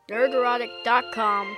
Nerdrotic.com.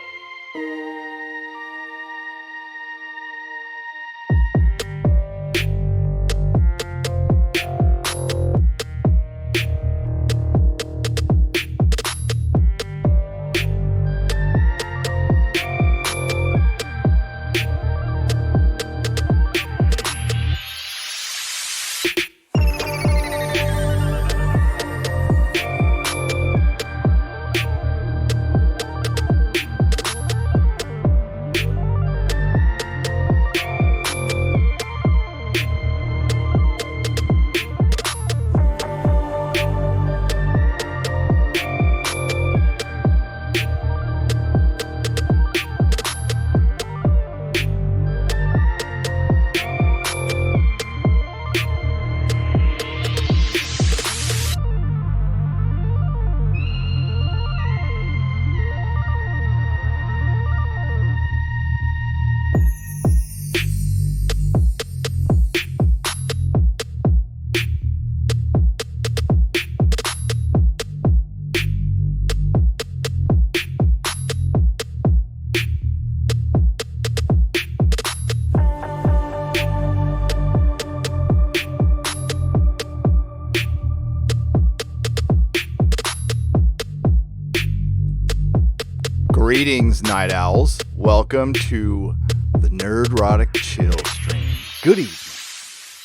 Greetings, Night Owls. Welcome to the Nerdrotic Chill Stream. Good evening.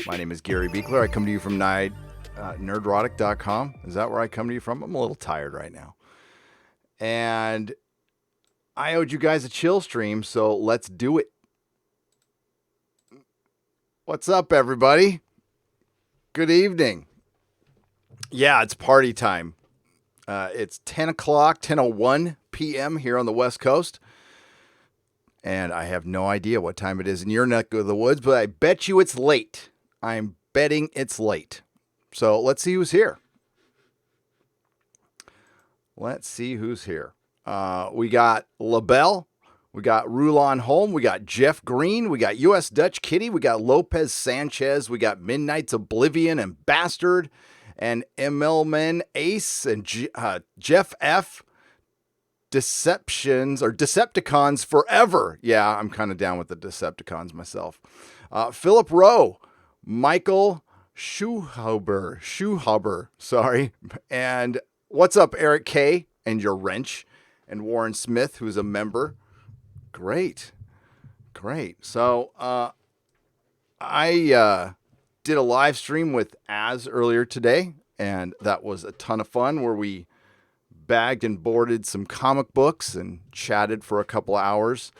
My name is Gary Beekler. I come to you from Nerdrotic.com. Is that where I come to you from? I'm a little tired right now. And I owed you guys a chill stream, so let's do it. What's up, everybody? Good evening. Yeah, it's party time. It's 10 o'clock, 10:01 p.m. here on the West Coast. And I have no idea what time it is in your neck of the woods, but I bet you it's late. I'm betting it's late. So let's see who's here. Let's see who's here. We got LaBelle. We got Rulon Holm. We got Jeff Green. We got U.S. Dutch Kitty. We got Lopez Sanchez. We got Midnight's Oblivion and Bastard. And Emelman Ace and Jeff F. Decepticons Forever. Yeah, I'm kind of down with the Decepticons myself. Philip Rowe, Michael Schuhaber, sorry. And what's up, Eric K. and your wrench, and Warren Smith, who's a member. Great. So I did a live stream with Az earlier today, and that was a ton of fun where we bagged and boarded some comic books and chatted for a couple hours.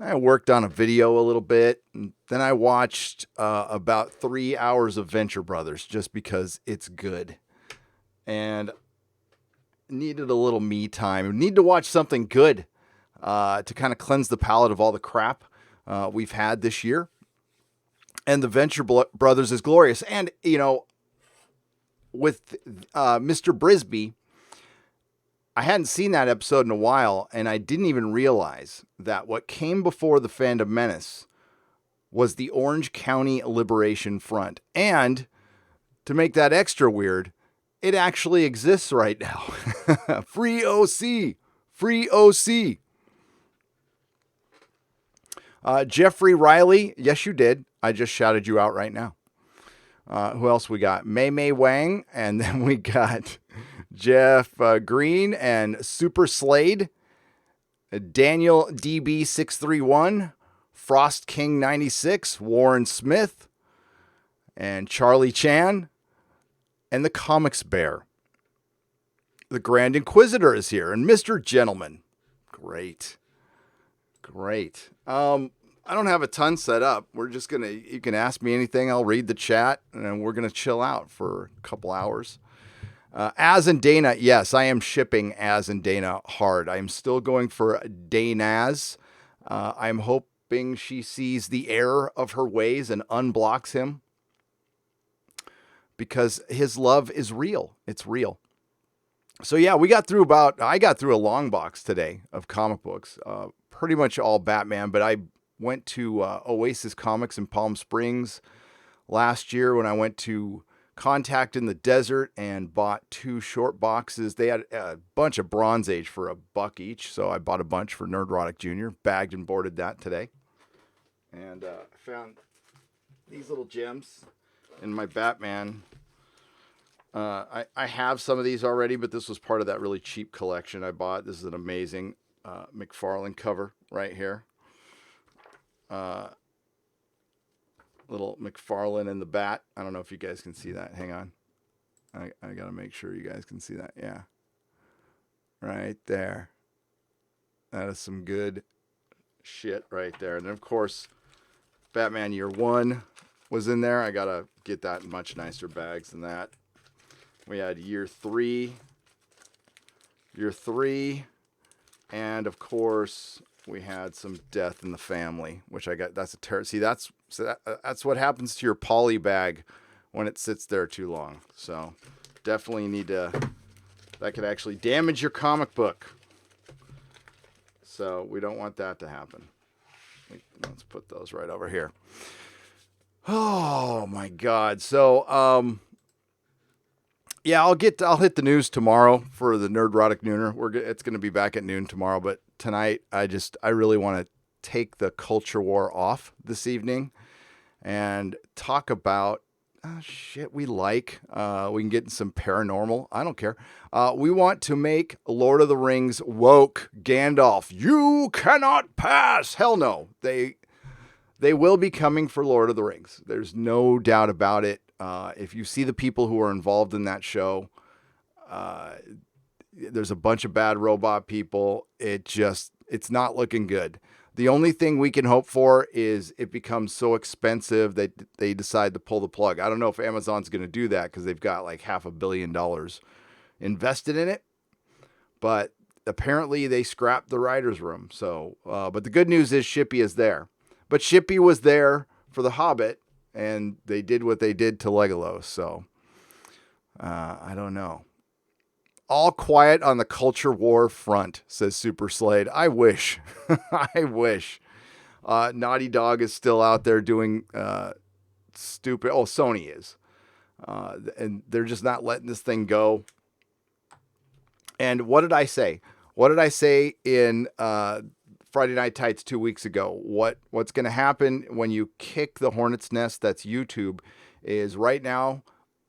I worked on a video a little bit, and then I watched about 3 hours of Venture Brothers just because it's good. And needed a little me time. Need to watch something good to kind of cleanse the palate of all the crap we've had this year. And the Venture Brothers is glorious. And, you know, with Mr. Brisby, I hadn't seen that episode in a while, and I didn't even realize that what came before the Phantom Menace was the Orange County Liberation Front. And to make that extra weird, it actually exists right now. Free OC. Free OC. Jeffrey Riley. Yes, you did. I just shouted you out right now. Who else we got? Mei Mei Wang. And then we got Jeff Green and Super Slade. Daniel DB631. Frost King 96. Warren Smith. And Charlie Chan. And the Comics Bear. The Grand Inquisitor is here. And Mr. Gentleman. Great. I don't have a ton set up. We're just going to, you can ask me anything. I'll read the chat and we're going to chill out for a couple hours. Az and Dana. Yes, I am shipping Az and Dana hard. I'm still going for Danaz. I'm hoping she sees the error of her ways and unblocks him because his love is real. It's real. So yeah, I got through a long box today of comic books, pretty much all Batman, but I went to Oasis Comics in Palm Springs last year when I went to Contact in the Desert and bought 2 short boxes. They had a bunch of Bronze Age for $1 each, so I bought a bunch for Nerdrotic Jr. Bagged and boarded that today. And found these little gems in my Batman. I have some of these already, but this was part of that really cheap collection I bought. This is an amazing McFarlane cover right here. Little McFarlane and the Bat. I don't know if you guys can see that. Hang on. I got to make sure you guys can see that. Yeah. Right there. That is some good shit right there. And then, of course, Batman Year 1 was in there. I got to get that in much nicer bags than that. We had Year 3. And, of course, we had some Death in the Family, which I got. That's a terror. See, that's what happens to your poly bag when it sits there too long. So definitely need to. That could actually damage your comic book. So we don't want that to happen. Let's put those right over here. Oh my God. So yeah, I'll hit the news tomorrow for the Nerdrotic Nooner. It's going to be back at noon tomorrow, but tonight I really want to take the culture war off this evening and talk about shit we like. We can get in some paranormal. I don't care. We want to make Lord of the Rings woke. Gandalf, you cannot pass. Hell no. They will be coming for Lord of the Rings. There's no doubt about it. If you see the people who are involved in that show, there's a bunch of bad robot people. It's not looking good. The only thing we can hope for is it becomes so expensive that they decide to pull the plug. I don't know if Amazon's going to do that because they've got like $500 million invested in it. But apparently they scrapped the writer's room. So, but the good news is Shippy is there. But Shippy was there for The Hobbit, and they did what they did to Legolas. So, I don't know. All quiet on the culture war front, says Super Slade. I wish. I wish. Naughty Dog is still out there doing stupid. Oh, Sony is. And they're just not letting this thing go. And what did I say? What did I say in Friday Night Tights 2 weeks ago? What's going to happen when you kick the hornet's nest that's YouTube is right now,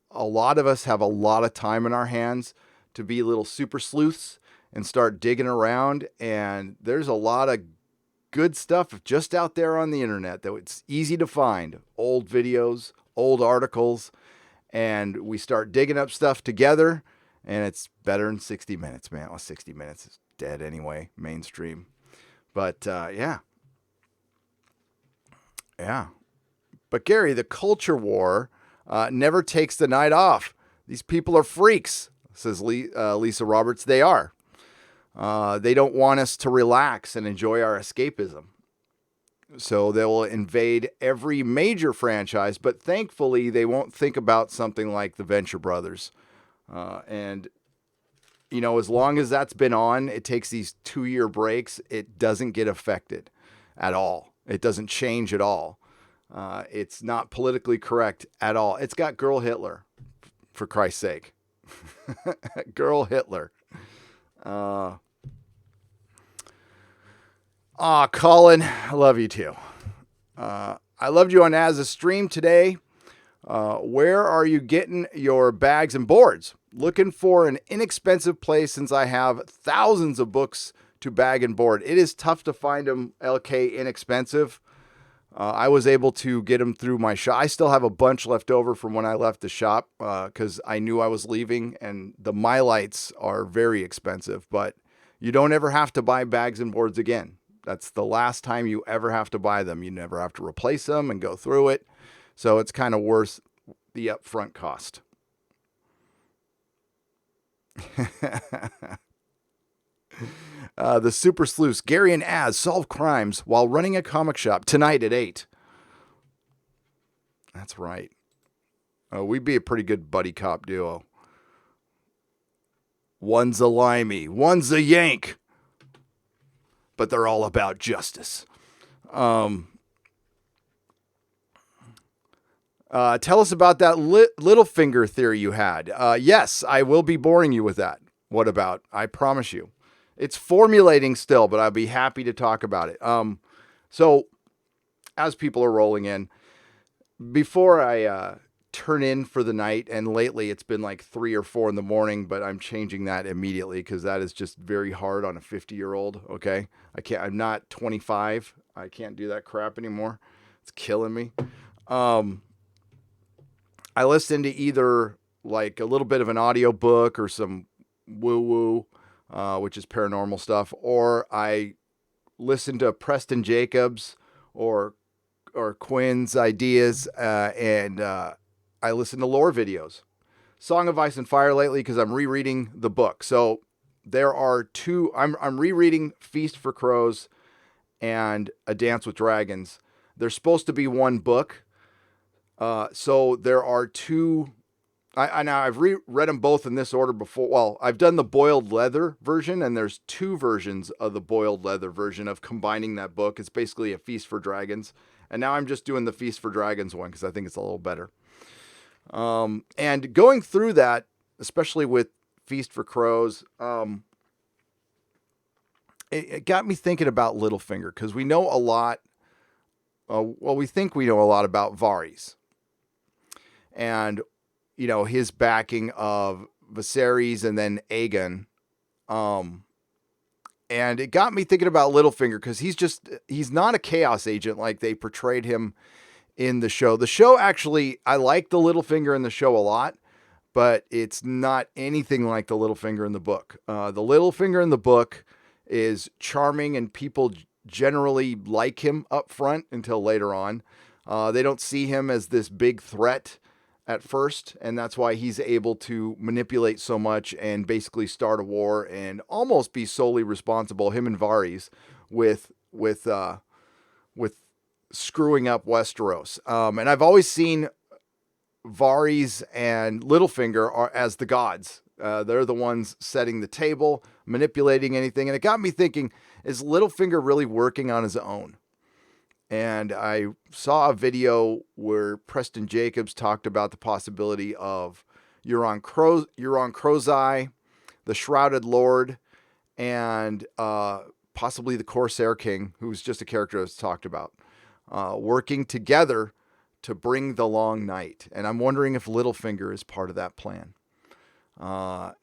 a lot of us have a lot of time in our hands to be little super sleuths and start digging around. And there's a lot of good stuff just out there on the internet that it's easy to find. Old videos, old articles, and we start digging up stuff together, and it's better than 60 Minutes, man. Well, 60 Minutes is dead anyway, mainstream. But, yeah. But, Gary, the culture war never takes the night off. These people are freaks, says Lisa Roberts. They are. They don't want us to relax and enjoy our escapism. So they will invade every major franchise, but thankfully they won't think about something like the Venture Brothers. And, you know, as long as that's been on, it takes these 2-year breaks. It doesn't get affected at all. It doesn't change at all. It's not politically correct at all. It's got Girl Hitler, for Christ's sake. Girl Hitler. Colin, I love you too. I loved you on Az's stream today. Where are you getting your bags and boards? Looking for an inexpensive place since I have thousands of books to bag and board. It is tough to find them, LK, inexpensive. I was able to get them through my shop. I still have a bunch left over from when I left the shop because I knew I was leaving, and the Mylights are very expensive, but you don't ever have to buy bags and boards again. That's the last time you ever have to buy them. You never have to replace them and go through it. So it's kind of worth the upfront cost. The Super Sleuths, Gary and Az solve crimes while running a comic shop tonight at 8. That's right. We'd be a pretty good buddy cop duo. One's a limey, one's a yank, but they're all about justice. Tell us about that Littlefinger theory you had. Yes, I will be boring you with that. What about? I promise you. It's formulating still, but I'll be happy to talk about it. So as people are rolling in, before I turn in for the night, and lately it's been like 3 or 4 in the morning, but I'm changing that immediately because that is just very hard on a 50-year-old. Okay, I can't. I'm not 25. I can't do that crap anymore. It's killing me. I listen to either like a little bit of an audio book or some woo-woo, which is paranormal stuff, or I listen to Preston Jacobs or Quinn's ideas, and I listen to lore videos. Song of Ice and Fire lately because I'm rereading the book. So there are two. I'm rereading Feast for Crows and A Dance with Dragons. There's supposed to be one book. So there are two. I've read them both in this order before. Well, I've done the boiled leather version, and there's 2 versions of the boiled leather version of combining that book. It's basically a Feast for Dragons. And now I'm just doing the Feast for Dragons one because I think it's a little better. And going through that, especially with Feast for Crows, it got me thinking about Littlefinger because we know a lot. We think we know a lot about Varys. And, his backing of Viserys and then Aegon. And it got me thinking about Littlefinger because he's not a chaos agent like they portrayed him in the show. The show actually, I like the Littlefinger in the show a lot, but it's not anything like the Littlefinger in the book. The Littlefinger in the book is charming and people generally like him up front until later on. They don't see him as this big threat at first, and that's why he's able to manipulate so much and basically start a war and almost be solely responsible, him and Varys, with screwing up Westeros. And I've always seen Varys and Littlefinger as the gods. They're the ones setting the table, manipulating anything. And it got me thinking, is Littlefinger really working on his own? And I saw a video where Preston Jacobs talked about the possibility of Euron Crozai, the Shrouded Lord, and possibly the Corsair King, who's just a character that's talked about, working together to bring the long night. And I'm wondering if Littlefinger is part of that plan. I've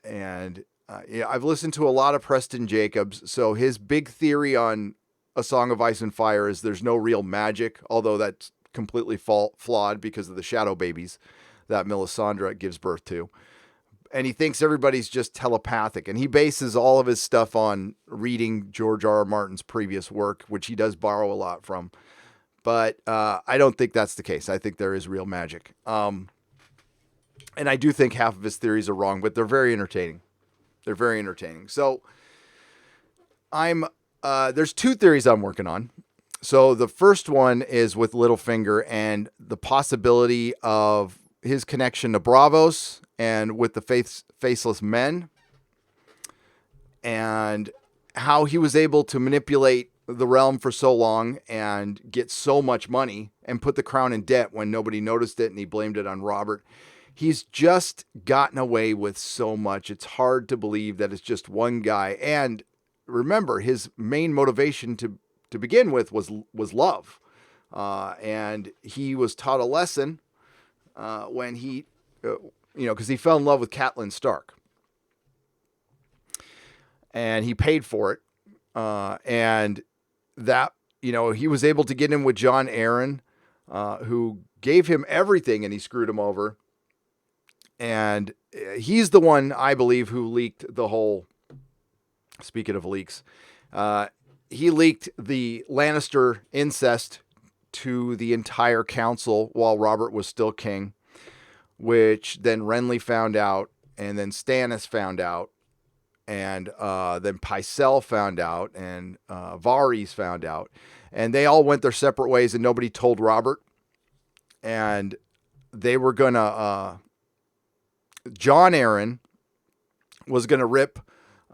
listened to a lot of Preston Jacobs. So his big theory on A Song of Ice and Fire is there's no real magic, although that's completely flawed because of the shadow babies that Melisandre gives birth to. And he thinks everybody's just telepathic. And he bases all of his stuff on reading George R.R. Martin's previous work, which he does borrow a lot from. But I don't think that's the case. I think there is real magic. And I do think half of his theories are wrong, but they're very entertaining. They're very entertaining. So there's 2 theories I'm working on. So the first one is with Littlefinger and the possibility of his connection to Braavos and with the Faceless Men, and how he was able to manipulate the realm for so long and get so much money and put the crown in debt when nobody noticed it and he blamed it on Robert. He's just gotten away with so much. It's hard to believe that it's just one guy. And remember, his main motivation to begin with was love. And he was taught a lesson when he, because he fell in love with Catelyn Stark. And he paid for it. And that, he was able to get in with Jon Arryn, who gave him everything and he screwed him over. And he's the one, I believe, who leaked the whole, speaking of leaks, he leaked the Lannister incest to the entire council while Robert was still king, which then Renly found out, and then Stannis found out, and then Pycelle found out, and Varys found out, and they all went their separate ways, and nobody told Robert, and they were gonna, Jon Arryn was gonna rip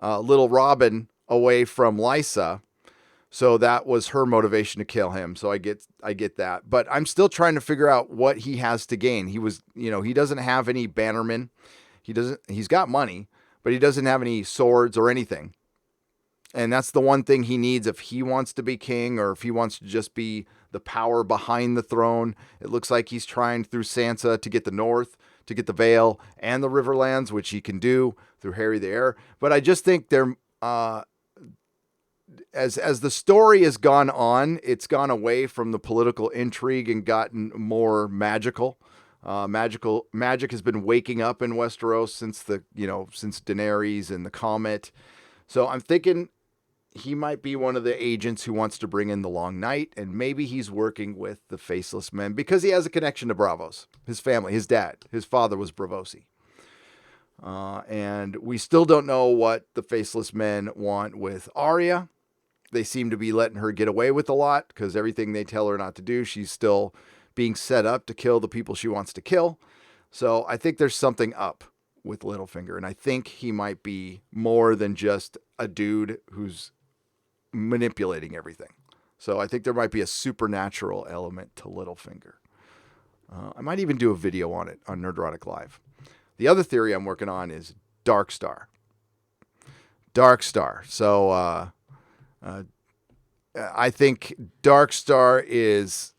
little Robin away from Lysa So that was her motivation to kill him. So I get that. But I'm still trying to figure out what he has to gain. He doesn't have any bannermen. He's got money, but he doesn't have any swords or anything. And that's the one thing he needs if he wants to be king, or if he wants to just be the power behind the throne. It looks like he's trying through Sansa to get the North, to get the Vale and the Riverlands, which he can do through Harry the Heir. But I just think they're as the story has gone on, it's gone away from the political intrigue and gotten more magical. Magic has been waking up in Westeros since Daenerys and the Comet. So I'm thinking he might be one of the agents who wants to bring in the Long Night, and maybe he's working with the Faceless Men because he has a connection to Braavos. His family, his dad, his father was Braavosi. And we still don't know what the Faceless Men want with Arya. They seem to be letting her get away with a lot because everything they tell her not to do, she's still being set up to kill the people she wants to kill. So I think there's something up with Littlefinger, and I think he might be more than just a dude who's manipulating everything. So I think there might be a supernatural element to Littlefinger. I might even do a video on it on Nerdrotic Live. The other theory I'm working on is Darkstar. So I think Darkstar is,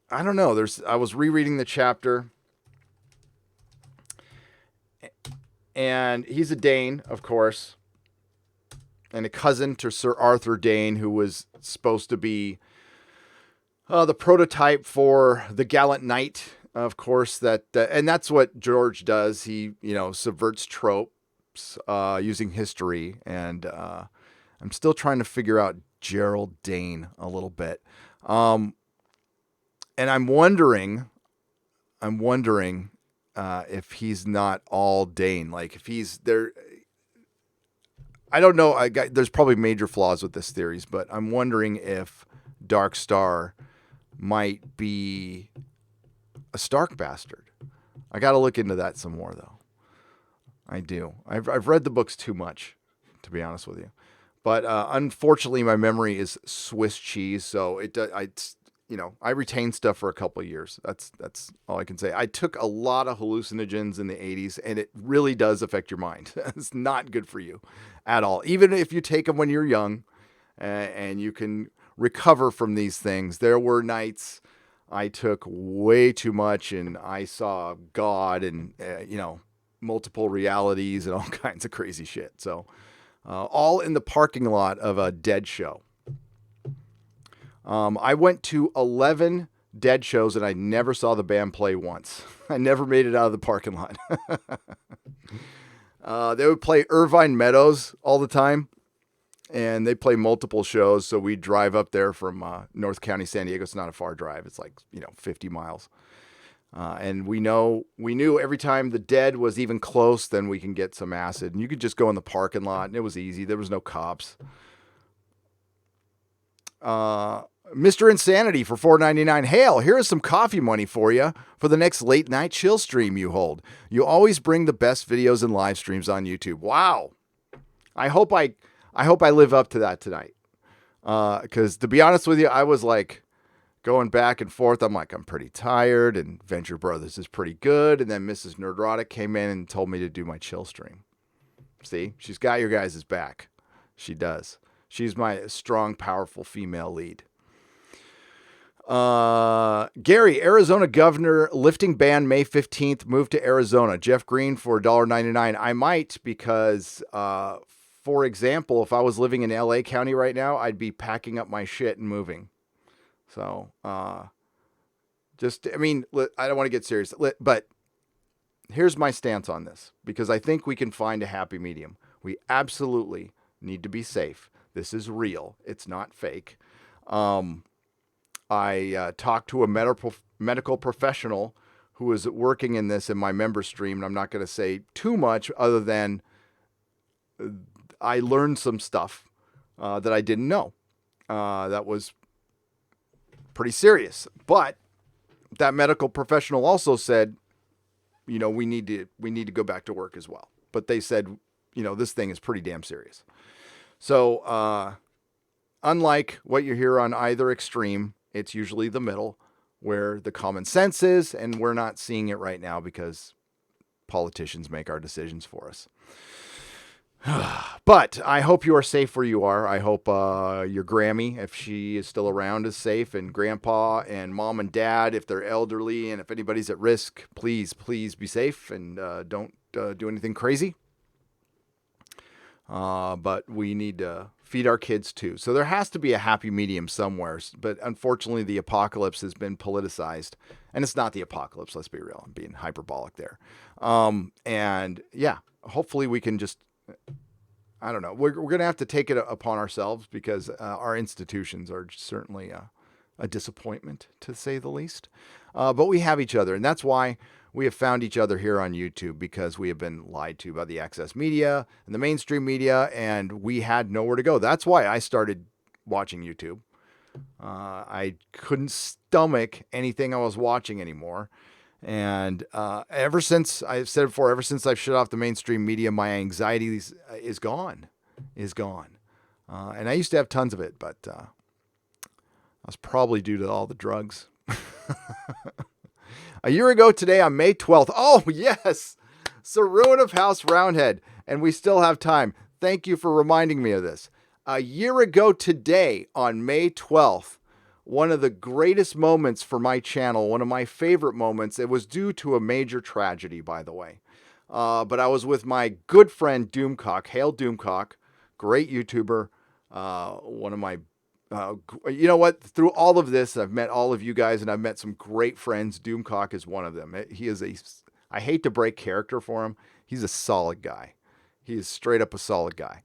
I don't know. I was rereading the chapter, and he's a Dane, of course, and a cousin to Sir Arthur Dane, who was supposed to be the prototype for the gallant knight, of course. And that's what George does. He, subverts tropes using history, and I'm still trying to figure out Gerald Dane a little bit. And I'm wondering if he's not all Dane. Like if he's there, I don't know. There's probably major flaws with this theories, but I'm wondering if Darkstar might be a Stark bastard. I got to look into that some more, though. I do. I've read the books too much, to be honest with you. But unfortunately, my memory is Swiss cheese, so I retained stuff for a couple of years. That's all I can say. I took a lot of hallucinogens in the 80s, and it really does affect your mind. It's not good for you at all. Even if you take them when you're young, and you can recover from these things. There were nights I took way too much, and I saw God and multiple realities and all kinds of crazy shit. So. All in the parking lot of a Dead show. I went to 11 Dead shows and I never saw the band play once. I never made it out of the parking lot. They would play Irvine Meadows all the time, and they play multiple shows. So we drive up there from North County, San Diego. It's not a far drive. It's like 50 miles. And we knew every time the Dead was even close, then we can get some acid. And you could just go in the parking lot, and it was easy. There was no cops. Mr. Insanity for $4.99. Hail, here is some coffee money for you for the next late night chill stream you hold. You always bring the best videos and live streams on YouTube. Wow. I hope I live up to that tonight. Because to be honest with you, I was like, going back and forth, I'm like, I'm pretty tired, and Venture Brothers is pretty good. And then Mrs. Nerdrotic came in and told me to do my chill stream. See, she's got your guys' back. She does. She's my strong, powerful female lead. Gary, Arizona governor lifting ban May 15th, moved to Arizona. Jeff Green for $1.99. I might because, for example, if I was living in LA County right now, I'd be packing up my shit and moving. So, I don't want to get serious, but here's my stance on this, because I think we can find a happy medium. We absolutely need to be safe. This is real. It's not fake. I talked to a medical professional who was working in this in my member stream, and I'm not going to say too much other than I learned some stuff that I didn't know. That was pretty serious. But that medical professional also said, we need to go back to work as well. But they said, this thing is pretty damn serious. So unlike what you hear on either extreme, it's usually the middle where the common sense is, and we're not seeing it right now because politicians make our decisions for us. But I hope you are safe where you are. I hope your Grammy, if she is still around, is safe, and Grandpa and Mom and Dad, if they're elderly, and if anybody's at risk, please be safe and don't do anything crazy. But we need to feed our kids too. So there has to be a happy medium somewhere. But unfortunately, the apocalypse has been politicized. And it's not the apocalypse, let's be real. I'm being hyperbolic there. And yeah, hopefully we can just, I don't know. We're going to have to take it upon ourselves because our institutions are certainly a disappointment, to say the least. But we have each other. And that's why we have found each other here on YouTube, because we have been lied to by the excess media and the mainstream media, and we had nowhere to go. That's why I started watching YouTube. I couldn't stomach anything I was watching anymore. And ever since, I've said before, ever since I've shut off the mainstream media, my anxiety is gone. And I used to have tons of it, but that's probably due to all the drugs. A year ago today, on May 12th. Oh, yes. Saruin of House Roundhead. And we still have time. Thank you for reminding me of this. A year ago today, on May 12th, one of the greatest moments for my channel, one of my favorite moments, it was due to a major tragedy, by the way. But I was with my good friend Doomcock, Hail Doomcock, great YouTuber, one of my you know what? Through all of this, I've met all of you guys, and I've met some great friends. Doomcock is one of them. He is I hate to break character for him. He's a solid guy. He is straight up a solid guy.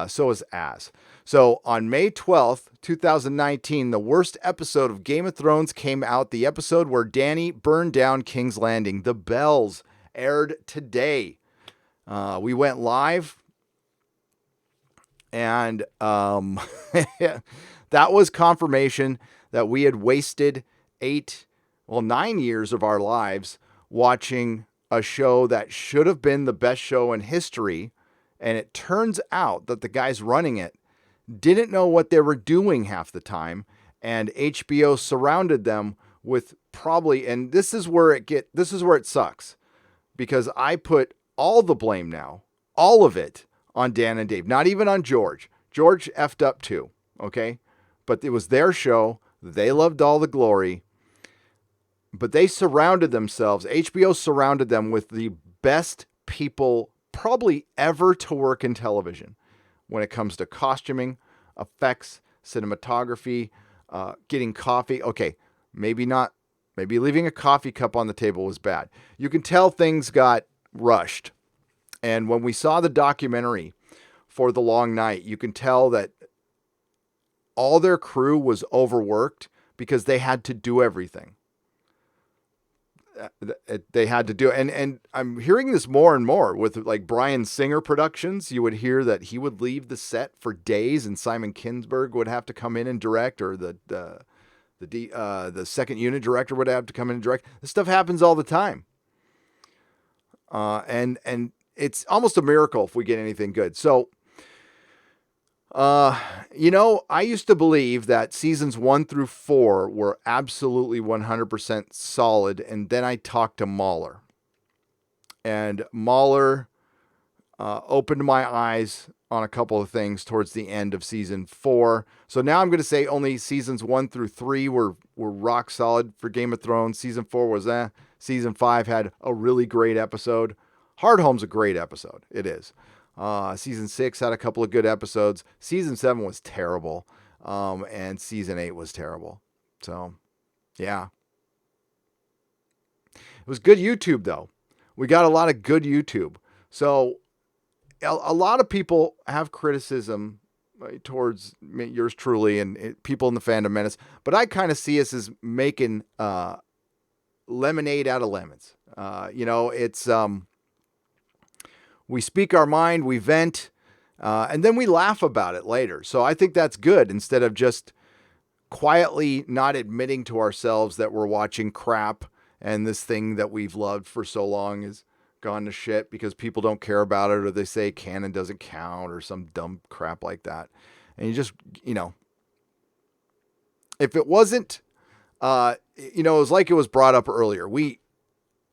So is Az. So on May 12th, 2019, the worst episode of Game of Thrones came out. The episode where Dany burned down King's Landing. The Bells aired today. We went live. And that was confirmation that we had wasted 9 years of our lives watching a show that should have been the best show in history. And it turns out that the guys running it didn't know what they were doing half the time. And HBO surrounded them with probably, and this is where it sucks, because I put all the blame now, all of it, on Dan and Dave, not even on George. George effed up too, okay? But it was their show. They loved all the glory. But they surrounded themselves, HBO surrounded them with the best people probably ever to work in television when it comes to costuming, effects, cinematography, getting coffee. Okay, maybe not. Maybe leaving a coffee cup on the table was bad. You can tell things got rushed. And when we saw the documentary for The Long Night, you can tell that all their crew was overworked because they had to do everything. They had to do, and I'm hearing this more and more with like Bryan Singer Productions. You would hear that he would leave the set for days, and Simon Kinberg would have to come in and direct, or the second unit director would have to come in and direct. This stuff happens all the time, and it's almost a miracle if we get anything good. So, I used to believe that seasons 1 through 4 were absolutely 100% solid. And then I talked to Mahler, and Mahler opened my eyes on a couple of things towards the end of season 4. So now I'm going to say only seasons 1 through 3 were rock solid for Game of Thrones. Season 4 was Season 5 had a really great episode. Hardhome's a great episode. It is. Season 6 had a couple of good episodes. Season 7 was terrible. And season 8 was terrible. So, yeah. It was good YouTube, though. We got a lot of good YouTube. So, a lot of people have criticism towards yours truly and people in the Fandom Menace. But I kind of see us as making lemonade out of lemons. It's... we speak our mind, we vent, and then we laugh about it later. So I think that's good, instead of just quietly not admitting to ourselves that we're watching crap and this thing that we've loved for so long is gone to shit because people don't care about it, or they say canon doesn't count or some dumb crap like that. And you just, if it wasn't, it was like it was brought up earlier.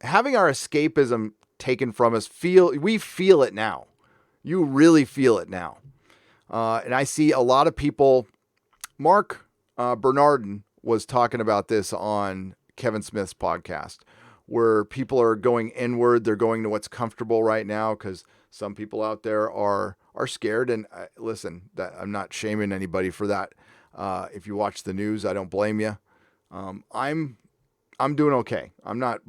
Having our escapism taken from us, we feel it now. You really feel it now. And I see a lot of people. Mark Bernardin was talking about this on Kevin Smith's podcast, where people are going inward. They're going to what's comfortable right now because some people out there are scared. And listen, I'm not shaming anybody for that. If you watch the news, I don't blame you. I'm doing okay. I'm not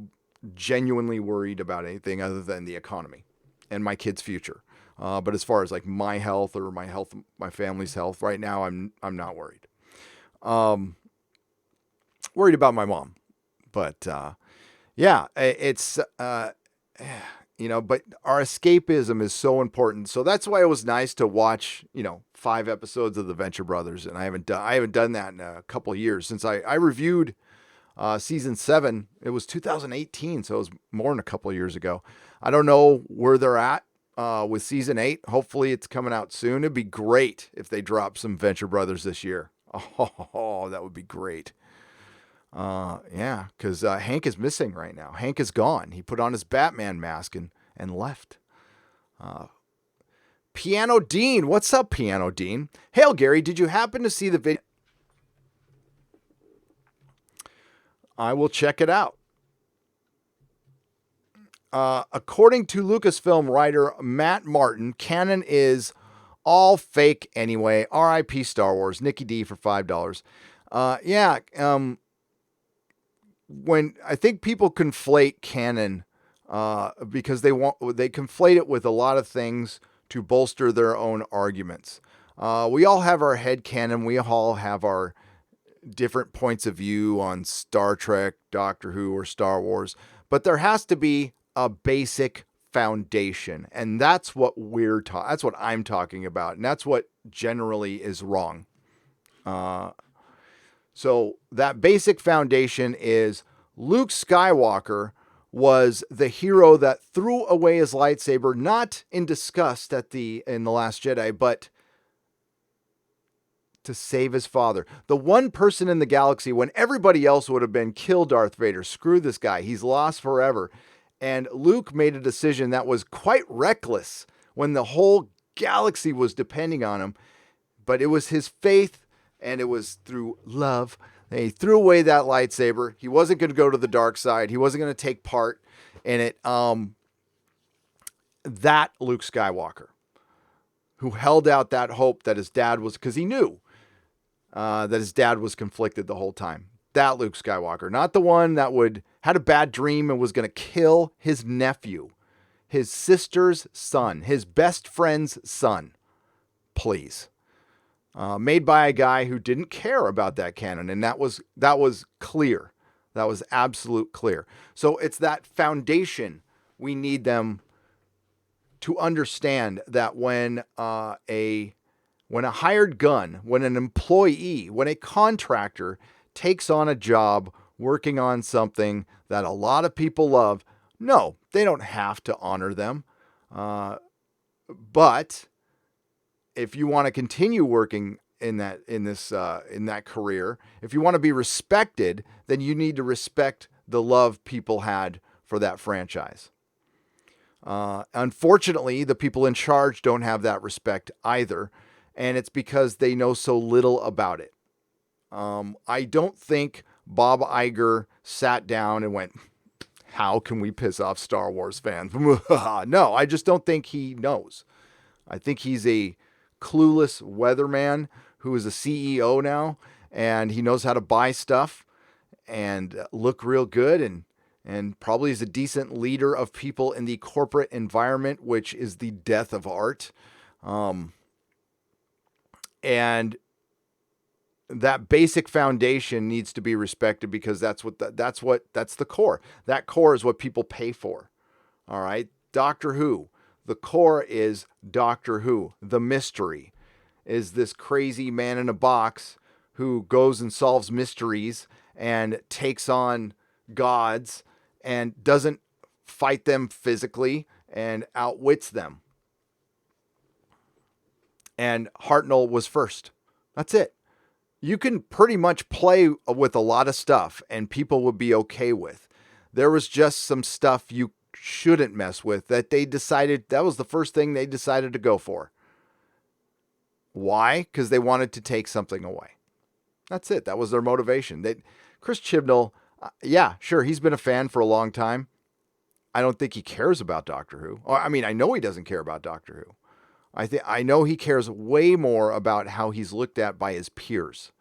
genuinely worried about anything other than the economy and my kids' future. But as far as like my health or my family's health, right now, I'm not worried. Worried about my mom, but it's but our escapism is so important. So that's why it was nice to watch 5 episodes of the Venture Brothers, and I haven't done that in a couple of years since I reviewed season 7. It was 2018, so it was more than a couple of years ago. I don't know where they're at with season 8. Hopefully it's coming out soon. It'd be great if they drop some Venture Brothers this year. Oh, that would be great. Because Hank is missing right now. Hank is gone. He put on his Batman mask and left. Piano Dean. What's up, Piano Dean? Hail, Gary. Did you happen to see the video? I will check it out. According to Lucasfilm writer Matt Martin, canon is all fake anyway. R.I.P. Star Wars. Nikki D for $5. When I think people conflate canon because they conflate it with a lot of things to bolster their own arguments. We all have our head canon. We all have our different points of view on Star Trek, Doctor Who, or Star Wars, but there has to be a basic foundation, and that's what that's what I'm talking about, and that's what generally is wrong. So that basic foundation is Luke Skywalker was the hero that threw away his lightsaber, not in disgust in The Last Jedi, but to save his father. The one person in the galaxy when everybody else would have been kill Darth Vader. Screw this guy. He's lost forever. And Luke made a decision that was quite reckless when the whole galaxy was depending on him. But it was his faith, and it was through love. He threw away that lightsaber. He wasn't going to go to the dark side. He wasn't going to take part in it. That Luke Skywalker, who held out that hope that his dad was, because he knew that his dad was conflicted the whole time. That Luke Skywalker, not the one that had a bad dream and was going to kill his nephew, his sister's son, his best friend's son. Please. Made by a guy who didn't care about that canon, and that was clear. That was absolute clear. So it's that foundation we need them to understand that when a hired gun, when an employee, when a contractor takes on a job working on something that a lot of people love, no, they don't have to honor them. But if you want to continue working in that career, if you want to be respected, then you need to respect the love people had for that franchise. Unfortunately, the people in charge don't have that respect either, and it's because they know so little about it. I don't think Bob Iger sat down and went, how can we piss off Star Wars fans? No, I just don't think he knows. I think he's a clueless weatherman who is a CEO now, and he knows how to buy stuff and look real good, and probably is a decent leader of people in the corporate environment, which is the death of art. And that basic foundation needs to be respected because that's the core. That core is what people pay for. All right. Doctor Who. The core is Doctor Who. The mystery is this crazy man in a box who goes and solves mysteries and takes on gods and doesn't fight them physically and outwits them. And Hartnell was first. That's it. you can pretty much play with a lot of stuff and people would be okay with. There was just some stuff you shouldn't mess with that they decided that was the first thing they decided to go for. Why? Because they wanted to take something away. That's it. That was their motivation. Chris Chibnall, yeah, sure, he's been a fan for a long time. I don't think he cares about Doctor Who. I mean, I know he doesn't care about Doctor Who. I know he cares way more about how he's looked at by his peers.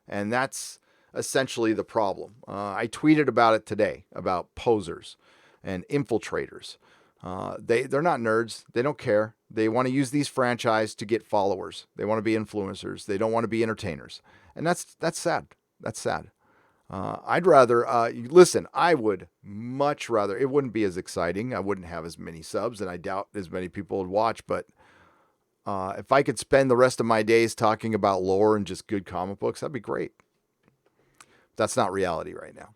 And that's essentially the problem. I tweeted about it today, about posers and infiltrators. They're not nerds. They don't care. They want to use these franchises to get followers. They want to be influencers. They don't want to be entertainers. And that's sad. That's sad. I'd rather, listen, I would much rather, it wouldn't be as exciting. I wouldn't have as many subs, and I doubt as many people would watch, but if I could spend the rest of my days talking about lore and just good comic books, that'd be great. That's not reality right now.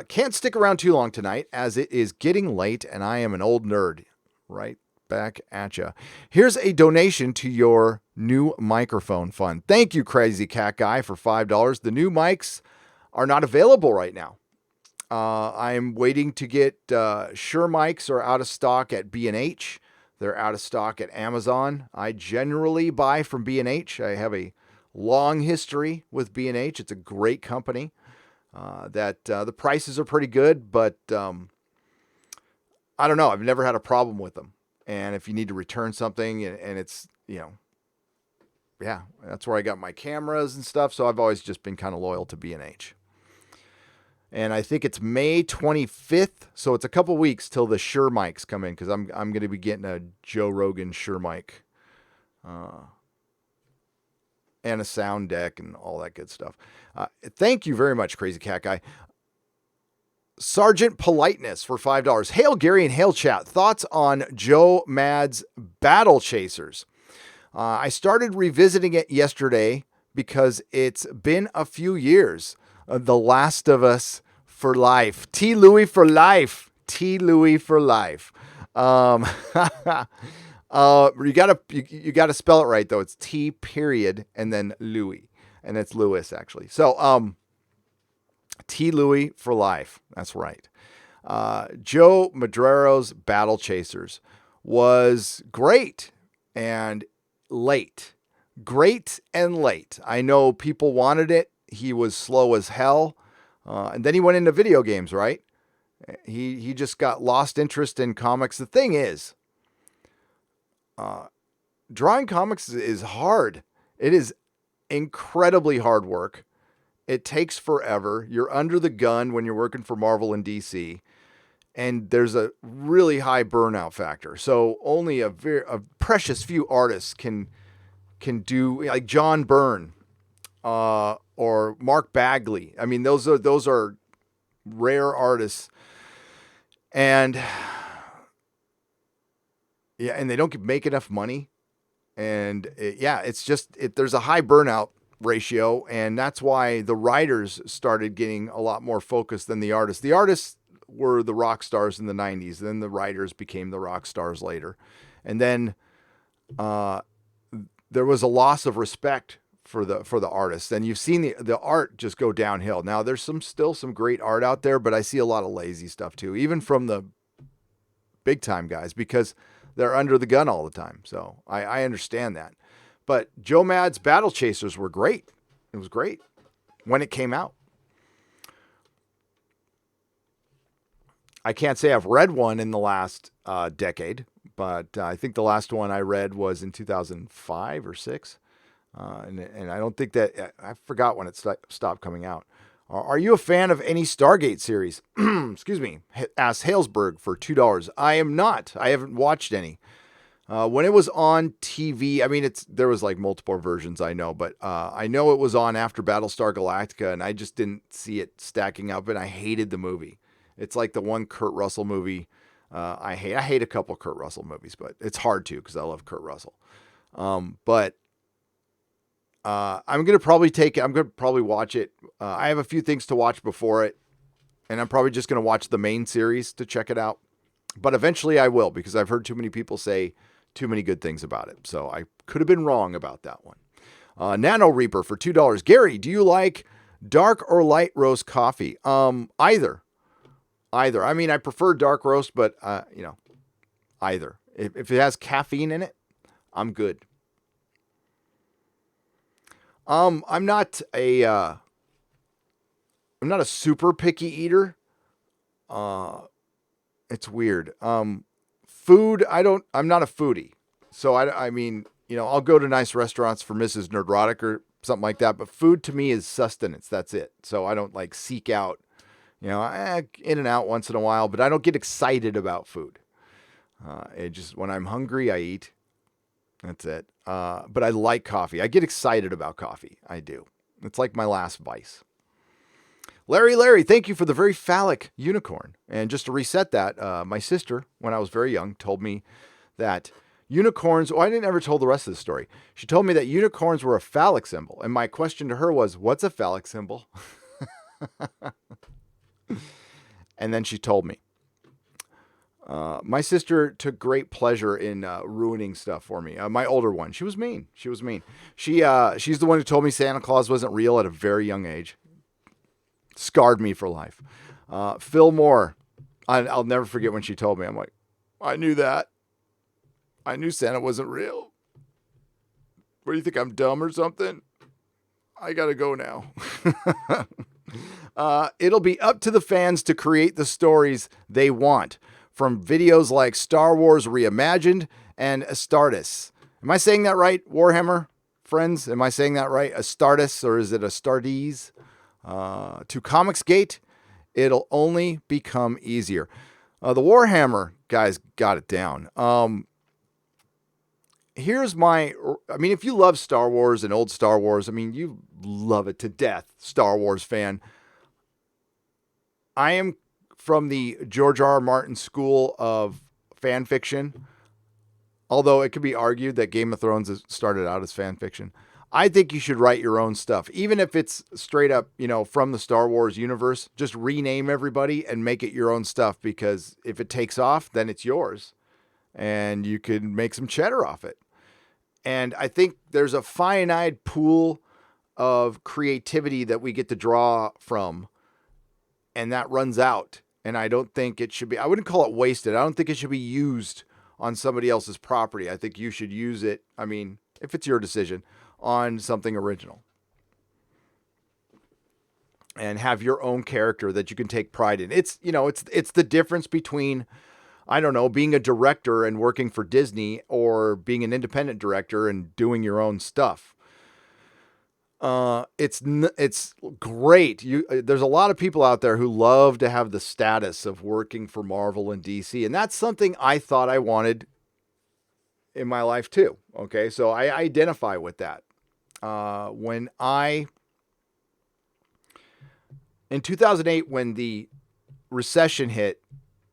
Can't stick around too long tonight as it is getting late and I am an old nerd. Right back at ya. Here's a donation to your new microphone fund. Thank you, Crazy Cat Guy, for $5. The new mics are not available right now. I'm waiting to get Shure mics are out of stock at B&H. They're out of stock at Amazon. I generally buy from B&H. I have a long history with B&H. It's a great company. The prices are pretty good, but I don't know. I've never had a problem with them. And if you need to return something and it's, yeah, that's where I got my cameras and stuff. So I've always just been kind of loyal to B&H. And I think it's May 25th. So it's a couple weeks till the Shure mics come in because I'm going to be getting a Joe Rogan Shure mic. And a sound deck and all that good stuff. Thank you very much, Crazy Cat Guy. Sergeant Politeness for $5. Hail Gary and hail chat. Thoughts on Joe Mad's Battle Chasers? I started revisiting it yesterday because it's been a few years. The Last of Us for life. T. Louis for life. T. Louis for life. You gotta spell it right though. It's T period and then Louis, and it's Lewis actually. So T. Louis for life. That's right. Joe Madrero's Battle Chasers was great and late. Great and late. I know people wanted it. He was slow as hell. And then he went into video games, right? He just got lost interest in comics. The thing is, drawing comics is hard. It is incredibly hard work. It takes forever. You're under the gun when you're working for Marvel and DC. And there's a really high burnout factor. So only a precious few artists can do, like John Byrne or Mark Bagley. I mean, those are rare artists. And yeah, and they don't make enough money. And there's a high burnout ratio, and that's why the writers started getting a lot more focused than the artists. The artists were the rock stars in the 90s, then the writers became the rock stars later. And then there was a loss of respect for the artists, and you've seen the art just go downhill. Now there's still some great art out there, but I see a lot of lazy stuff too, even from the big time guys, because they're under the gun all the time. So I understand that. But Joe Mad's Battle Chasers were great. It was great when it came out. I can't say I've read one in the last decade, but I think the last one I read was in 2005 or 6. And I don't think that, I forgot when it stopped coming out. Are you a fan of any Stargate series? Excuse me. Asked Halesburg for $2. I am not. I haven't watched any. When it was on TV, I mean, there was like multiple versions, I know, but I know it was on after Battlestar Galactica, and I just didn't see it stacking up, and I hated the movie. It's like the one Kurt Russell movie I hate. I hate a couple Kurt Russell movies, but it's hard to because I love Kurt Russell. But I'm going to probably watch it. I have a few things to watch before it, and I'm probably just going to watch the main series to check it out. But eventually I will, because I've heard too many people say too many good things about it. So I could have been wrong about that one. Nano Reaper for $2. Gary, do you like dark or light roast coffee? Either. Either. I mean, I prefer dark roast, but, either. If it has caffeine in it, I'm good. I'm not a super picky eater. It's weird. Food, I'm not a foodie. So I mean, I'll go to nice restaurants for Mrs. Nerdrotic or something like that, but food to me is sustenance. That's it. So I don't like seek out, in and out once in a while, but I don't get excited about food. When I'm hungry, I eat. That's it. But I like coffee. I get excited about coffee. I do. It's like my last vice. Larry, thank you for the very phallic unicorn. And just to reset that, my sister, when I was very young, told me that unicorns, I didn't ever tell the rest of the story. She told me that unicorns were a phallic symbol. And my question to her was, what's a phallic symbol? And then she told me. My sister took great pleasure in ruining stuff for me. My older one, she was mean. She's the one who told me Santa Claus wasn't real at a very young age. Scarred me for life. Phil Moore, I'll never forget when she told me. I'm like, I knew that. I knew Santa wasn't real. What do you think? I'm dumb or something? I gotta go now. It'll be up to the fans to create the stories they want. From videos like Star Wars Reimagined and Astartes. Am I saying that right, Warhammer friends? Am I saying that right? Astartes, or is it Astartes? To Comicsgate, it'll only become easier. The Warhammer guys got it down. If you love Star Wars and old Star Wars, you love it to death, Star Wars fan. I am from the George R. R. Martin school of fan fiction, although it could be argued that Game of Thrones started out as fan fiction. I think you should write your own stuff, even if it's straight up, from the Star Wars universe. Just rename everybody and make it your own stuff, because if it takes off, then it's yours and you can make some cheddar off it. And I think there's a finite pool of creativity that we get to draw from, and that runs out. And I don't think it should be, I wouldn't call it wasted. I don't think it should be used on somebody else's property. I think you should use it, if it's your decision, on something original. And have your own character that you can take pride in. It's the difference between, being a director and working for Disney, or being an independent director and doing your own stuff. It's great. There's a lot of people out there who love to have the status of working for Marvel and DC, and that's something I thought I wanted in my life too. Okay, so I identify with that. In 2008, when the recession hit,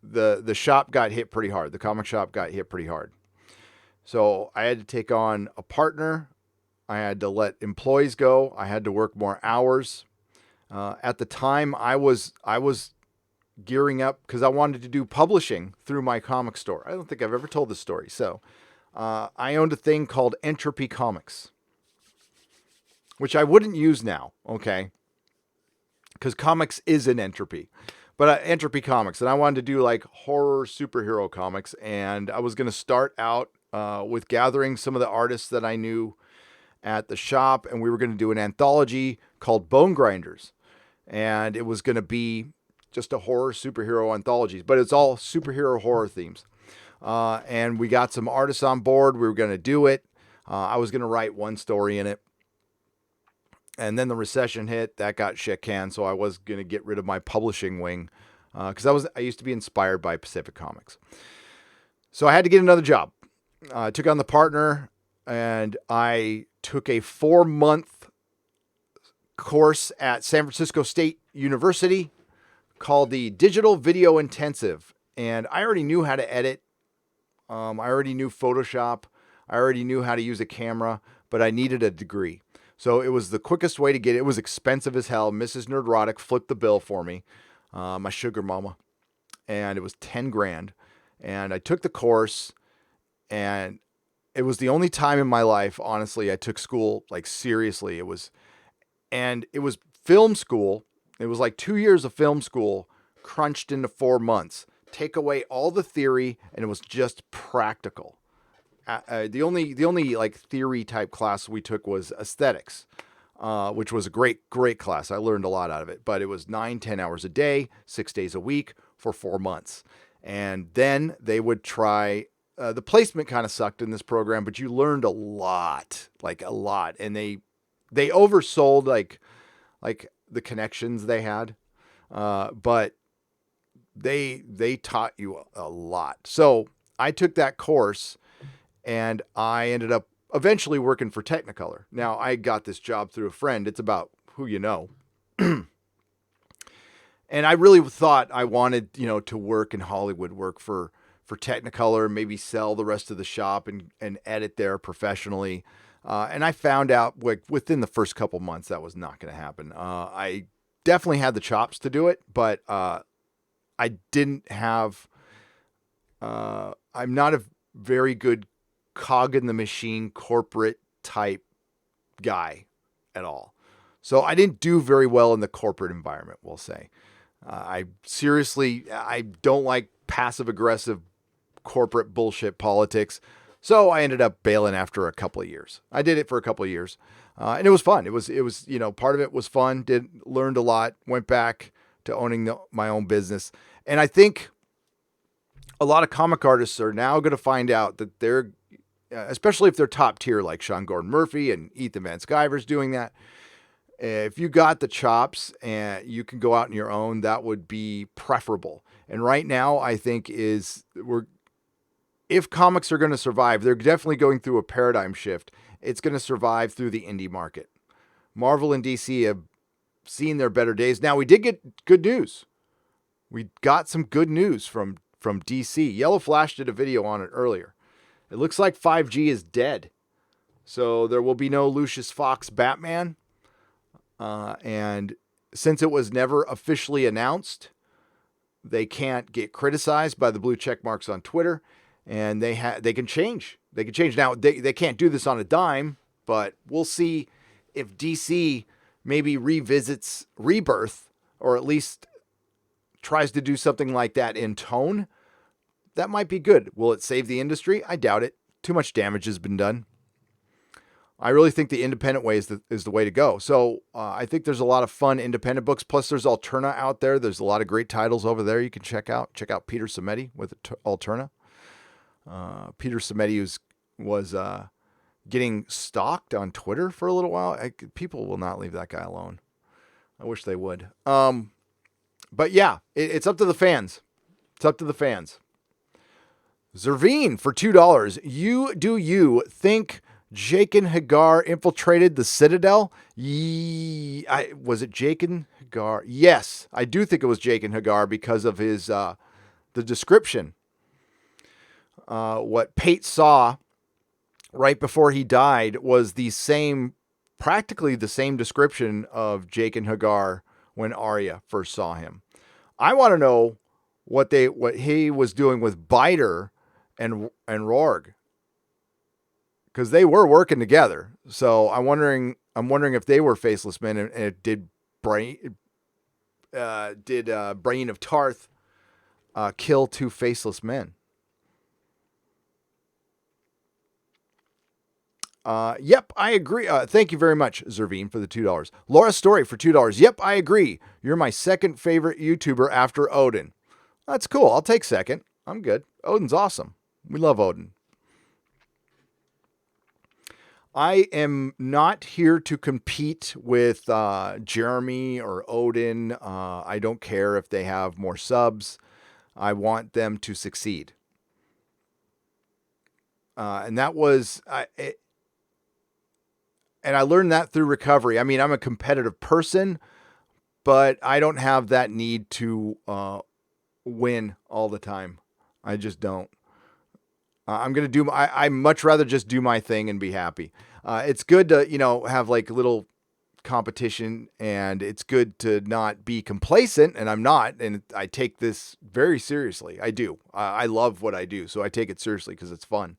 the shop got hit pretty hard. The comic shop got hit pretty hard. So I had to take on a partner. I had to let employees go. I had to work more hours. At the time, I was gearing up because I wanted to do publishing through my comic store. I don't think I've ever told this story. So I owned a thing called Entropy Comics, which I wouldn't use now, okay? Because comics is an entropy. But Entropy Comics, and I wanted to do like horror superhero comics, and I was going to start out with gathering some of the artists that I knew at the shop, and we were going to do an anthology called Bone Grinders, and it was going to be just a horror superhero anthology, but it's all superhero horror themes. And we got some artists on board. We were going to do it. I was going to write one story in it. And then the recession hit. That got shit canned. So I was going to get rid of my publishing wing because I used to be inspired by Pacific Comics. So I had to get another job. I took on the partner, and I took a 4-month course at San Francisco State University called the Digital Video Intensive. And I already knew how to edit. I already knew Photoshop. I already knew how to use a camera, but I needed a degree. So it was the quickest way to get it. It was expensive as hell. Mrs. Nerdrotic flipped the bill for me, my sugar mama, and it was $10,000. And I took the course, and it was the only time in my life, honestly, I took school like seriously. It was film school. It was like 2 years of film school crunched into 4 months. Take away all the theory, and it was just practical. The only like theory type class we took was aesthetics, which was a great class. I learned a lot out of it, but it was 9-10 hours a day, 6 days a week for 4 months. And then they would try, the placement kind of sucked in this program, but you learned a lot, like a lot. And they oversold like the connections they had. But they taught you a lot. So I took that course and I ended up eventually working for Technicolor. Now I got this job through a friend. It's about who you know. And I really thought I wanted, to work in Hollywood, work for Technicolor, maybe sell the rest of the shop and edit there professionally. And I found out within the first couple months that was not going to happen. I definitely had the chops to do it, but I didn't have. I'm not a very good cog in the machine corporate type guy at all. So I didn't do very well in the corporate environment, we'll say. I don't like passive aggressive corporate bullshit politics. So I ended up bailing after a couple of years. I did it for a couple of years. And it was fun. It was, part of it was fun. Learned a lot, went back to owning my own business. And I think a lot of comic artists are now going to find out that they're, especially if they're top tier, like Sean Gordon Murphy and Ethan Van Sciver's doing that. If you got the chops and you can go out on your own, that would be preferable. And right now, I think if comics are going to survive, they're definitely going through a paradigm shift. It's going to survive through the indie market. Marvel and DC have seen their better days. Now, we did get good news. We got some good news from DC. Yellow Flash did a video on it earlier. It looks like 5G is dead. So there will be no Lucius Fox Batman. And since it was never officially announced, they can't get criticized by the blue check marks on Twitter, and they can change. They can change. Now, they can't do this on a dime, but we'll see if DC maybe revisits Rebirth, or at least tries to do something like that in tone. That might be good. Will it save the industry? I doubt it. Too much damage has been done. I really think the independent way is the way to go. So I think there's a lot of fun independent books. Plus, there's Alterna out there. There's a lot of great titles over there you can check out. Check out Peter Simeti with Alterna. Peter Simeti was getting stalked on Twitter for a little while. People will not leave that guy alone. I wish they would. But yeah, it's up to the fans. It's up to the fans. Zervine for $2. You think Jaqen Hagar infiltrated the Citadel? Was it Jaqen Hagar? Yes, I do think it was Jaqen Hagar because of his the description. What Pate saw right before he died was practically the same description of Jaqen Hagar when Arya first saw him. I want to know what he was doing with Biter and Rorg, because they were working together. So I'm wondering if they were faceless men, and did Brain of Tarth kill two faceless men? Yep, I agree. Thank you very much, Zervine, for the $2. Laura Story for $2. Yep, I agree. You're my second favorite YouTuber after Odin. That's cool. I'll take second. I'm good. Odin's awesome. We love Odin. I am not here to compete with Jeremy or Odin. I don't care if they have more subs. I want them to succeed. And that was... And I learned that through recovery. I mean, I'm a competitive person, but I don't have that need to win all the time. I just don't. I'm going to I much rather just do my thing and be happy. It's good to, have like little competition, and it's good to not be complacent, and I'm not. And I take this very seriously. I do. I love what I do, so I take it seriously because it's fun.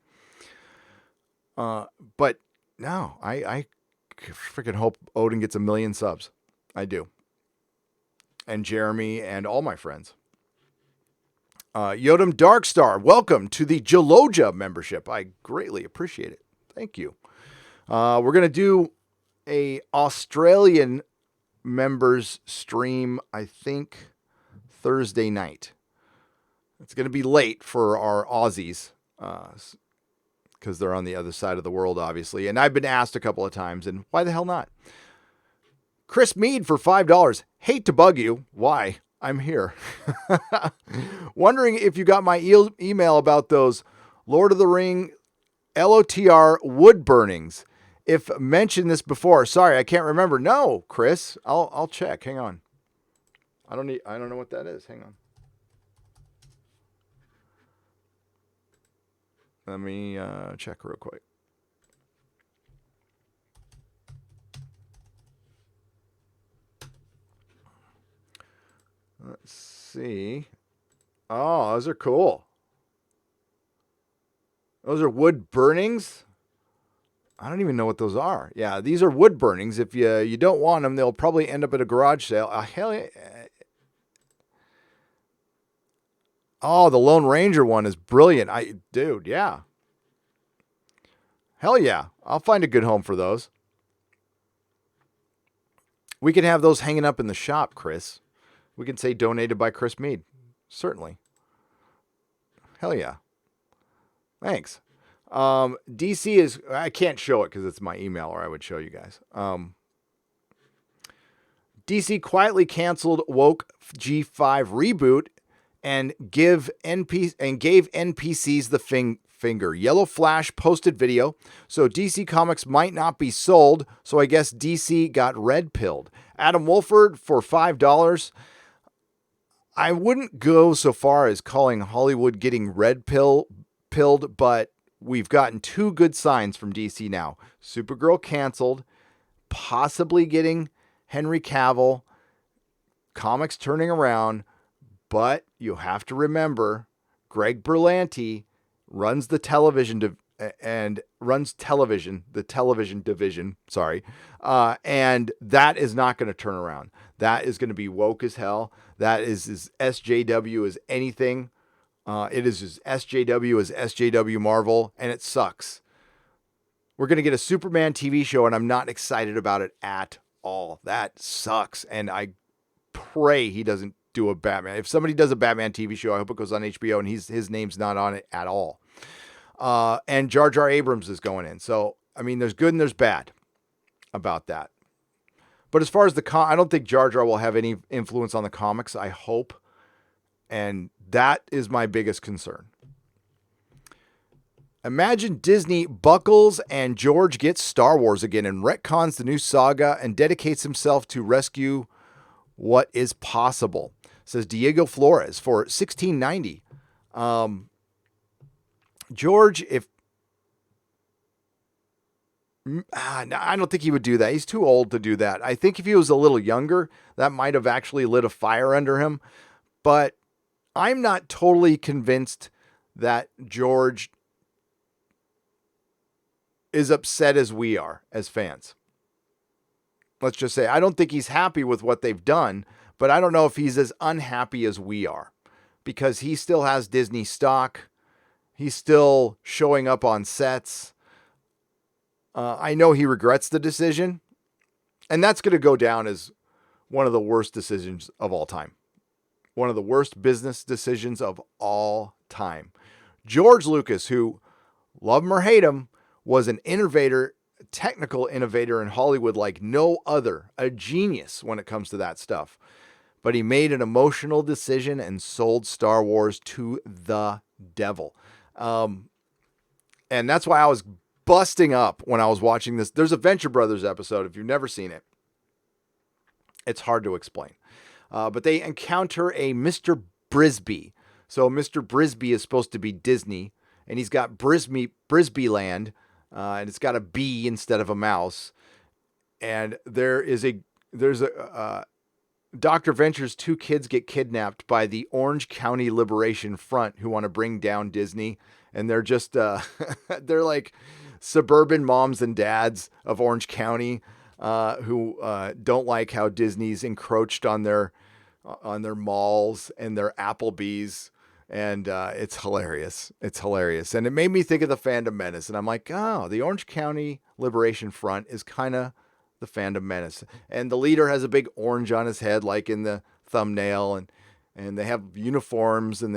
But no, I freaking hope Odin gets 1 million subs. I do. And Jeremy and all my friends. Yodam Darkstar, welcome to the Jaloja membership. I greatly appreciate it. Thank you. We're going to do a Australian members stream, I think, Thursday night. It's going to be late for our Aussies because they're on the other side of the world, obviously. And I've been asked a couple of times, and why the hell not? Chris Mead for $5. Hate to bug you. Why? I'm here. Wondering if you got my email about those Lord of the Ring LOTR wood burnings. If mentioned this before, sorry, I can't remember. No, Chris, I'll check. Hang on. I don't know what that is. Hang on. Let me check real quick. Let's see. Oh, those are cool. Those are wood burnings. I don't even know what those are. Yeah, these are wood burnings. If you don't want them, they'll probably end up at a garage sale. Hell yeah. Oh, the Lone Ranger one is brilliant. Dude, yeah. Hell yeah. I'll find a good home for those. We can have those hanging up in the shop, Chris. We can say donated by Chris Mead. Certainly. Hell yeah. Thanks. DC is, I can't show it because it's my email or I would show you guys. DC quietly canceled Woke G5 reboot and gave NPCs the finger. Yellow Flash posted video, so DC Comics might not be sold, so I guess DC got red pilled. Adam Wolford for $5. I wouldn't go so far as calling Hollywood getting red pilled, but we've gotten two good signs from DC now. Supergirl canceled, possibly getting Henry Cavill, comics turning around, but you have to remember Greg Berlanti runs the television division, and that is not going to turn around. That is going to be woke as hell. That is as SJW as anything. It is as SJW as SJW Marvel, and it sucks. We're going to get a Superman TV show, and I'm not excited about it at all. That sucks, and I pray he doesn't do a Batman. If somebody does a Batman TV show, I hope it goes on HBO, and his name's not on it at all. And Jar Jar Abrams is going in. So, I mean, there's good and there's bad about that. But as far as I don't think Jar Jar will have any influence on the comics, I hope. And that is my biggest concern. Imagine Disney buckles and George gets Star Wars again and retcons the new saga and dedicates himself to rescue what is possible, says Diego Flores for $16.90. George, I don't think he would do that. He's too old to do that. I think if he was a little younger, that might have actually lit a fire under him. But I'm not totally convinced that George is upset as we are as fans. Let's just say, I don't think he's happy with what they've done, but I don't know if he's as unhappy as we are because he still has Disney stock. He's still showing up on sets. I know he regrets the decision, and that's going to go down as one of the worst decisions of all time. One of the worst business decisions of all time. George Lucas, who, love him or hate him, was an innovator, technical innovator in Hollywood like no other, a genius when it comes to that stuff. But he made an emotional decision and sold Star Wars to the devil. And that's why I was busting up when I was watching this. There's a Venture Brothers episode, if you've never seen it. It's hard to explain. But they encounter a Mr. Brisby. So Mr. Brisby is supposed to be Disney, and he's got Brisby Land, and it's got a B instead of a mouse. And there's a Dr. Venture's two kids get kidnapped by the Orange County Liberation Front who want to bring down Disney. And they're just, they're like suburban moms and dads of Orange County who don't like how Disney's encroached on their malls and their Applebee's. And it's hilarious. It's hilarious. And it made me think of the Phantom Menace. And I'm like, oh, the Orange County Liberation Front is kind of the Phantom Menace. And the leader has a big orange on his head, like in the thumbnail. And they have uniforms and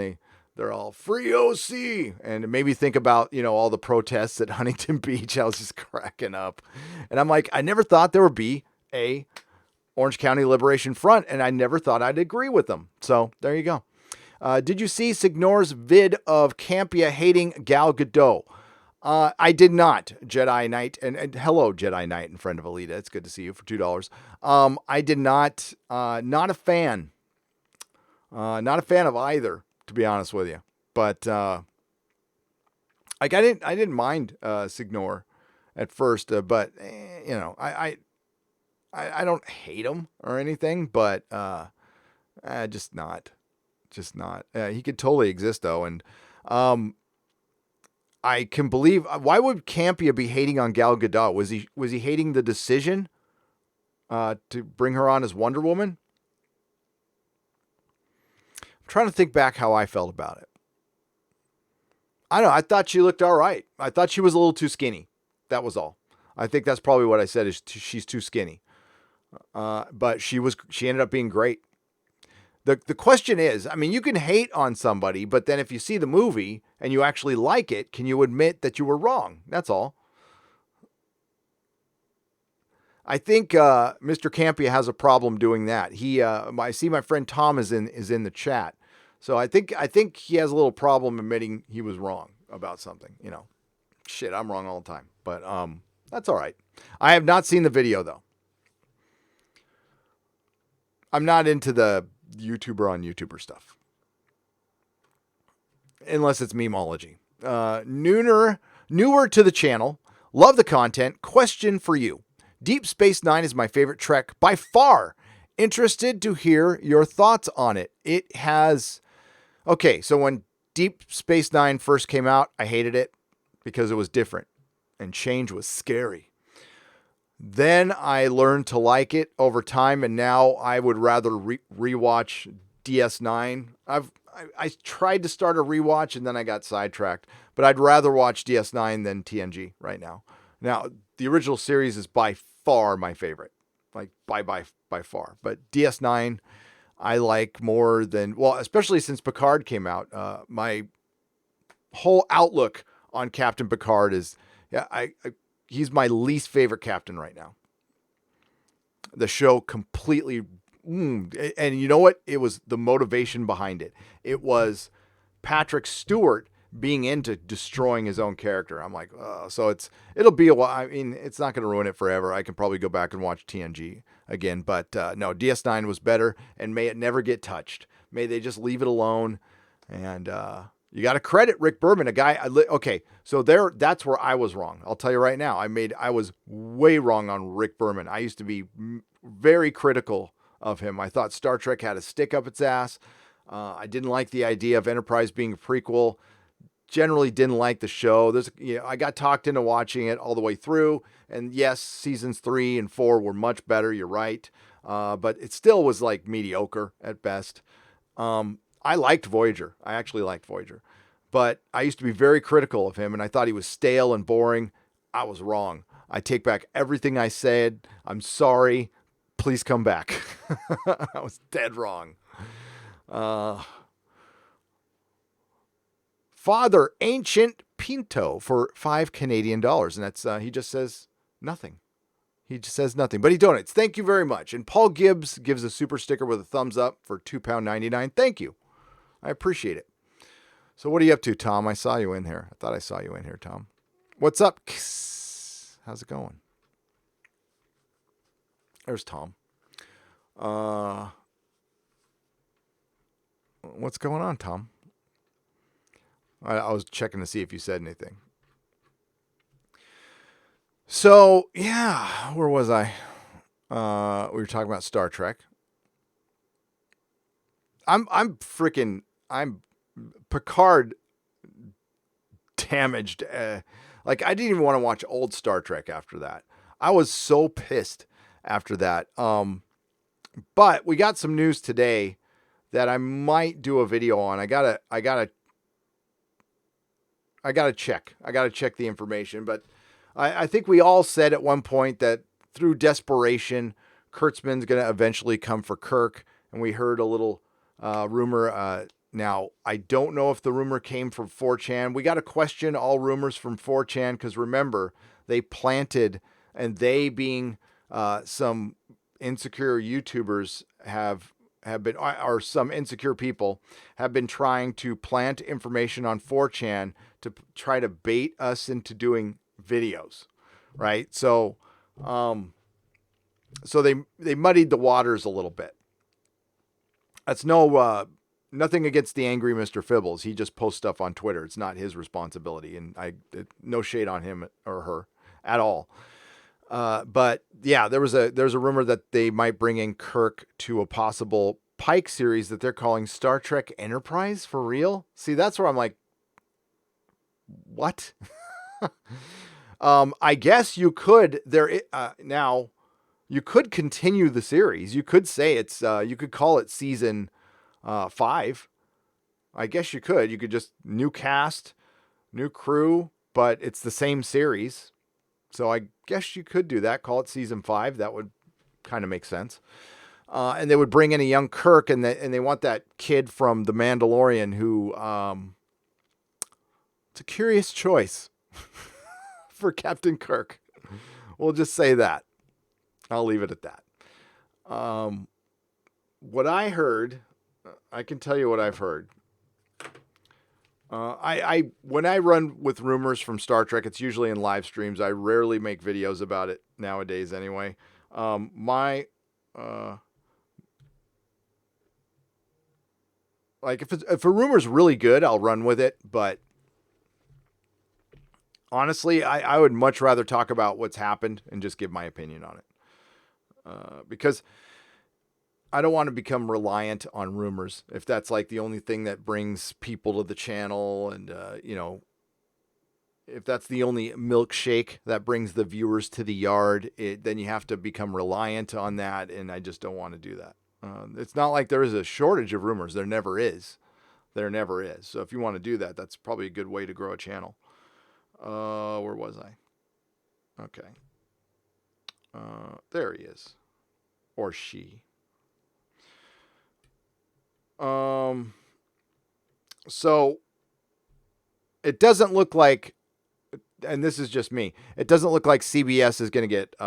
they're all free OC. And it made me think about, all the protests at Huntington Beach. I was just cracking up. And I'm like, I never thought there would be a Orange County Liberation Front. And I never thought I'd agree with them. So there you go. Did you see Signor's vid of Campia hating Gal Gadot? I did not, Jedi Knight, and hello, Jedi Knight and friend of Alita. It's good to see you for $2. I did not, not a fan. Not a fan of either, to be honest with you. But I didn't mind Signor at first, but I don't hate him or anything, but just not. He could totally exist though, and I can believe. Why would Campia be hating on Gal Gadot? Was he hating the decision to bring her on as Wonder Woman? I'm trying to think back how I felt about it. I don't know. I thought she looked all right. I thought she was a little too skinny. That was all. I think that's probably what I said. Is she's too skinny. But she ended up being great. The question is, I mean, you can hate on somebody, but then if you see the movie and you actually like it, can you admit that you were wrong? That's all. I think Mr. Campia has a problem doing that. I see my friend Tom is in the chat, so I think he has a little problem admitting he was wrong about something. Shit, I'm wrong all the time, but that's all right. I have not seen the video though. I'm not into the YouTuber on YouTuber stuff. Unless it's memeology. Newer to the channel. Love the content. Question for you. Deep Space Nine is my favorite Trek by far. Interested to hear your thoughts on it. It has... Okay, so when Deep Space Nine first came out, I hated it because it was different. And change was scary. Then I learned to like it over time, and now I would rather rewatch DS9. I tried to start a rewatch, and then I got sidetracked. But I'd rather watch DS9 than TNG right now. Now, the original series is by far my favorite, like by far. But DS9, I like more than, well, especially since Picard came out. My whole outlook on Captain Picard is, he's my least favorite captain right now. The show completely, and you know what? It was the motivation behind it. It was Patrick Stewart being into destroying his own character. I'm like, so it'll be a while. I mean, it's not going to ruin it forever. I can probably go back and watch TNG again, but no, DS9 was better, and may it never get touched. May they just leave it alone. And you got to credit Rick Berman, a guy. Okay, so that's where I was wrong. I'll tell you right now. I was way wrong on Rick Berman. I used to be very critical of him. I thought Star Trek had a stick up its ass. I didn't like the idea of Enterprise being a prequel. Generally didn't like the show. I got talked into watching it all the way through. And yes, seasons 3 and 4 were much better. You're right. But it still was like mediocre at best. I liked Voyager. I actually liked Voyager. But I used to be very critical of him, and I thought he was stale and boring. I was wrong. I take back everything I said. I'm sorry. Please come back. I was dead wrong. Father Ancient Pinto for $5 Canadian. And that's he just says nothing. He just says nothing, but he donates. Thank you very much. And Paul Gibbs gives a super sticker with a thumbs up for £2.99. Thank you. I appreciate it. So what are you up to, Tom? I saw you in here. I thought I saw you in here, Tom. What's up? How's it going? There's Tom. What's going on, Tom? I was checking to see if you said anything. So, yeah, where was I? We were talking about Star Trek. I'm Picard damaged. Like I didn't even want to watch old Star Trek after that. I was so pissed after that. But we got some news today that I might do a video on. I gotta check. I gotta check the information. But I think we all said at one point that through desperation, Kurtzman's gonna eventually come for Kirk, and we heard a little rumor. Now, I don't know if the rumor came from 4chan. We got to question all rumors from 4chan because remember, they planted, and they being some insecure YouTubers have been, or some insecure people have been trying to plant information on 4chan to try to bait us into doing videos, right? So, so they muddied the waters a little bit. That's nothing against the angry Mr. Fibbles. He just posts stuff on Twitter. It's not his responsibility, and no shade on him or her at all. But yeah, there's a rumor that they might bring in Kirk to a possible Pike series that they're calling Star Trek Enterprise. For real? See, that's where I'm like, what? I guess you could now. You could continue the series. You could say it's. You could call it season 5. I guess you could. You could just new cast, new crew, but it's the same series. So I guess you could do that. Call it season 5. That would kind of make sense. And they would bring in a young Kirk, and they want that kid from The Mandalorian who. It's a curious choice for Captain Kirk. We'll just say that. I'll leave it at that. What I heard, I can tell you what I've heard. I when I run with rumors from Star Trek, it's usually in live streams. I rarely make videos about it nowadays, anyway. Like if a rumor's really good, I'll run with it. But honestly, I would much rather talk about what's happened and just give my opinion on it. Because I don't want to become reliant on rumors. If that's like the only thing that brings people to the channel, and if that's the only milkshake that brings the viewers to the yard, then you have to become reliant on that, and I just don't want to do that. It's not like there is a shortage of rumors. There never is. There never is. So if you want to do that, that's probably a good way to grow a channel. Where was I? Okay. There he is. Or she. So it doesn't look like, and this is just me, it doesn't look like CBS is going to get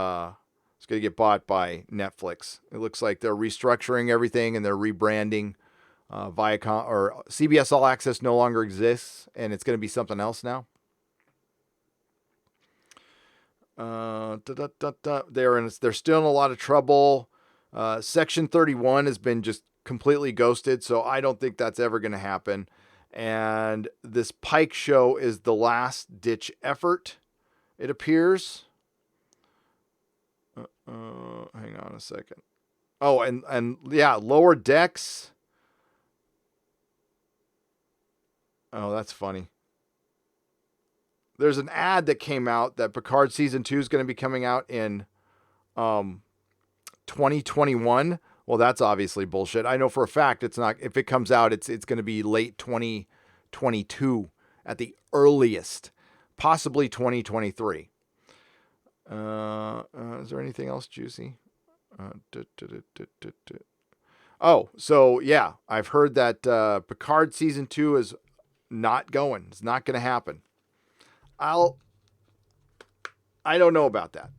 bought by Netflix. It looks like they're restructuring everything and they're rebranding. Viacom or CBS All Access no longer exists, and it's going to be something else now. They're still in a lot of trouble. Section 31 has been just completely ghosted, so I don't think that's ever going to happen. And this Pike show is the last ditch effort, it appears. Hang on a second. Oh, and yeah, Lower Decks. Oh, that's funny. There's an ad that came out that Picard season 2 is going to be coming out in 2021. Well, that's obviously bullshit. I know for a fact it's not. If it comes out, it's going to be late 2022 at the earliest, possibly 2023. Is there anything else juicy? Oh, so yeah, I've heard that Picard season 2 is not going. It's not going to happen. I don't know about that.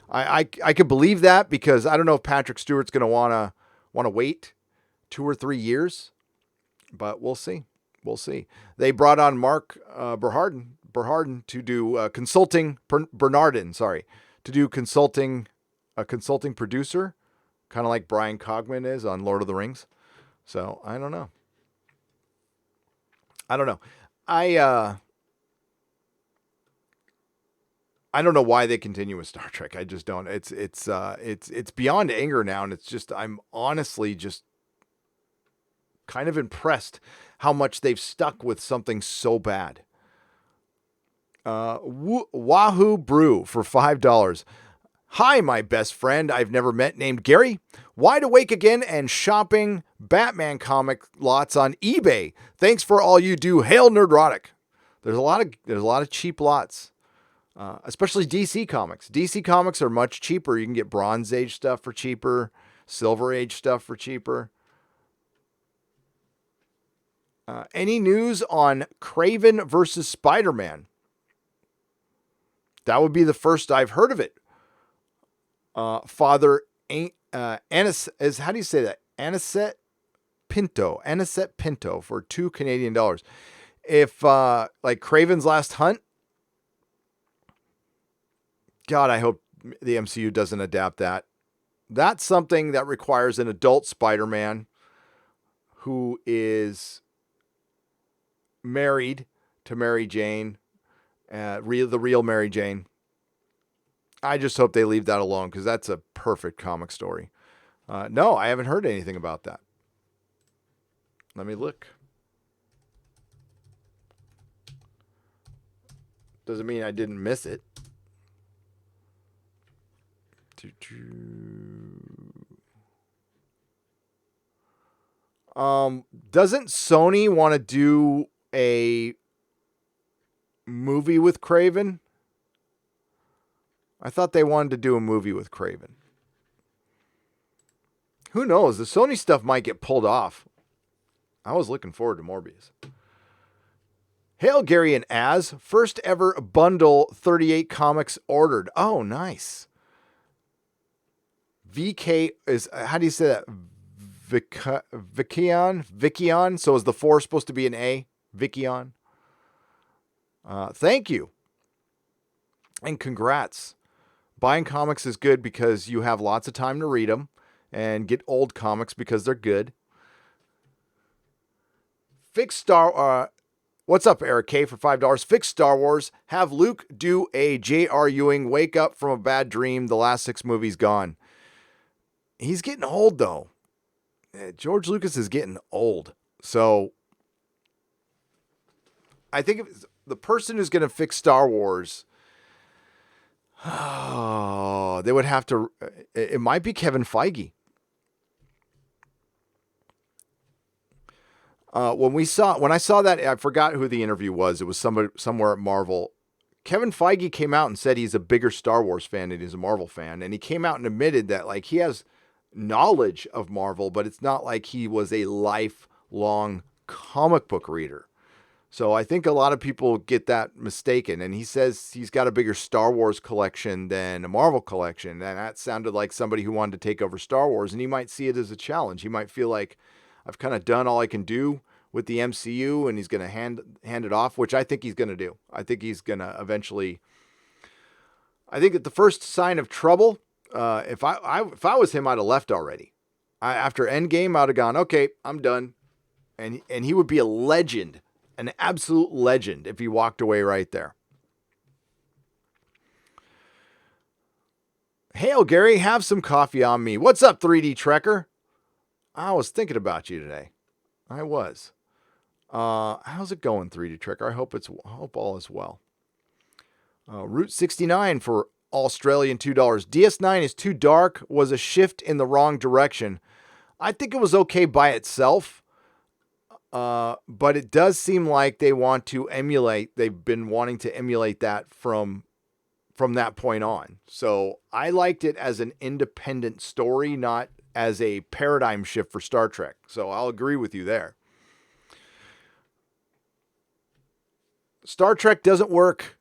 I could believe that because I don't know if Patrick Stewart's going to want to wait 2 or 3 years, but we'll see. We'll see. They brought on Mark Berhardin to do consulting. Bernardin, sorry, to do consulting. A consulting producer, kind of like Brian Cogman is on Lord of the Rings. So I don't know. I don't know why they continue with Star Trek. I just don't. It's beyond anger now, and it's just I'm honestly just kind of impressed how much they've stuck with something so bad. Wahoo Brew for $5. Hi, my best friend I've never met named Gary. Wide awake again and shopping Batman comic lots on eBay. Thanks for all you do. Hail Nerdrotic. There's a lot of cheap lots, especially DC comics. DC comics are much cheaper. You can get Bronze Age stuff for cheaper, Silver Age stuff for cheaper. Any news on Kraven versus Spider-Man? That would be the first I've heard of it. Father Anis is, how do you say that? Anisette Pinto for $2 Canadian. If like Kraven's Last Hunt, God, I hope the MCU doesn't adapt that. That's something that requires an adult Spider-Man who is married to Mary Jane, the real Mary Jane. I just hope they leave that alone because that's a perfect comic story. No, I haven't heard anything about that. Let me look. Doesn't mean I didn't miss it. Doesn't Sony want to do a movie with Kraven? I thought they wanted to do a movie with Kraven. Who knows? The Sony stuff might get pulled off. I was looking forward to Morbius. Hail Gary and Az. First ever bundle 38 comics ordered. Oh, nice. VK is, how do you say that? Vikion? So is the 4 supposed to be an A? Vikion? Thank you. And congrats. Buying comics is good because you have lots of time to read them and get old comics because they're good. What's up, Eric K for $5? Fix Star Wars. Have Luke do a J.R. Ewing wake up from a bad dream. The last 6 movies gone. He's getting old though. George Lucas is getting old. So I think if the person who's going to fix Star Wars, they would have to, it might be Kevin Feige. When I saw that, I forgot who the interview was. It was somebody somewhere at Marvel. Kevin Feige came out and said he's a bigger Star Wars fan than he's a Marvel fan. And he came out and admitted that like he has knowledge of Marvel, but it's not like he was a lifelong comic book reader. So I think a lot of people get that mistaken. And he says he's got a bigger Star Wars collection than a Marvel collection. And that sounded like somebody who wanted to take over Star Wars. And he might see it as a challenge. He might feel like I've kind of done all I can do with the MCU and he's going to hand it off, which I think he's going to do. I think he's going to eventually, I think at the first sign of trouble, if I was him, I'd have left already. After Endgame, I'd have gone, okay, I'm done. And he would be a legend, an absolute legend if he walked away right there. Hail, Gary, have some coffee on me. What's up, 3D Trekker? I was thinking about you today. I was. How's it going, 3D Trekker? I hope all is well. Route 69 for Australian $2. DS9 is too dark, was a shift in the wrong direction. I think it was okay by itself, but it does seem like they've been wanting to emulate that from that point on. So I liked it as an independent story, not as a paradigm shift for Star Trek. So I'll agree with you there. Star Trek doesn't work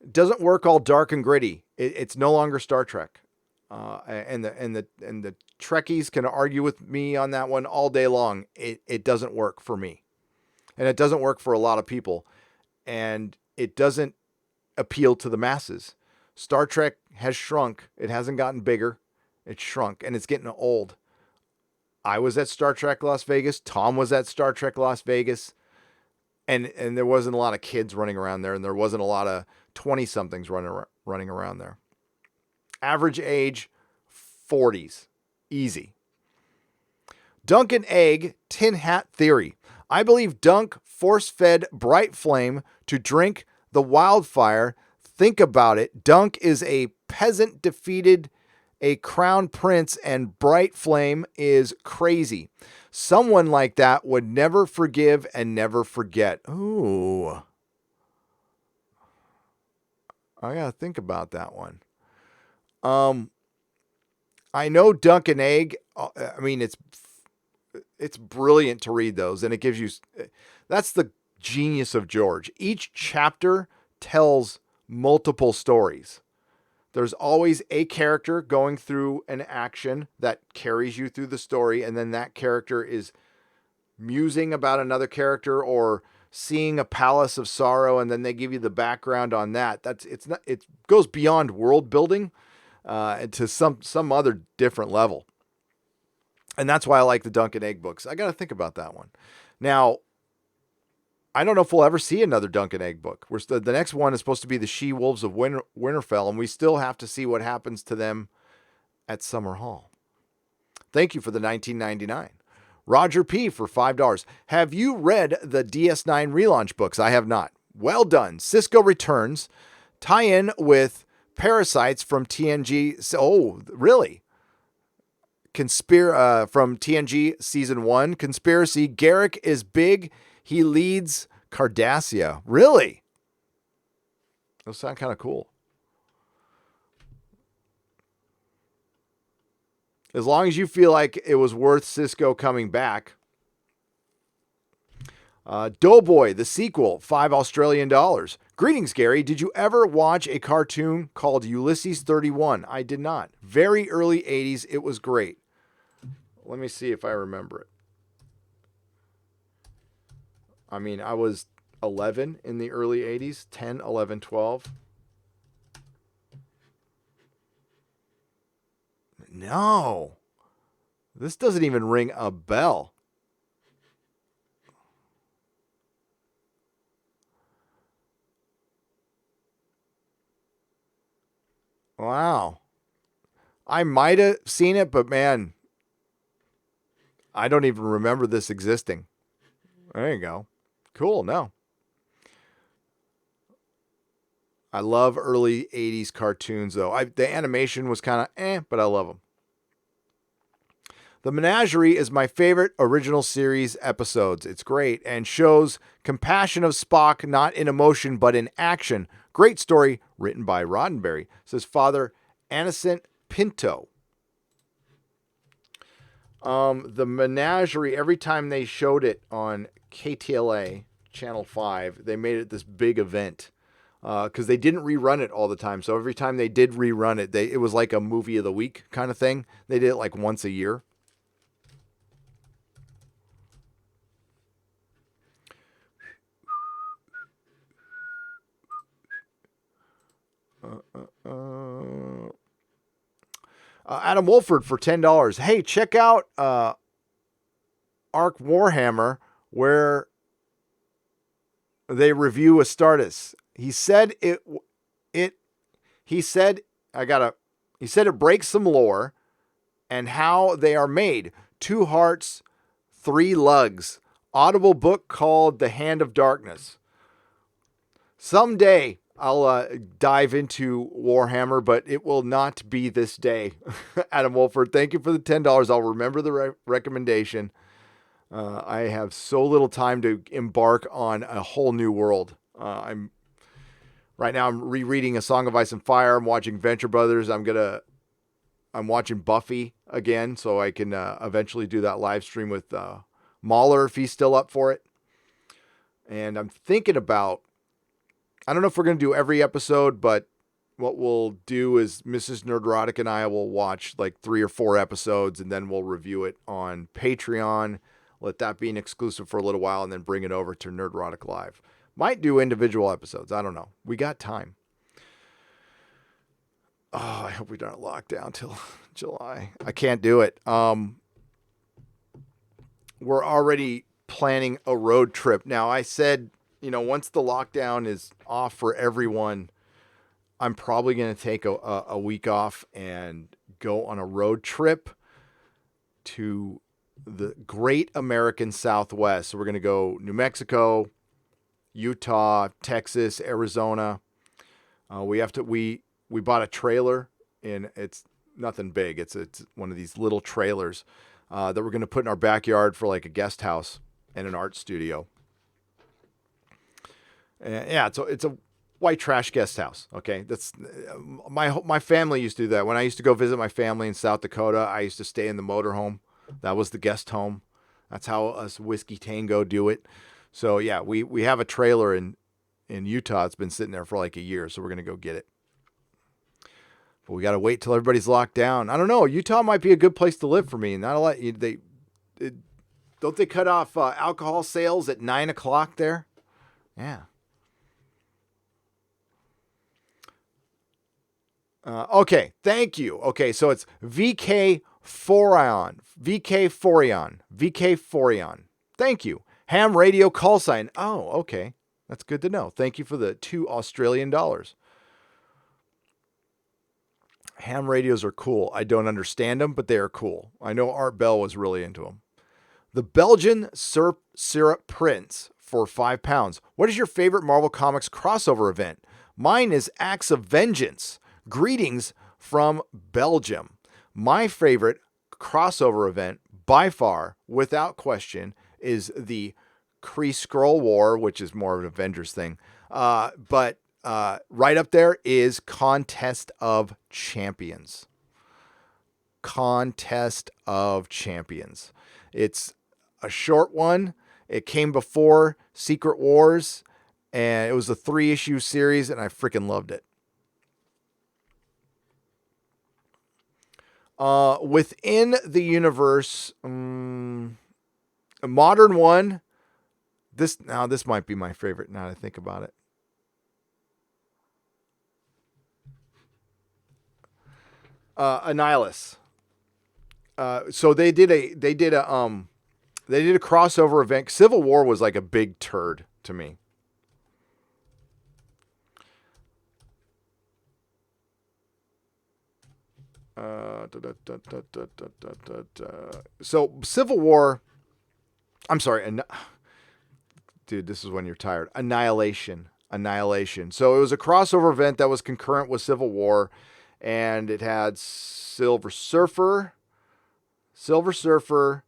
all dark and gritty. It's no longer Star Trek. And the Trekkies can argue with me on that one all day long. It doesn't work for me. And it doesn't work for a lot of people. And it doesn't appeal to the masses. Star Trek has shrunk. It hasn't gotten bigger. It's shrunk and it's getting old. I was at Star Trek Las Vegas. Tom was at Star Trek Las Vegas. And there wasn't a lot of kids running around there, and there wasn't a lot of 20-somethings running around there. Average age, 40s. Easy. Duncan Egg, Tin Hat Theory. I believe Dunk force-fed Bright Flame to drink the wildfire. Think about it. Dunk is a peasant defeated a crown prince, and Bright Flame is crazy. Someone like that would never forgive and never forget. Ooh. I gotta think about that one. I know Dunk and Egg. I mean, it's brilliant to read those, and it gives you. That's the genius of George. Each chapter tells multiple stories. There's always a character going through an action that carries you through the story, and then that character is musing about another character or seeing a palace of sorrow, and then they give you the background on that. It goes beyond world building to some other different level. And that's why I like the Dunk and Egg books. I got to think about that one. Now, I don't know if we'll ever see another Dunk and Egg book. The next one is supposed to be the She-Wolves of Winterfell, and we still have to see what happens to them at Summer Hall. Thank you for the $19.99. Roger P. for $5. Have you read the DS9 relaunch books? I have not. Well done. Cisco Returns. Tie-in with Parasites from TNG. Oh, really? From TNG Season 1. Conspiracy. Garrick is big. He leads Cardassia. Really? Those sound kind of cool. As long as you feel like it was worth Cisco coming back. Doughboy, the sequel, $5 Australian. Greetings, Gary. Did you ever watch a cartoon called Ulysses 31? I did not. Very early 80s. It was great. Let me see if I remember it. I mean, I was 11 in the early 80s, 10, 11, 12. No. This doesn't even ring a bell. Wow. I might have seen it, but man, I don't even remember this existing. There you go. Cool. No. I love early 80s cartoons, though. The animation was kind of but I love them. The Menagerie is my favorite original series episodes. It's great and shows compassion of Spock, not in emotion, but in action. Great story written by Roddenberry, says Father Anicent Pinto. The Menagerie, every time they showed it on KTLA, Channel 5, they made it this big event. Because they didn't rerun it all the time. So every time they did rerun it, it was like a movie of the week kind of thing. They did it like once a year. Adam Wolford for $10. Hey, check out Arc Warhammer, where they review Astartes. He said it breaks some lore and how they are made. 2 hearts, 3 lugs. Audible book called The Hand of Darkness. Someday I'll dive into Warhammer, but it will not be this day. Adam Wolford, thank you for the $10. I'll remember the recommendation. I have so little time to embark on a whole new world. Right now I'm rereading A Song of Ice and Fire. I'm watching Venture Brothers. I'm watching Buffy again, so I can eventually do that live stream with Mahler if he's still up for it. And I'm thinking about, I don't know if we're going to do every episode, but what we'll do is Mrs. Nerdrotic and I will watch like 3 or 4 episodes, and then we'll review it on Patreon. Let that be an exclusive for a little while, and then bring it over to Nerdrotic Live. Might do individual episodes. I don't know. We got time. Oh, I hope we don't lock down till July. I can't do it. We're already planning a road trip. Now, I said, once the lockdown is off for everyone, I'm probably going to take a week off and go on a road trip to the great American Southwest. So we're going to go New Mexico, Utah, Texas, Arizona. We bought a trailer, and it's nothing big. It's one of these little trailers that we're going to put in our backyard for like a guest house and an art studio. And yeah, it's a white trash guest house. Okay, that's my family used to do that. When I used to go visit my family in South Dakota, I used to stay in the motorhome. That was the guest home. That's how us Whiskey Tango do it. So yeah, we have a trailer in Utah. It's been sitting there for like a year, so we're gonna go get it. But we gotta wait till everybody's locked down. I don't know. Utah might be a good place to live for me. Not a lot. Don't they cut off alcohol sales at 9:00 there? Yeah. Okay, thank you. Okay, so it's VK Forion. Thank you. Ham radio call sign. Oh, okay. That's good to know. Thank you for the $2 Australian. Ham radios are cool. I don't understand them, but they are cool. I know Art Bell was really into them. The Belgian Syrup Prince for £5. What is your favorite Marvel Comics crossover event? Mine is Acts of Vengeance. Greetings from Belgium. My favorite crossover event, by far, without question, is the Kree Skrull War, which is more of an Avengers thing. But right up there is Contest of Champions. Contest of Champions. It's a short one. It came before Secret Wars, and it was a 3-issue series, and I freaking loved it. Within the universe, a modern one. This might be my favorite now that I think about it. Annihilus. So they did a crossover event. Civil War was like a big turd to me. So Civil War. I'm sorry, dude. This is when you're tired. Annihilation. So it was a crossover event that was concurrent with Civil War, and it had Silver Surfer, Star-Lord,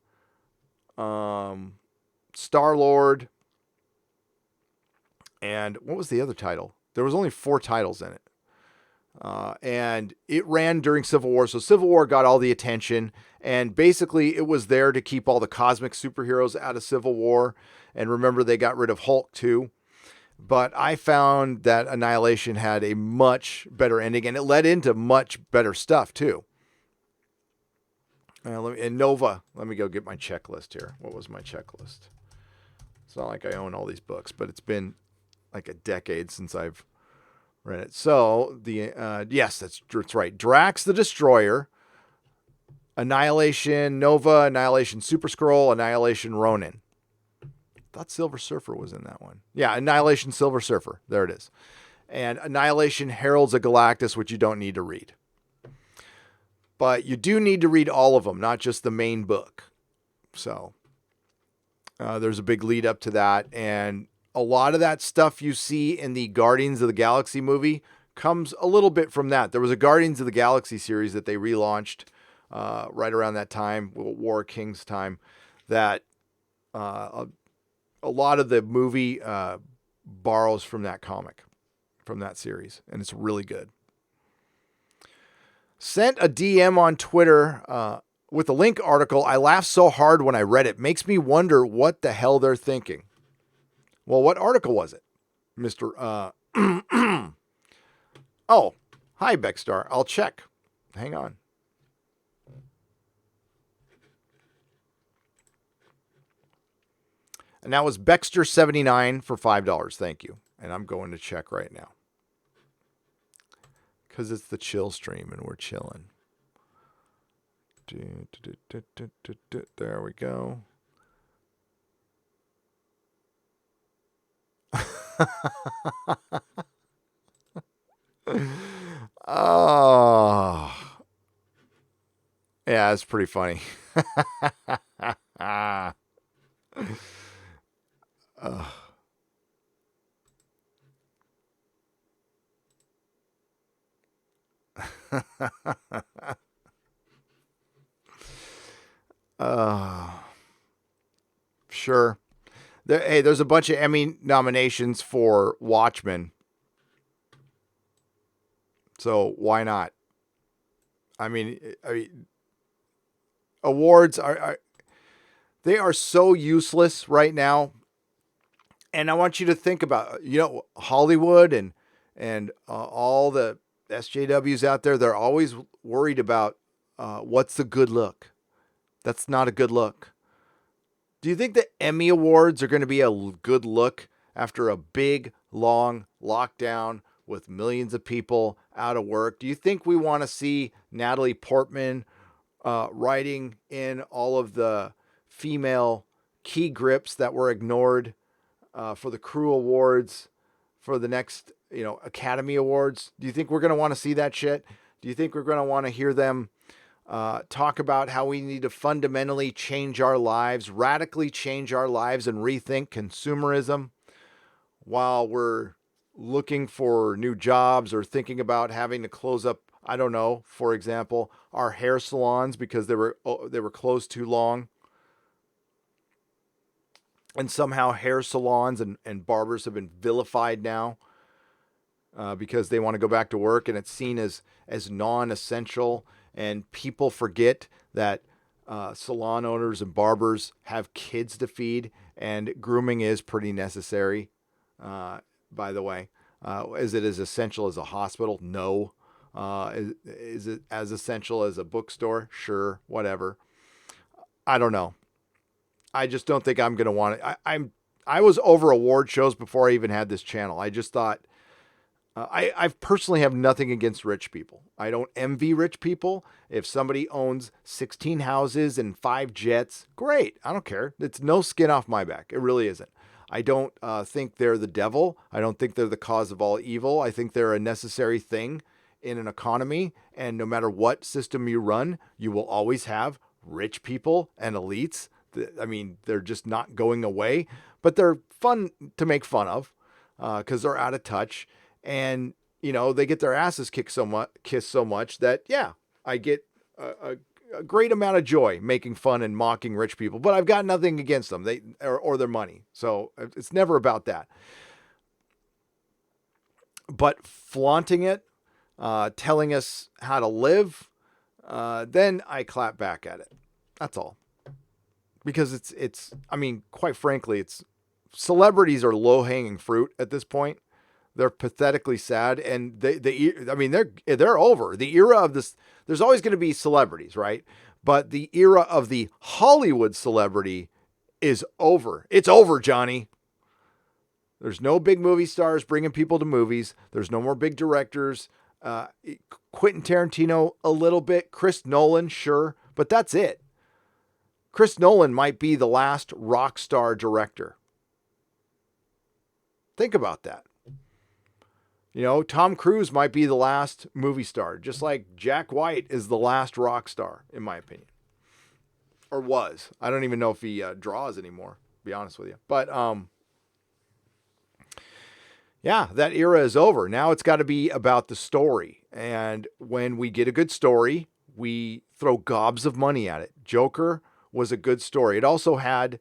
and what was the other title? There was only 4 titles in it. And it ran during Civil War. So Civil War got all the attention, and basically it was there to keep all the cosmic superheroes out of Civil War. And remember, they got rid of Hulk too. But I found that Annihilation had a much better ending, and it led into much better stuff too. And Nova, let me go get my checklist here. What was my checklist? It's not like I own all these books, but it's been like a decade since I've read it. So yes, that's right. Drax the Destroyer, Annihilation Nova, Annihilation Super Skrull, Annihilation Ronin. I thought Silver Surfer was in that one. Yeah, Annihilation Silver Surfer. There it is. And Annihilation Heralds of Galactus, which you don't need to read. But you do need to read all of them, not just the main book. So there's a big lead up to that. And a lot of that stuff you see in the Guardians of the Galaxy movie comes a little bit from that. There was a Guardians of the Galaxy series that they relaunched right around that time, War of Kings time, that a lot of the movie borrows from that comic, from that series, and it's really good. Sent a DM on Twitter with a link article. I laughed so hard when I read it. Makes me wonder what the hell they're thinking. Well, what article was it, Mr. Oh, hi, Beckstar. I'll check. Hang on. And that was Bexter79 for $5. Thank you. And I'm going to check right now. Because it's the chill stream and we're chilling. There we go. Oh. Yeah, it's pretty funny. uh, sure. Hey, there's a bunch of Emmy nominations for Watchmen, so why not? I mean, awards are they are so useless right now, and I want you to think about Hollywood and all the SJWs out there. They're always worried about what's the good look. That's not a good look. Do you think the Emmy Awards are going to be a good look after a big, long lockdown with millions of people out of work? Do you think we want to see Natalie Portman writing in all of the female key grips that were ignored for the Crew Awards for the next, Academy Awards? Do you think we're going to want to see that shit? Do you think we're going to want to hear them talk about how we need to fundamentally change our lives, radically change our lives, and rethink consumerism while we're looking for new jobs or thinking about having to close up, I don't know, for example, our hair salons because they were closed too long? And somehow hair salons and barbers have been vilified now because they want to go back to work, and it's seen as non-essential. And people forget that salon owners and barbers have kids to feed, and grooming is pretty necessary. By the way, is it as essential as a hospital? No. Is it as essential as a bookstore? Sure, whatever. I don't know. I just don't think I'm going to want it. I was over award shows before I even had this channel. I just thought I personally have nothing against rich people. I don't envy rich people. If somebody owns 16 houses and 5 jets, great. I don't care. It's no skin off my back. It really isn't. I don't think they're the devil. I don't think they're the cause of all evil. I think they're a necessary thing in an economy. And no matter what system you run, you will always have rich people and elites. I mean, they're just not going away, but they're fun to make fun of because they're out of touch. And, they get their asses kissed so much that, yeah, I get a great amount of joy making fun and mocking rich people, but I've got nothing against them or their money. So it's never about that. But flaunting it, telling us how to live, then I clap back at it. That's all. Because it's quite frankly, celebrities are low hanging fruit at this point. They're pathetically sad, and they're over the era of this. There's always going to be celebrities, right? But the era of the Hollywood celebrity is over. It's over, Johnny. There's no big movie stars bringing people to movies. There's no more big directors. Quentin Tarantino, a little bit. Chris Nolan, sure, but that's it. Chris Nolan might be the last rock star director. Think about that. Tom Cruise might be the last movie star, just like Jack White is the last rock star, in my opinion. Or was. I don't even know if he draws anymore, to be honest with you. But, yeah, that era is over. Now it's got to be about the story. And when we get a good story, we throw gobs of money at it. Joker was a good story. It also had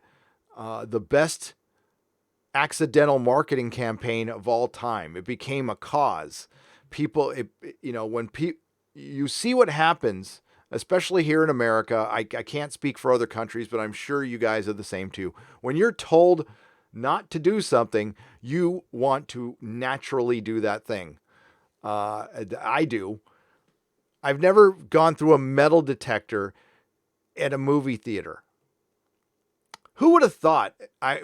the best accidental marketing campaign of all time. It became a cause. When you see what happens, especially here in America, I can't speak for other countries, but I'm sure you guys are the same too. When you're told not to do something, you want to naturally do that thing. I do. I've never gone through a metal detector at a movie theater. Who would have thought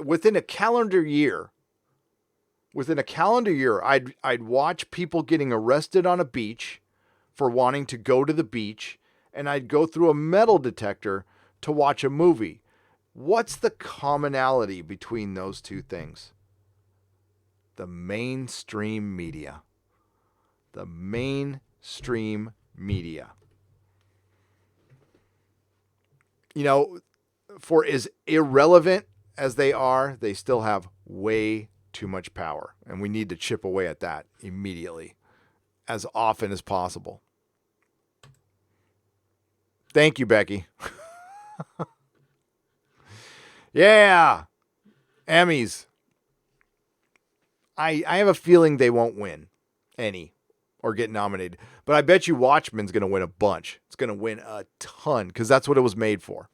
within a calendar year, I'd watch people getting arrested on a beach for wanting to go to the beach, and I'd go through a metal detector to watch a movie. What's the commonality between those two things? The mainstream media. The mainstream media. For as irrelevant as they are, they still have way too much power. And we need to chip away at that immediately, as often as possible. Thank you, Becky. Yeah. Emmys. I have a feeling they won't win any or get nominated. But I bet you Watchmen's going to win a bunch. It's going to win a ton because that's what it was made for.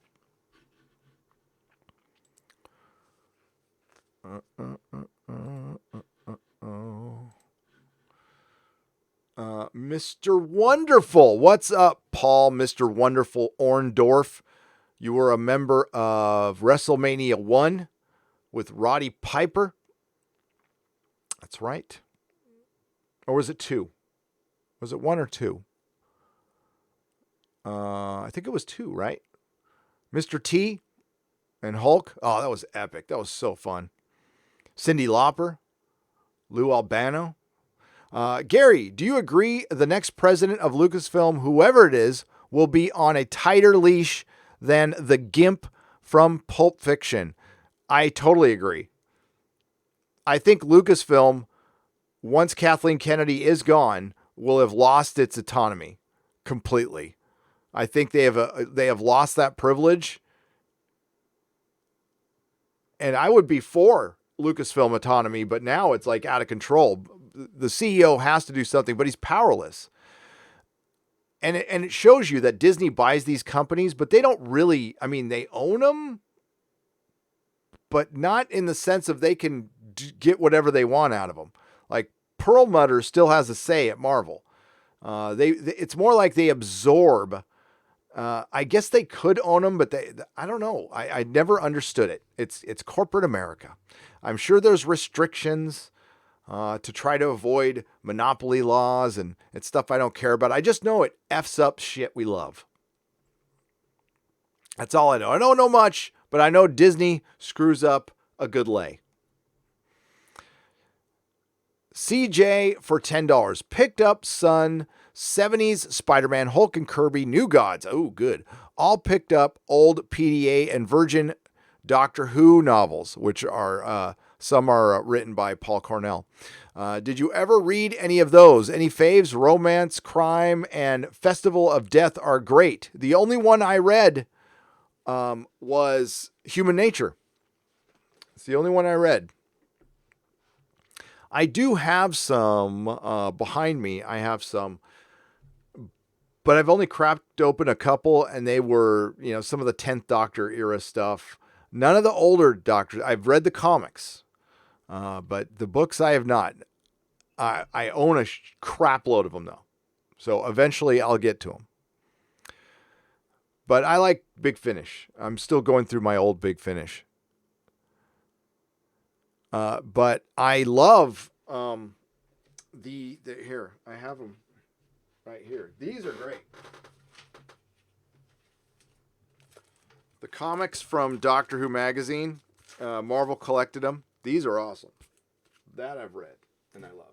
Mr. Wonderful. What's up, Paul, Mr. Wonderful Orndorff? You were a member of WrestleMania 1 with Roddy Piper. That's right. Or was it 2? Was it 1 or 2? I think it was 2, right? Mr. T and Hulk. Oh, that was epic. That was so fun. Cyndi Lauper, Lou Albano. Gary, do you agree the next president of Lucasfilm, whoever it is, will be on a tighter leash than the Gimp from Pulp Fiction? I totally agree. I think Lucasfilm, once Kathleen Kennedy is gone, will have lost its autonomy completely. I think they have lost that privilege. And I would be for Lucasfilm autonomy, but now it's like out of control. The CEO has to do something, but he's powerless. And it shows you that Disney buys these companies, but they don't really, I mean, they own them, but not in the sense of they can get whatever they want out of them. Like Perlmutter still has a say at Marvel. It's more like they absorb. I guess they could own them, but I don't know. I never understood it. It's corporate America. I'm sure there's restrictions to try to avoid monopoly laws and it's stuff I don't care about. I just know it F's up shit we love. That's all I know. I don't know much, but I know Disney screws up a good lay. CJ for $10. Picked up Son, 70s Spider-Man, Hulk and Kirby, New Gods. Oh, good. All picked up old PDA and Virgin Doctor Who novels, which are some are written by Paul Cornell. Did you ever read any of those? Any faves? Romance, Crime, and Festival of Death are great. The only one I read was Human Nature. It's the only one I read. I do have some behind me. I have some, but I've only cracked open a couple, and they were, some of the 10th Doctor era stuff. None of the older Doctors. I've read the comics, but the books I have not. I own a crap load of them, though. So eventually I'll get to them. But I like Big Finish. I'm still going through my old Big Finish. But I love the here. I have them right here. These are great. The comics from Doctor Who magazine. Marvel collected them. These are awesome. That I've read and I love.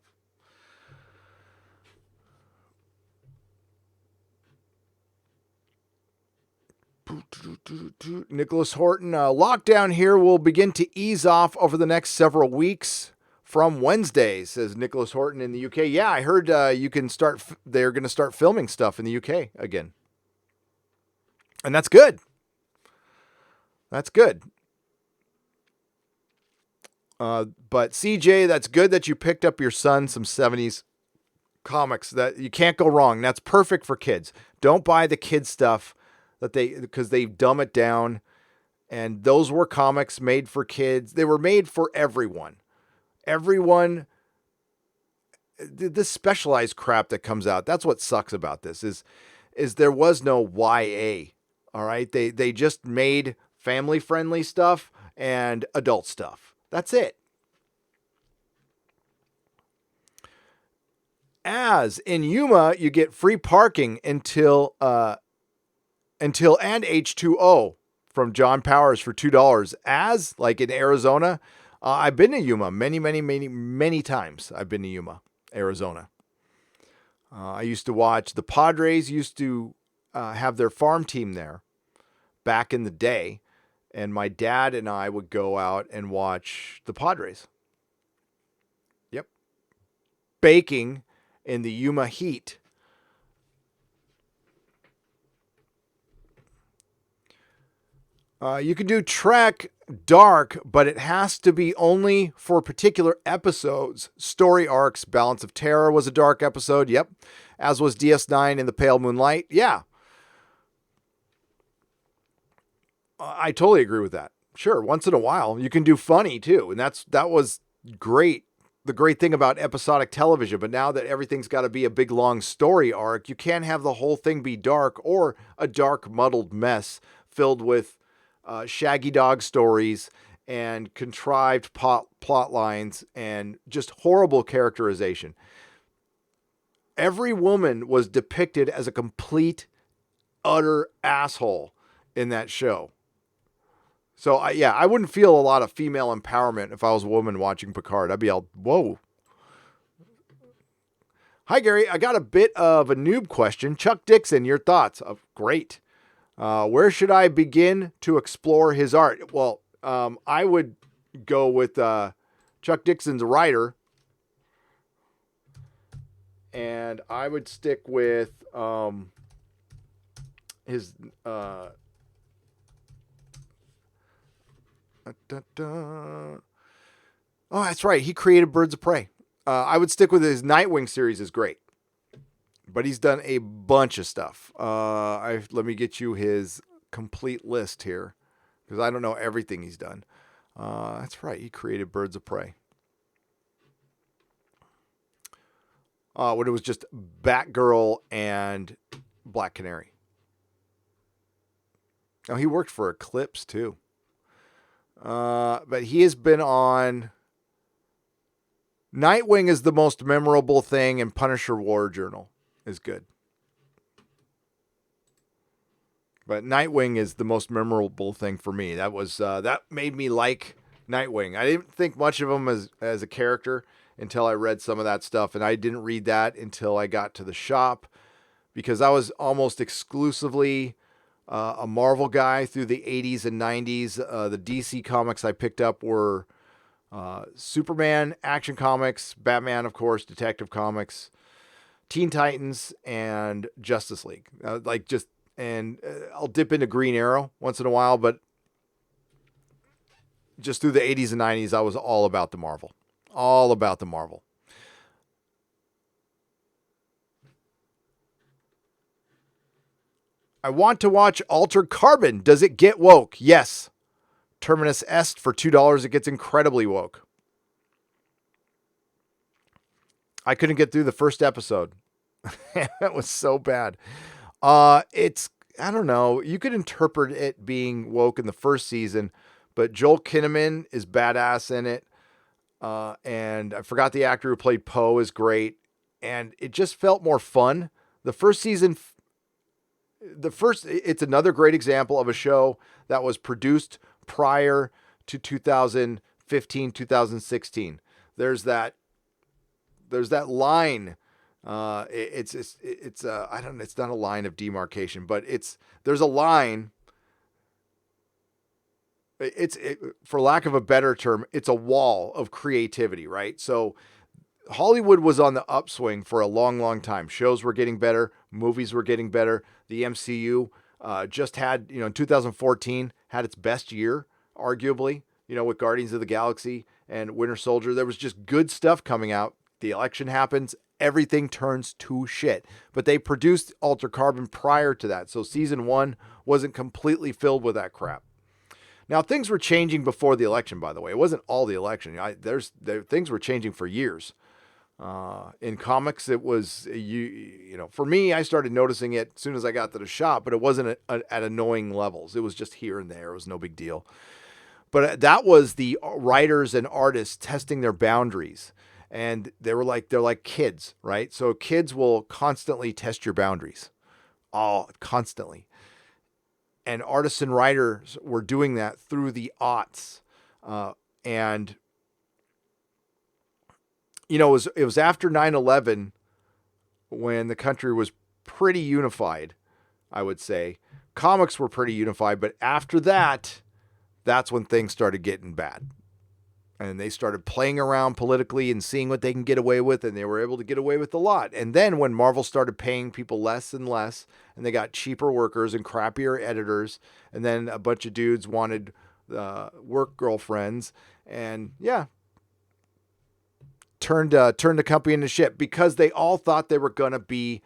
Nicholas Horton, lockdown here will begin to ease off over the next several weeks from Wednesday, says Nicholas Horton in the UK. Yeah, I heard they're going to start filming stuff in the UK again. And that's good. That's good. But CJ, that's good that you picked up your son some 70s comics. That you can't go wrong. That's perfect for kids. Don't buy the kid stuff because they dumb it down, and those were comics made for kids. They were made for everyone. Everyone, this specialized crap that comes out. That's what sucks about this is there was no YA. All right, they just made family friendly stuff and adult stuff. That's it. As in Yuma, you get free parking until and H2O from John Powers for $2. As like in Arizona, I've been to Yuma many times. I've been to Yuma, Arizona. I used to watch the Padres used to have their farm team there back in the day, and my dad and I would go out and watch the Padres. Yep, baking in the Yuma heat. You can do Trek dark, but it has to be only for particular episodes. Story arcs. Balance of Terror was a dark episode. Yep. As was DS9 in the Pale Moonlight. Yeah. I totally agree with that. Sure. Once in a while, you can do funny too. And that was great. The great thing about episodic television, but now that everything's got to be a big long story arc, you can't have the whole thing be dark or a dark muddled mess filled with shaggy dog stories and contrived plot lines and just horrible characterization. Every woman was depicted as a complete, utter asshole in that show. So, I wouldn't feel a lot of female empowerment if I was a woman watching Picard. I'd be all, whoa. Hi, Gary. I got a bit of a noob question. Chuck Dixon, your thoughts? Great. Where should I begin to explore his art? Well, I would go with Chuck Dixon's writer. And I would stick with his... Oh, that's right. He created Birds of Prey. I would stick with his Nightwing series is great. But he's done a bunch of stuff. Let me get you his complete list here, because I don't know everything he's done. That's right. He created Birds of Prey. When it was just Batgirl and Black Canary. Now, he worked for Eclipse, too. But he has been on... Nightwing is the most memorable thing, and Punisher War Journal is good. But Nightwing is the most memorable thing for me. That made me like Nightwing. I didn't think much of him as a character until I read some of that stuff, and I didn't read that until I got to the shop, because I was almost exclusively a Marvel guy through the 80s and 90s. The DC comics I picked up were Superman, Action Comics, Batman, of course, Detective Comics, Teen Titans, and Justice League. I'll dip into Green Arrow once in a while, but just through the 80s and 90s, I was all about the Marvel. All about the Marvel. I want to watch Altered Carbon. Does it get woke? Yes. Terminus Est for $2. It gets incredibly woke. I couldn't get through the first episode. That was so bad. I don't know. You could interpret it being woke in the first season, but Joel Kinnaman is badass in it. And I forgot the actor who played Poe is great. And it just felt more fun. The first season... It's another great example of a show that was produced prior to 2015, 2016. There's that line. It's not a line of demarcation, but there's a line. For lack of a better term, it's a wall of creativity, right? So Hollywood was on the upswing for a long, long time. Shows were getting better. Movies were getting better. The MCU just had, in 2014, had its best year, arguably, with Guardians of the Galaxy and Winter Soldier. There was just good stuff coming out. The election happens. Everything turns to shit. But they produced Altered Carbon prior to that. So season 1 wasn't completely filled with that crap. Now, things were changing before the election, by the way. It wasn't all the election. Things were changing for years. In comics, it was, for me, I started noticing it as soon as I got to the shop, but it wasn't at annoying levels. It was just here and there. It was no big deal. But that was the writers and artists testing their boundaries. And they're like kids, right? So kids will constantly test your boundaries. Constantly. And artists and writers were doing that through the aughts. It was after 9/11 when the country was pretty unified, I would say. Comics were pretty unified, but after that, that's when things started getting bad. And they started playing around politically and seeing what they can get away with, and they were able to get away with a lot. And then when Marvel started paying people less and less, and they got cheaper workers and crappier editors, and then a bunch of dudes wanted work girlfriends, and turned the company into shit because they all thought they were gonna be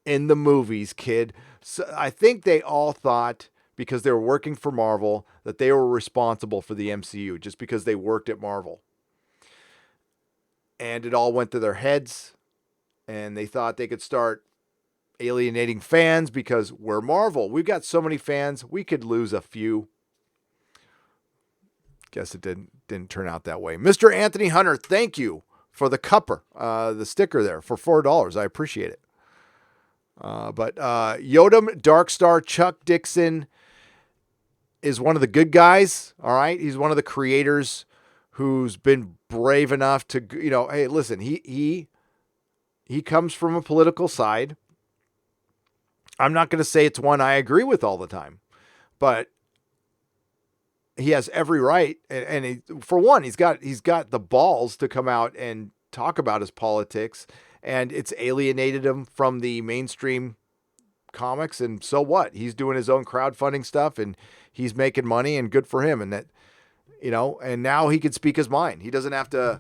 in the movies, kid. So I think they all thought, because they were working for Marvel, that they were responsible for the MCU just because they worked at Marvel. And it all went to their heads, and they thought they could start alienating fans because we're Marvel. We've got so many fans, we could lose a few. Guess it didn't turn out that way. Mr. Anthony Hunter, thank you for the cupper, the sticker there for $4. I appreciate it. But Yodam, Darkstar, Chuck Dixon is one of the good guys. All right. He's one of the creators who's been brave enough to, hey, listen, he comes from a political side. I'm not going to say it's one I agree with all the time, but he has every right. And for one, he's got the balls to come out and talk about his politics, and it's alienated him from the mainstream comics. And so what? He's doing his own crowdfunding stuff, and he's making money, and good for him. And that, and now he can speak his mind. He doesn't have to,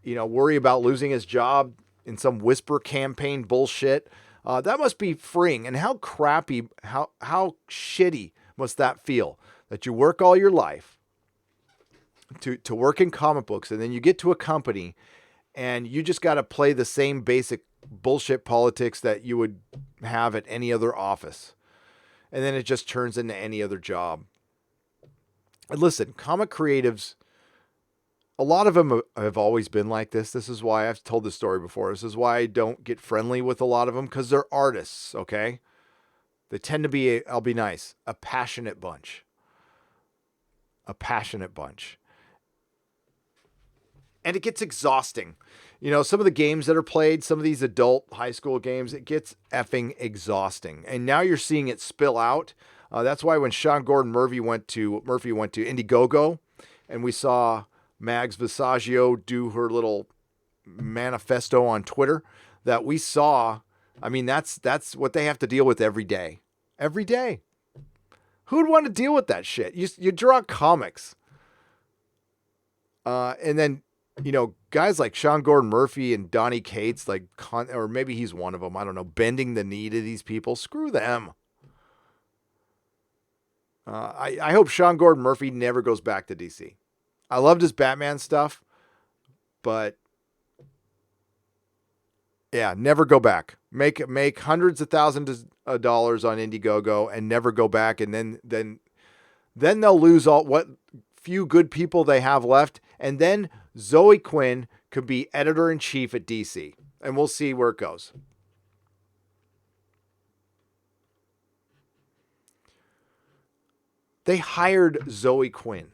worry about losing his job in some whisper campaign bullshit. That must be freeing. And how crappy, how shitty must that feel, that you work all your life to work in comic books, and then you get to a company and you just got to play the same basic bullshit politics that you would have at any other office. And then it just turns into any other job. And listen, comic creatives, a lot of them have always been like this. This is why I've told this story before. This is why I don't get friendly with a lot of them, because they're artists, okay? They tend to be, I'll be nice, a passionate bunch. A passionate bunch. And it gets exhausting. Some of the games that are played, some of these adult high school games, it gets effing exhausting. And now you're seeing it spill out. That's why when Sean Gordon Murphy went to Indiegogo, and we saw Mags Visaggio do her little manifesto on Twitter, that we saw, that's what they have to deal with every day. Every day. Who'd want to deal with that shit? You draw comics. And then, guys like Sean Gordon Murphy and Donnie Cates, or maybe he's one of them, I don't know, bending the knee to these people. Screw them. I hope Sean Gordon Murphy never goes back to DC. I loved his Batman stuff, but yeah, never go back. Make hundreds of thousands of dollars on Indiegogo and never go back. And then they'll lose all what few good people they have left. And then Zoe Quinn could be editor-in-chief at DC, and we'll see where it goes. They hired Zoe Quinn.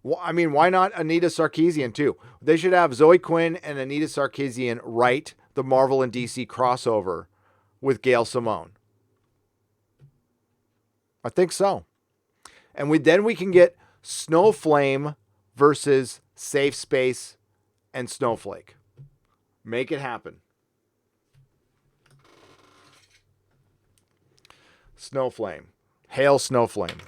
Well, why not Anita Sarkeesian too? They should have Zoe Quinn and Anita Sarkeesian write the Marvel and DC crossover with Gail Simone. I think so. And we can get Snowflame versus Safe Space and Snowflake. Make it happen. Snowflame. Hail Snowflame.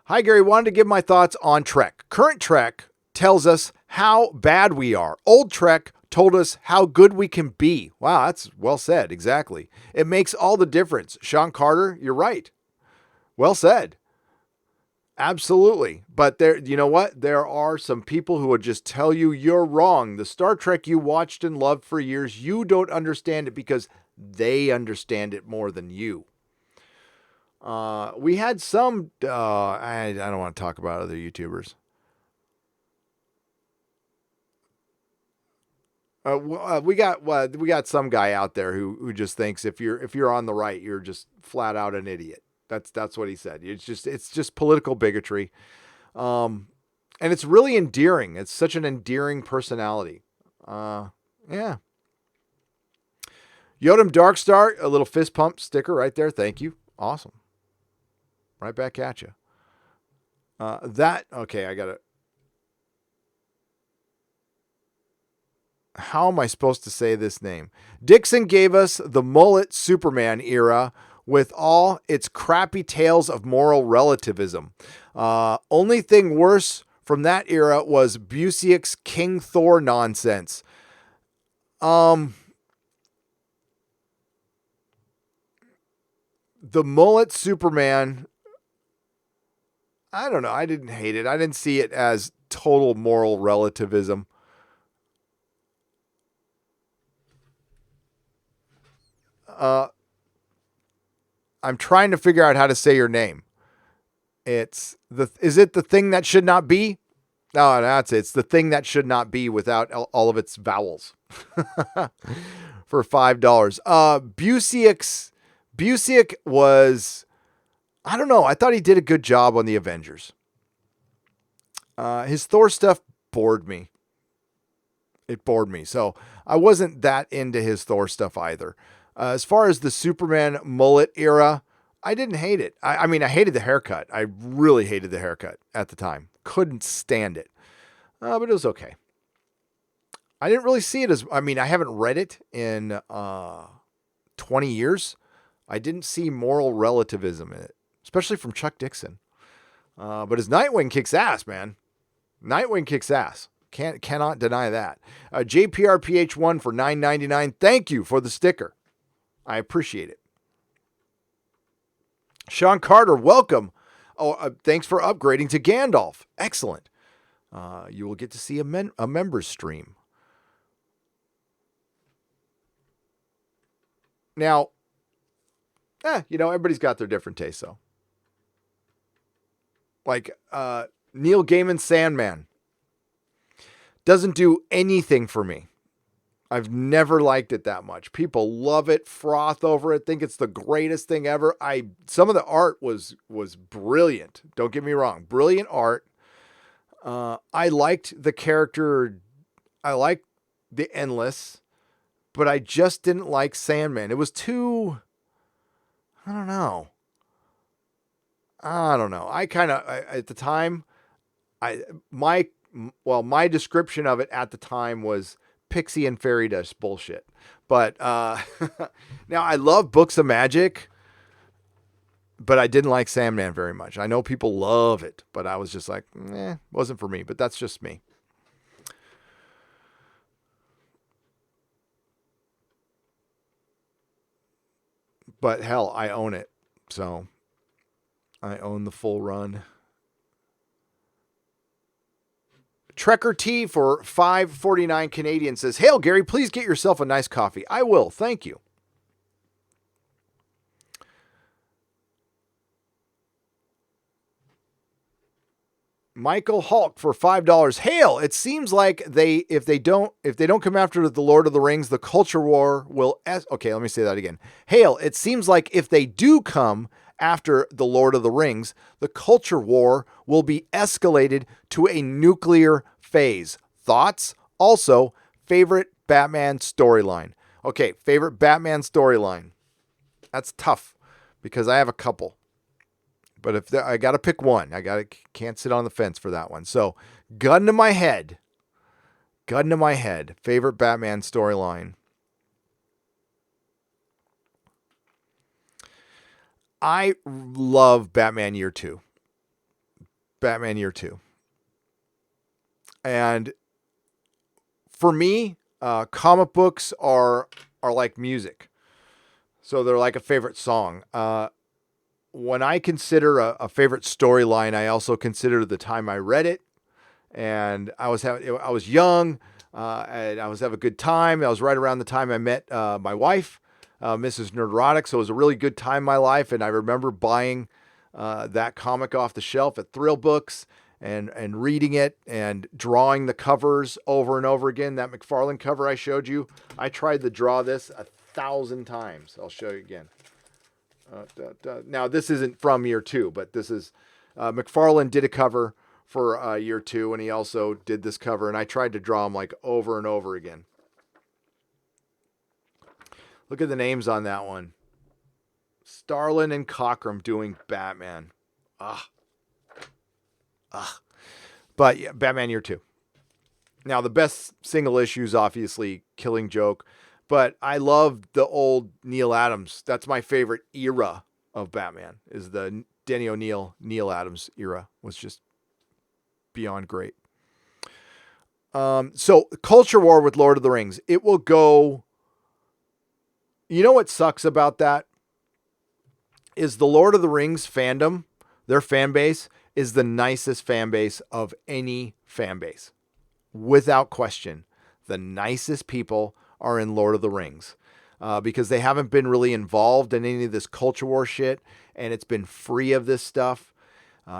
Hi, Gary. Wanted to give my thoughts on Trek. Current Trek tells us how bad we are. Old Trek told us how good we can be. Wow, that's well said. Exactly. It makes all the difference. Sean Carter, you're right. Well said. Absolutely. But you know what? There are some people who would just tell you you're wrong. The Star Trek you watched and loved for years, you don't understand it because they understand it more than you. We had some, I don't want to talk about other YouTubers. We got some guy out there who just thinks if you're on the right, you're just flat out an idiot. That's what he said. It's just political bigotry. And it's really endearing. It's such an endearing personality. Yeah. Yodam Darkstar, a little fist pump sticker right there. Thank you. Awesome. Right back at you. Okay, I got to. How am I supposed to say this name? Dixon gave us the mullet Superman era with all its crappy tales of moral relativism. Only thing worse from that era was Busiek's King Thor nonsense. The mullet Superman, I don't know. I didn't hate it. I didn't see it as total moral relativism. I'm trying to figure out how to say your name. Is it the thing that should not be? No, that's it. It's the thing that should not be without all of its vowels. For $5. Busiek was, I don't know. I thought he did a good job on the Avengers. His Thor stuff bored me. It bored me. So I wasn't that into his Thor stuff either. As far as the Superman mullet era, I didn't hate it. I mean, I hated the haircut. I really hated the haircut at the time. Couldn't stand it. But it was okay. I didn't really see it as, I mean, I haven't read it in 20 years. I didn't see moral relativism in it, especially from Chuck Dixon. But his Nightwing kicks ass, man. Nightwing kicks ass. Cannot deny that. JPRPH1 for $9.99. Thank you for the sticker. I appreciate it. Sean Carter, welcome. Thanks for upgrading to Gandalf. Excellent. You will get to see a members stream. Now, everybody's got their different tastes, though. Like Neil Gaiman's Sandman doesn't do anything for me. I've never liked it that much. People love it, froth over it, think it's the greatest thing ever. Some of the art was brilliant. Don't get me wrong, brilliant art. I liked the character. I liked the Endless, but I just didn't like Sandman. It was too, I don't know. I kind of, at the time, my description of it at the time was pixie and fairy dust bullshit. But now I love books of magic, but I didn't like Sandman very much. I know people love it, but I was just like, wasn't for me. But that's just me. But hell, I own it. So I own the full run. Trekker T for $5.49 Canadian says, "Hail Gary, please get yourself a nice coffee." I will, thank you. Michael Hulk for $5. Hail! It seems like if they don't come after the Lord of the Rings, the culture war will. Okay, let me say that again. Hail! It seems like if they do come after the Lord of the Rings, the culture war will be escalated to a nuclear phase. Thoughts? Also, favorite Batman storyline. Okay, favorite Batman storyline. That's tough because I have a couple. But I got to pick one. Can't sit on the fence for that one. So, gun to my head. Favorite Batman storyline. I love Batman Year 2. And for me, comic books are like music. So they're like a favorite song. When I consider a favorite storyline, I also consider the time I read it. And I was young, and I was having a good time. I was right around the time I met my wife, Mrs. Nerdrotic. So it was a really good time in my life. And I remember buying that comic off the shelf at Thrill Books and reading it and drawing the covers over and over again. That McFarlane cover I showed you, I tried to draw this 1,000 times. I'll show you again. Now, this isn't from Year 2, but this is McFarlane did a cover for Year 2, and he also did this cover, and I tried to draw them like over and over again. Look at the names on that one. Starlin and Cockrum doing Batman. Ah, ah. But yeah, Batman Year Two. Now the best single issue is obviously Killing Joke, but I love the old Neil Adams. That's my favorite era of Batman. Is the Denny O'Neil, Neil Adams era was just beyond great. So culture war with Lord of the Rings. It will go. You know what sucks about that is the Lord of the Rings fandom. Their fan base is the nicest fan base of any fan base, without question. The nicest people are in Lord of the Rings because they haven't been really involved in any of this culture war shit, and it's been free of this stuff.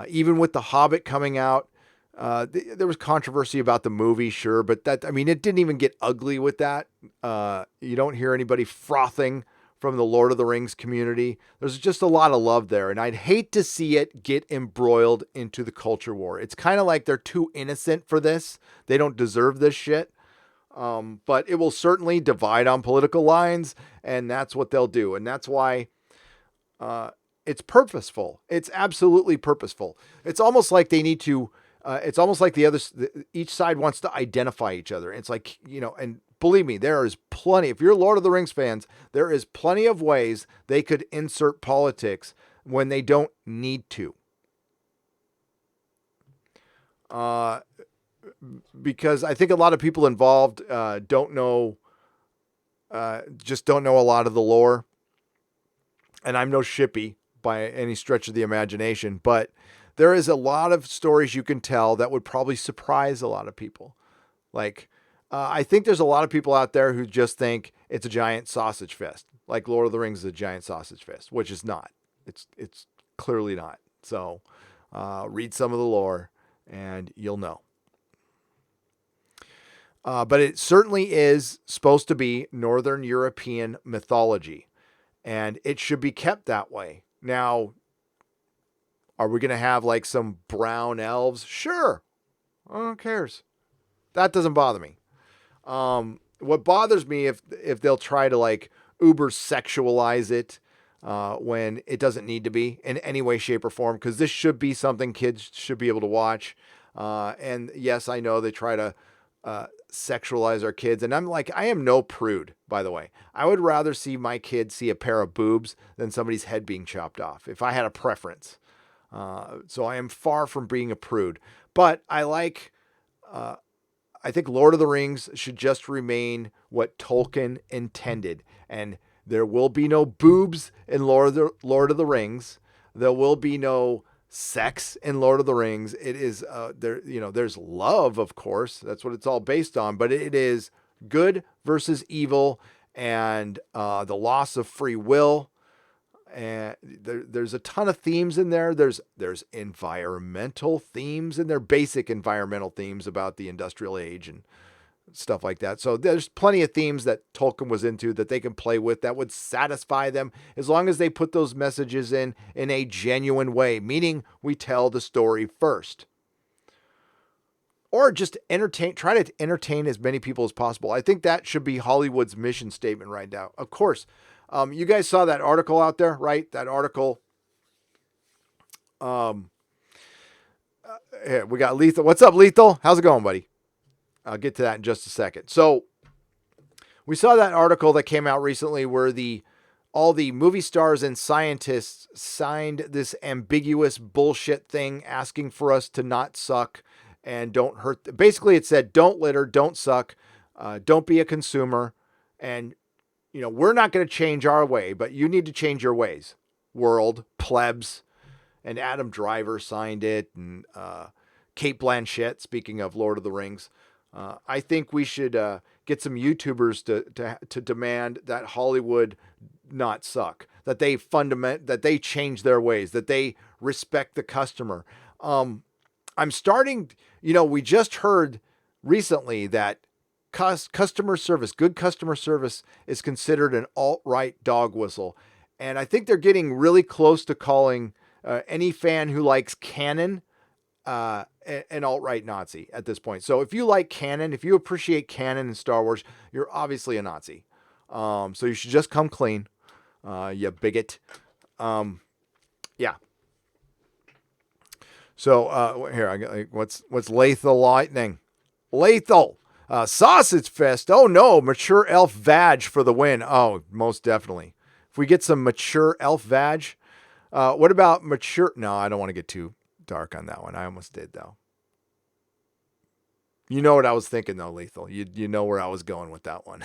Even with The Hobbit coming out, there was controversy about the movie, sure, but it didn't even get ugly with that. You don't hear anybody frothing from the Lord of the Rings community. There's just a lot of love there, and I'd hate to see it get embroiled into the culture war. It's kind of like they're too innocent for this. They don't deserve this shit. But it will certainly divide on political lines, and that's what they'll do. And that's why it's purposeful. It's absolutely purposeful. It's almost like they need to. It's almost like each side wants to identify each other. It's like, and believe me, there is plenty. If you're Lord of the Rings fans, there is plenty of ways they could insert politics when they don't need to. Because I think a lot of people involved don't know a lot of the lore. And I'm no shippy by any stretch of the imagination, but there is a lot of stories you can tell that would probably surprise a lot of people. Like, I think there's a lot of people out there who just think it's a giant sausage fest. Like Lord of the Rings is a giant sausage fest, which is not. It's clearly not. So read some of the lore and you'll know. But it certainly is supposed to be Northern European mythology, and it should be kept that way. Now, are we going to have like some brown elves? Sure. Who cares? That doesn't bother me. What bothers me if they'll try to like uber sexualize it when it doesn't need to be in any way, shape, or form, because this should be something kids should be able to watch. And yes, I know they try to sexualize our kids, and I'm like, I am no prude, by the way. I would rather see my kid see a pair of boobs than somebody's head being chopped off, if I had a preference. So I am far from being a prude, but I think Lord of the Rings should just remain what Tolkien intended. And there will be no boobs in Lord of the Rings. There will be no sex in Lord of the Rings. It is there's love, of course. That's what it's all based on, but it is good versus evil and the loss of free will. And there's a ton of themes in there. There's environmental themes in there, basic environmental themes about the industrial age and stuff like that. So there's plenty of themes that Tolkien was into that they can play with that would satisfy them as long as they put those messages in a genuine way, meaning we tell the story first. Or just try to entertain as many people as possible. I think that should be Hollywood's mission statement right now. Of course, you guys saw that article out there, right? That article. Here, we got Lethal. What's up, Lethal? How's it going, buddy? I'll get to that in just a second. So we saw that article that came out recently where all the movie stars and scientists signed this ambiguous bullshit thing asking for us to not suck and don't hurt. Basically, it said, don't litter, don't suck, don't be a consumer. And we're not going to change our way, but you need to change your ways. World, plebs, and Adam Driver signed it, and Kate Blanchett, speaking of Lord of the Rings. I think we should get some YouTubers to demand that Hollywood not suck, that they change their ways, that they respect the customer. I'm starting, we just heard recently that customer service, good customer service is considered an alt-right dog whistle. And I think they're getting really close to calling any fan who likes canon an alt-right Nazi at this point. So if you like canon, if you appreciate canon in Star Wars, you're obviously a Nazi. So you should just come clean, you bigot. Yeah. So here, I got what's lethal lightning? Lethal. Sausage Fest. Oh no, mature elf vag for the win. Oh, most definitely. If we get some mature elf vag, what about mature? No, I don't want to get too dark on that one. I almost did though. You know what I was thinking though, Lethal. You know where I was going with that one.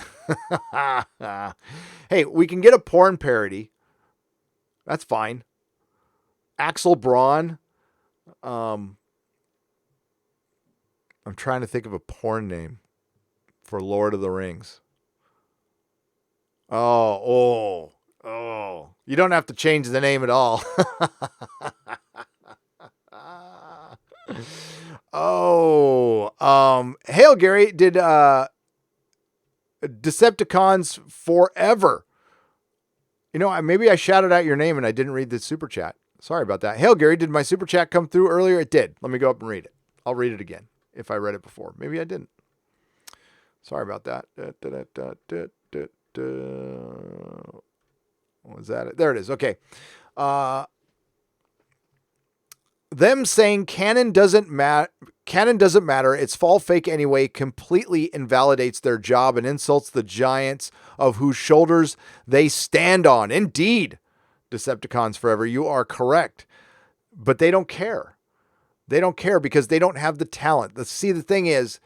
Hey, we can get a porn parody. That's fine. Axel Braun. I'm trying to think of a porn name for Lord of the Rings. Oh. You don't have to change the name at all. Hail Gary, did Decepticons Forever. You know, maybe I shouted out your name and I didn't read the super chat. Sorry about that. Hail Gary, did my super chat come through earlier? It did. Let me go up and read it. I'll read it again if I read it before. Maybe I didn't. Sorry about that. Was that it? There it is. Okay. Them saying canon doesn't matter. It's fall fake anyway. Completely invalidates their job and insults the giants of whose shoulders they stand on. Indeed, Decepticons Forever, you are correct. But they don't care. They don't care because they don't have the talent. The thing is,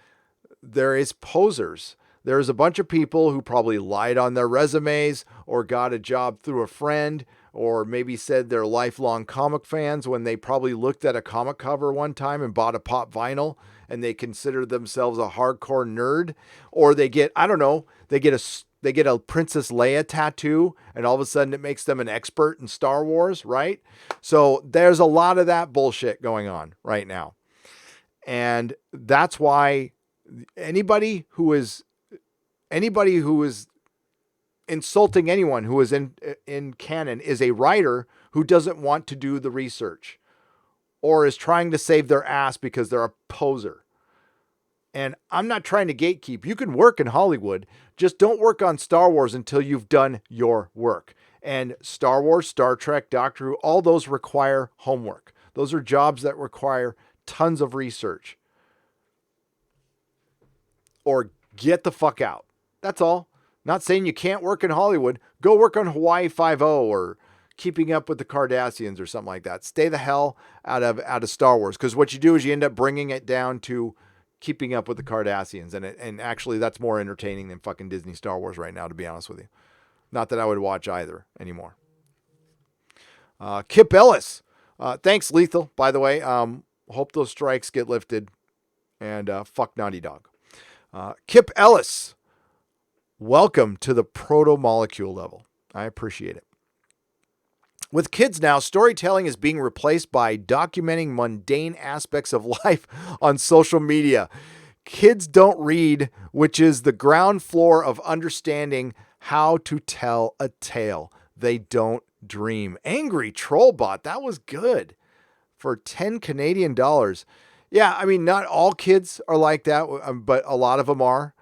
there is posers. There's a bunch of people who probably lied on their resumes or got a job through a friend or maybe said they're lifelong comic fans when they probably looked at a comic cover one time and bought a pop vinyl and they consider themselves a hardcore nerd. Or they get, I don't know, they get a Princess Leia tattoo and all of a sudden it makes them an expert in Star Wars, right? So there's a lot of that bullshit going on right now. And that's why anybody who is insulting anyone who is in canon is a writer who doesn't want to do the research or is trying to save their ass because they're a poser. And I'm not trying to gatekeep. You can work in Hollywood. Just don't work on Star Wars until you've done your work. And Star Wars, Star Trek, Doctor Who, all those require homework. Those are jobs that require tons of research. Or get the fuck out. That's all. Not saying you can't work in Hollywood. Go work on Hawaii Five-0 or Keeping Up with the Kardashians or something like that. Stay the hell out of Star Wars. Because what you do is you end up bringing it down to Keeping Up with the Kardashians. And actually that's more entertaining than fucking Disney Star Wars right now, to be honest with you. Not that I would watch either anymore. Kip Ellis. Thanks, Lethal, by the way. Hope those strikes get lifted. And fuck Naughty Dog. Kip Ellis. Welcome to the proto-molecule level. I appreciate it. With kids now, storytelling is being replaced by documenting mundane aspects of life on social media. Kids don't read, which is the ground floor of understanding how to tell a tale. They don't dream. Angry Trollbot, that was good. For 10 Canadian dollars. Yeah, I mean, not all kids are like that, but a lot of them are.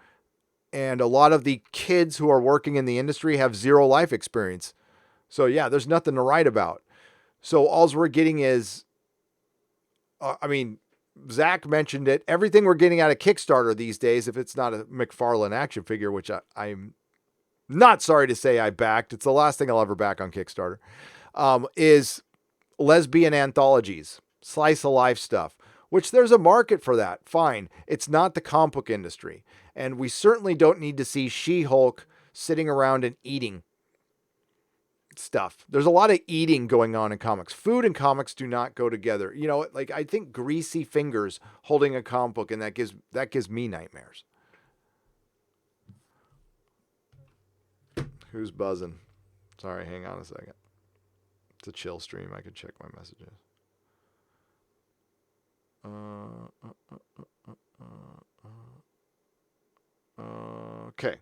And a lot of the kids who are working in the industry have zero life experience. So yeah, there's nothing to write about. So all we're getting is, Zach mentioned it. Everything we're getting out of Kickstarter these days, if it's not a McFarlane action figure, which I'm not sorry to say I backed, it's the last thing I'll ever back on Kickstarter, is lesbian anthologies, slice of life stuff, which there's a market for that. Fine. It's not the comic book industry. And we certainly don't need to see She-Hulk sitting around and eating stuff. There's a lot of eating going on in comics. Food and comics do not go together. You know, like I think greasy fingers holding a comic book, and that gives me nightmares. Who's buzzing? Sorry, hang on a second. It's a chill stream. I could check my messages. Okay.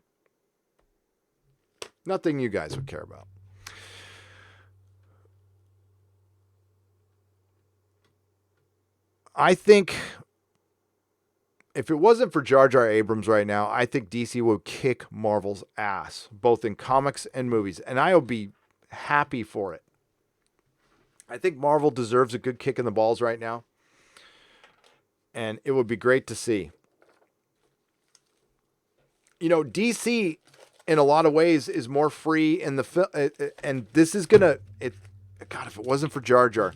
Nothing you guys would care about. I think if it wasn't for Jar Jar Abrams right now, I think DC would kick Marvel's ass, both in comics and movies. And I would be happy for it. I think Marvel deserves a good kick in the balls right now. And it would be great to see. You know, DC in a lot of ways is more free in the film, and this is gonna. God, if it wasn't for Jar Jar,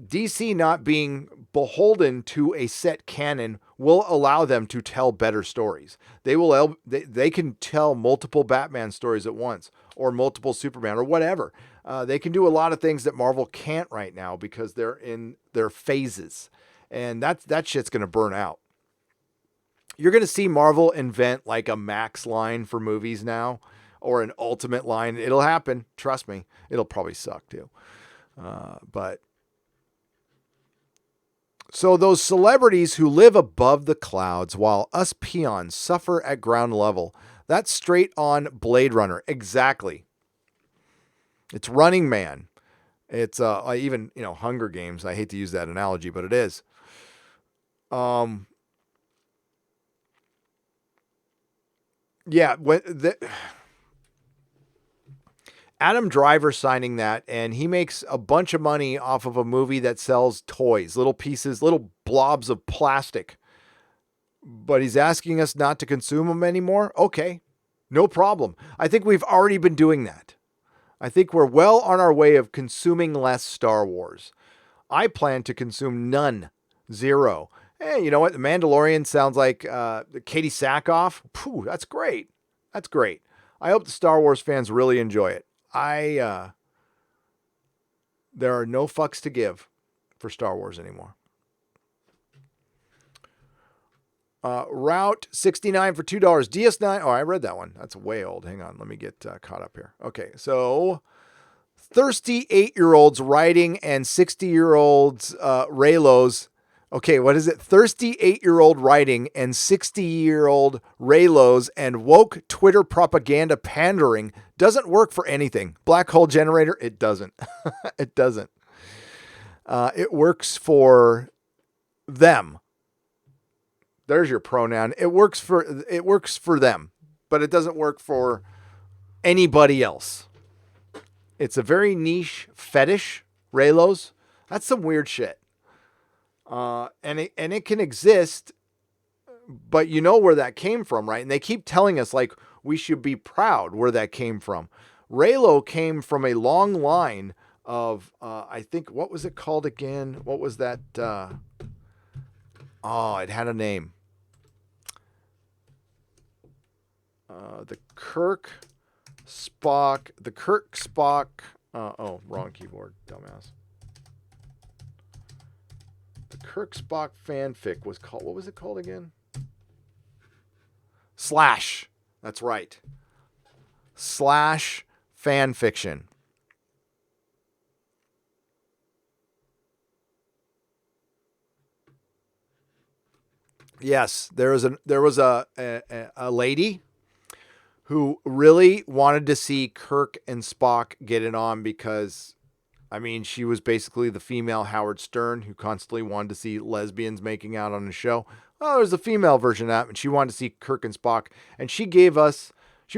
DC not being beholden to a set canon will allow them to tell better stories. They can tell multiple Batman stories at once, or multiple Superman, or whatever. They can do a lot of things that Marvel can't right now because they're in their phases, and that shit's gonna burn out. You're gonna see Marvel invent like a Max line for movies now, or an Ultimate line. It'll happen. Trust me. It'll probably suck too, but. So those celebrities who live above the clouds while us peons suffer at ground level, that's straight on Blade Runner. Exactly. It's Running Man. It's even, Hunger Games. I hate to use that analogy, but it is. Yeah, Adam Driver signing that, and he makes a bunch of money off of a movie that sells toys, little pieces, little blobs of plastic. But he's asking us not to consume them anymore? Okay, no problem. I think we've already been doing that. I think we're well on our way of consuming less Star Wars. I plan to consume none. Zero. Hey, you know what? The Mandalorian sounds like Katie Sackhoff. Phew, that's great. That's great. I hope the Star Wars fans really enjoy it. There are no fucks to give for Star Wars anymore. Route 69 for $2. DS9. Oh, I read that one. That's way old. Hang on. Let me get caught up here. Okay. So thirsty 8-year-olds writing and 60-year-olds Raylos. Okay. What is it? Thirsty 8-year-old writing and 60-year-old Raylos and woke Twitter propaganda pandering doesn't work for anything. Black hole generator. It doesn't. It doesn't. It works for them. There's your pronoun. It works for them, but it doesn't work for anybody else. It's a very niche fetish, Raylos. That's some weird shit. And it can exist, but you know where that came from, right? And they keep telling us like we should be proud where that came from. Raylo came from a long line of I think, what was it called again? What was that? It had a name. The Kirk Spock. Wrong keyboard, dumbass. The Kirk Spock fanfic was called, what was it called again? Slash. That's right. Slash fanfiction. Yes, there was a lady who really wanted to see Kirk and Spock get it on because, I mean, she was basically the female Howard Stern who constantly wanted to see lesbians making out on the show. Oh, there's a female version of that, and she wanted to see Kirk and Spock, and she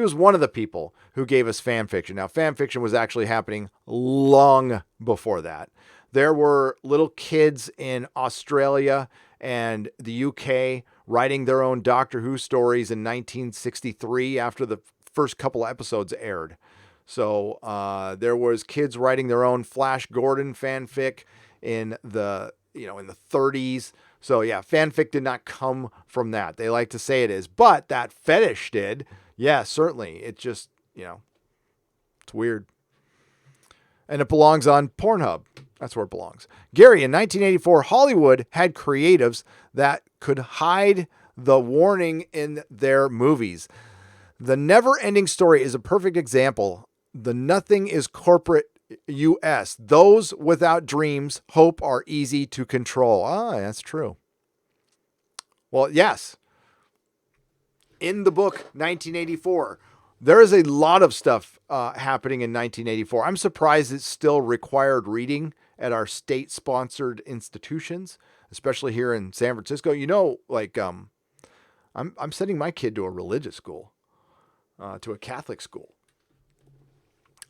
was one of the people who gave us fan fiction. Now, fan fiction was actually happening long before that. There were little kids in Australia and the UK writing their own Doctor Who stories in 1963 after the first couple of episodes aired. So there was kids writing their own Flash Gordon fanfic in the 30s. So yeah, fanfic did not come from that. They like to say it is, but that fetish did. Yeah, certainly. It just, it's weird. And it belongs on Pornhub. That's where it belongs. Gary, in 1984, Hollywood had creatives that could hide the warning in their movies. The Never-Ending Story is a perfect example. The Nothing is Corporate US. Those without dreams, hope are easy to control. That's true. Well, yes. In the book, 1984, there is a lot of stuff happening in 1984. I'm surprised it's still required reading at our state-sponsored institutions, especially here in San Francisco. I'm sending my kid to a religious school, to a Catholic school.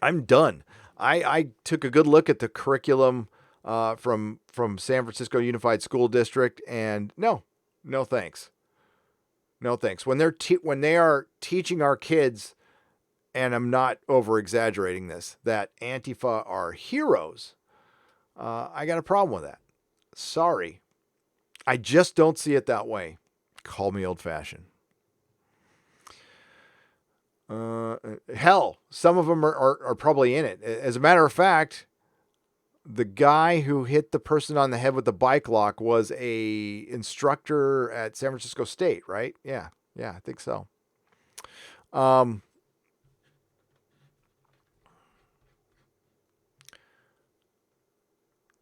I'm done. I took a good look at the curriculum from San Francisco Unified School District, and no thanks, no thanks. When when they are teaching our kids, and I'm not over exaggerating this, that Antifa are heroes, I got a problem with that. Sorry, I just don't see it that way. Call me old fashioned. Hell, some of them are probably in it. As a matter of fact, the guy who hit the person on the head with the bike lock was a instructor at San Francisco State, right? Yeah, I think so.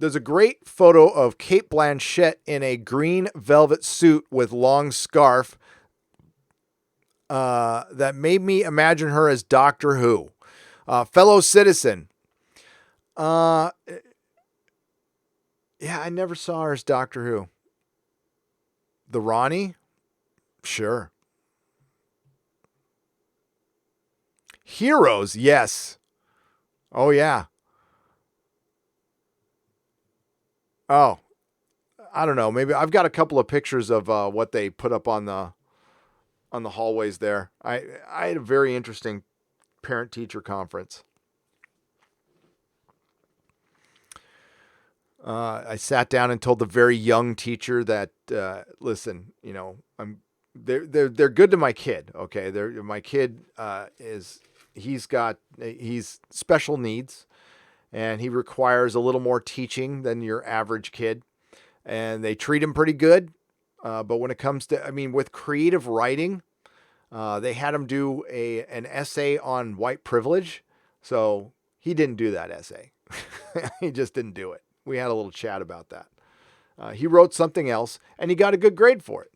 There's a great photo of Cate Blanchett in a green velvet suit with long scarf that made me imagine her as Doctor Who. Fellow citizen. Yeah, I never saw her as Doctor Who. The Ronnie? Sure. Heroes, yes. Oh, yeah. Oh, I don't know. Maybe I've got a couple of pictures of what they put up on the hallways there. I had a very interesting parent-teacher conference. I sat down and told the very young teacher that, listen, they're good to my kid. Okay, my kid he's special needs, and he requires a little more teaching than your average kid, and they treat him pretty good. But when it comes to, with creative writing, they had him do an essay on white privilege, so he didn't do that essay. He just didn't do it. We had a little chat about that. He wrote something else, and he got a good grade for it.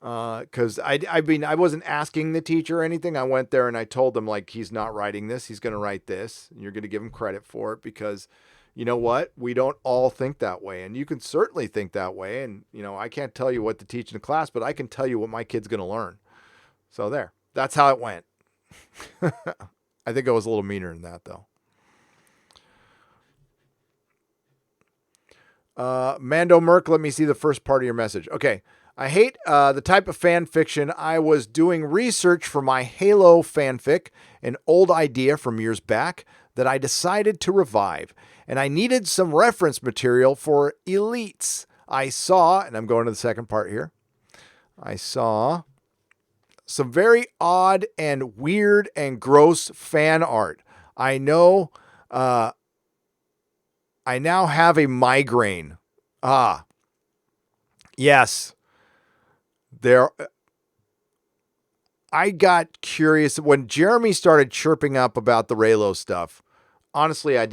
Because I wasn't asking the teacher or anything. I went there and I told them, like, he's not writing this. He's going to write this. And you're going to give him credit for it because, you know what? We don't all think that way. And you can certainly think that way. And, I can't tell you what to teach in the class, but I can tell you what my kid's going to learn. So there. That's how it went. I think I was a little meaner than that, though. Mando Merc, let me see the first part of your message. Okay. I hate the type of fan fiction. I was doing research for my Halo fanfic, an old idea from years back that I decided to revive. And I needed some reference material for elites. I saw, and I'm going to the second part here, I saw some very odd and weird and gross fan art. I know, I now have a migraine. Yes. I got curious when Jeremy started chirping up about the Raylo stuff. Honestly, I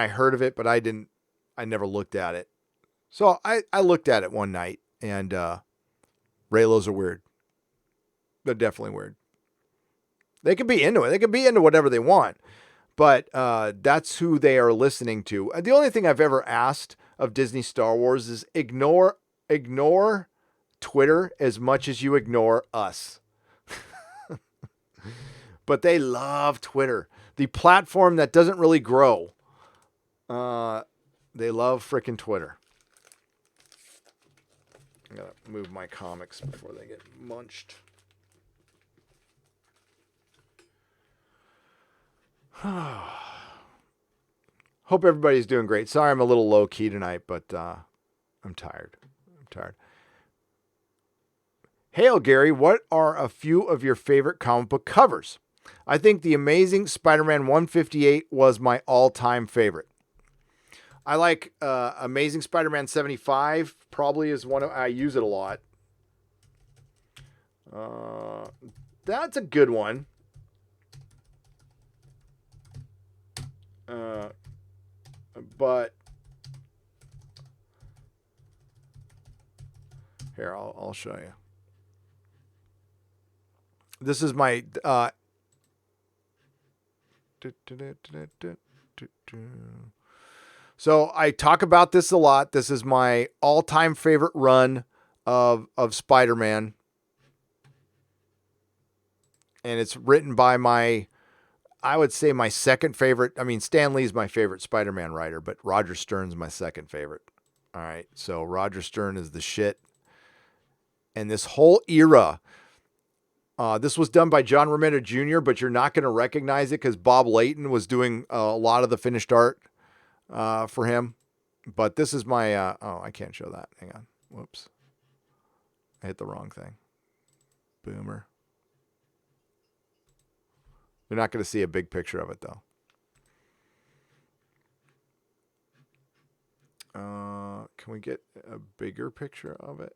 heard of it, but I never looked at it. So I looked at it one night, and Raylos are weird. They're definitely weird. They can be into it. They can be into whatever they want, but that's who they are listening to. The only thing I've ever asked of Disney Star Wars is ignore Twitter as much as you ignore us. But they love Twitter, the platform that doesn't really grow. They love frickin' Twitter. I gotta move my comics before they get munched. Hope everybody's doing great. Sorry I'm a little low key tonight, but I'm tired. Hail, Gary, what are a few of your favorite comic book covers? I think The Amazing Spider-Man 158 was my all-time favorite. I like Amazing Spider-Man 75, probably is one of, I use it a lot. That's a good one. But here, I'll show you. This is my so I talk about this a lot. This is my all-time favorite run of Spider-Man. And it's written by my I would say my second favorite. I mean, Stan Lee's my favorite Spider-Man writer, but Roger Stern's my second favorite. All right, so Roger Stern is the shit. And this whole era, this was done by John Romita Jr., but you're not going to recognize it because Bob Layton was doing a lot of the finished art for him. But this is my, I can't show that. Hang on. Whoops. I hit the wrong thing. Boomer. You're not going to see a big picture of it, though. Can we get a bigger picture of it?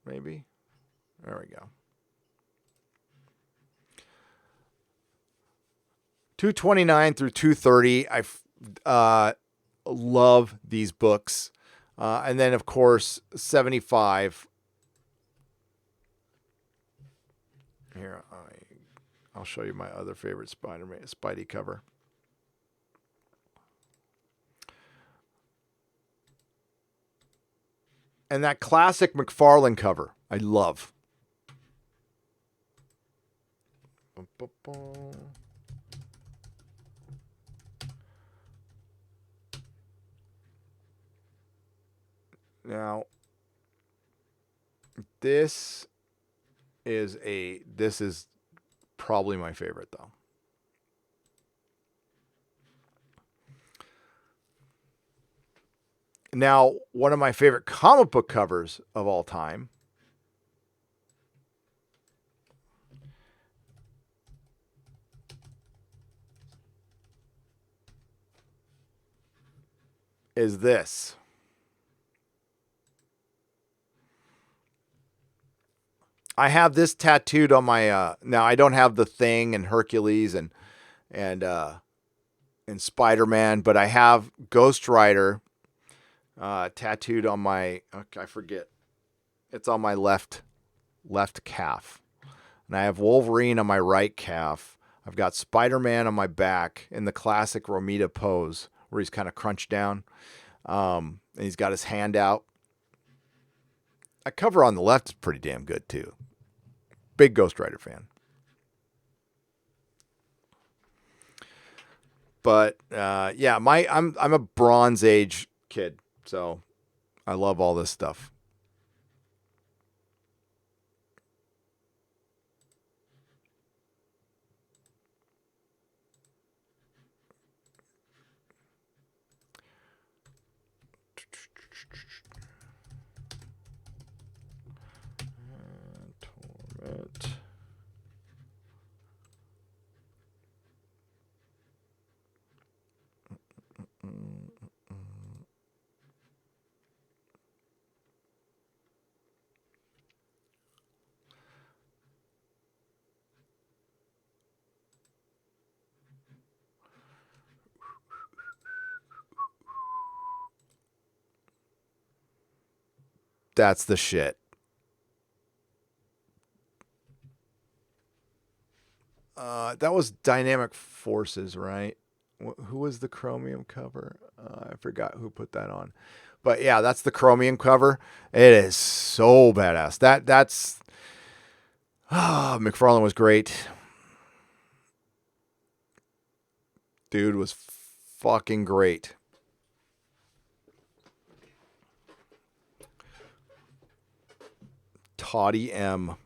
Maybe. There we go. 229 through 230. I love these books. And then, of course, 75. Here, I'll show you my other favorite Spider-Man Spidey cover. And that classic McFarlane cover, I love. Now, this is probably my favorite, though. Now, one of my favorite comic book covers of all time is this. I have this tattooed on my now I don't have the Thing and Hercules and Spider-Man, but I have Ghost Rider tattooed on my I forget. It's on my left calf. And I have Wolverine on my right calf. I've got Spider-Man on my back in the classic Romita pose where he's kind of crunched down. And he's got his hand out. That cover on the left is pretty damn good too. Big Ghost Rider fan. But yeah, I'm a Bronze Age kid, so I love all this stuff. Torment. That's the shit. That was Dynamic Forces, right? Who was the Chromium cover? I forgot who put that on. But yeah, that's the Chromium cover. It is so badass. That's McFarlane was great. Dude was fucking great. Toddy M.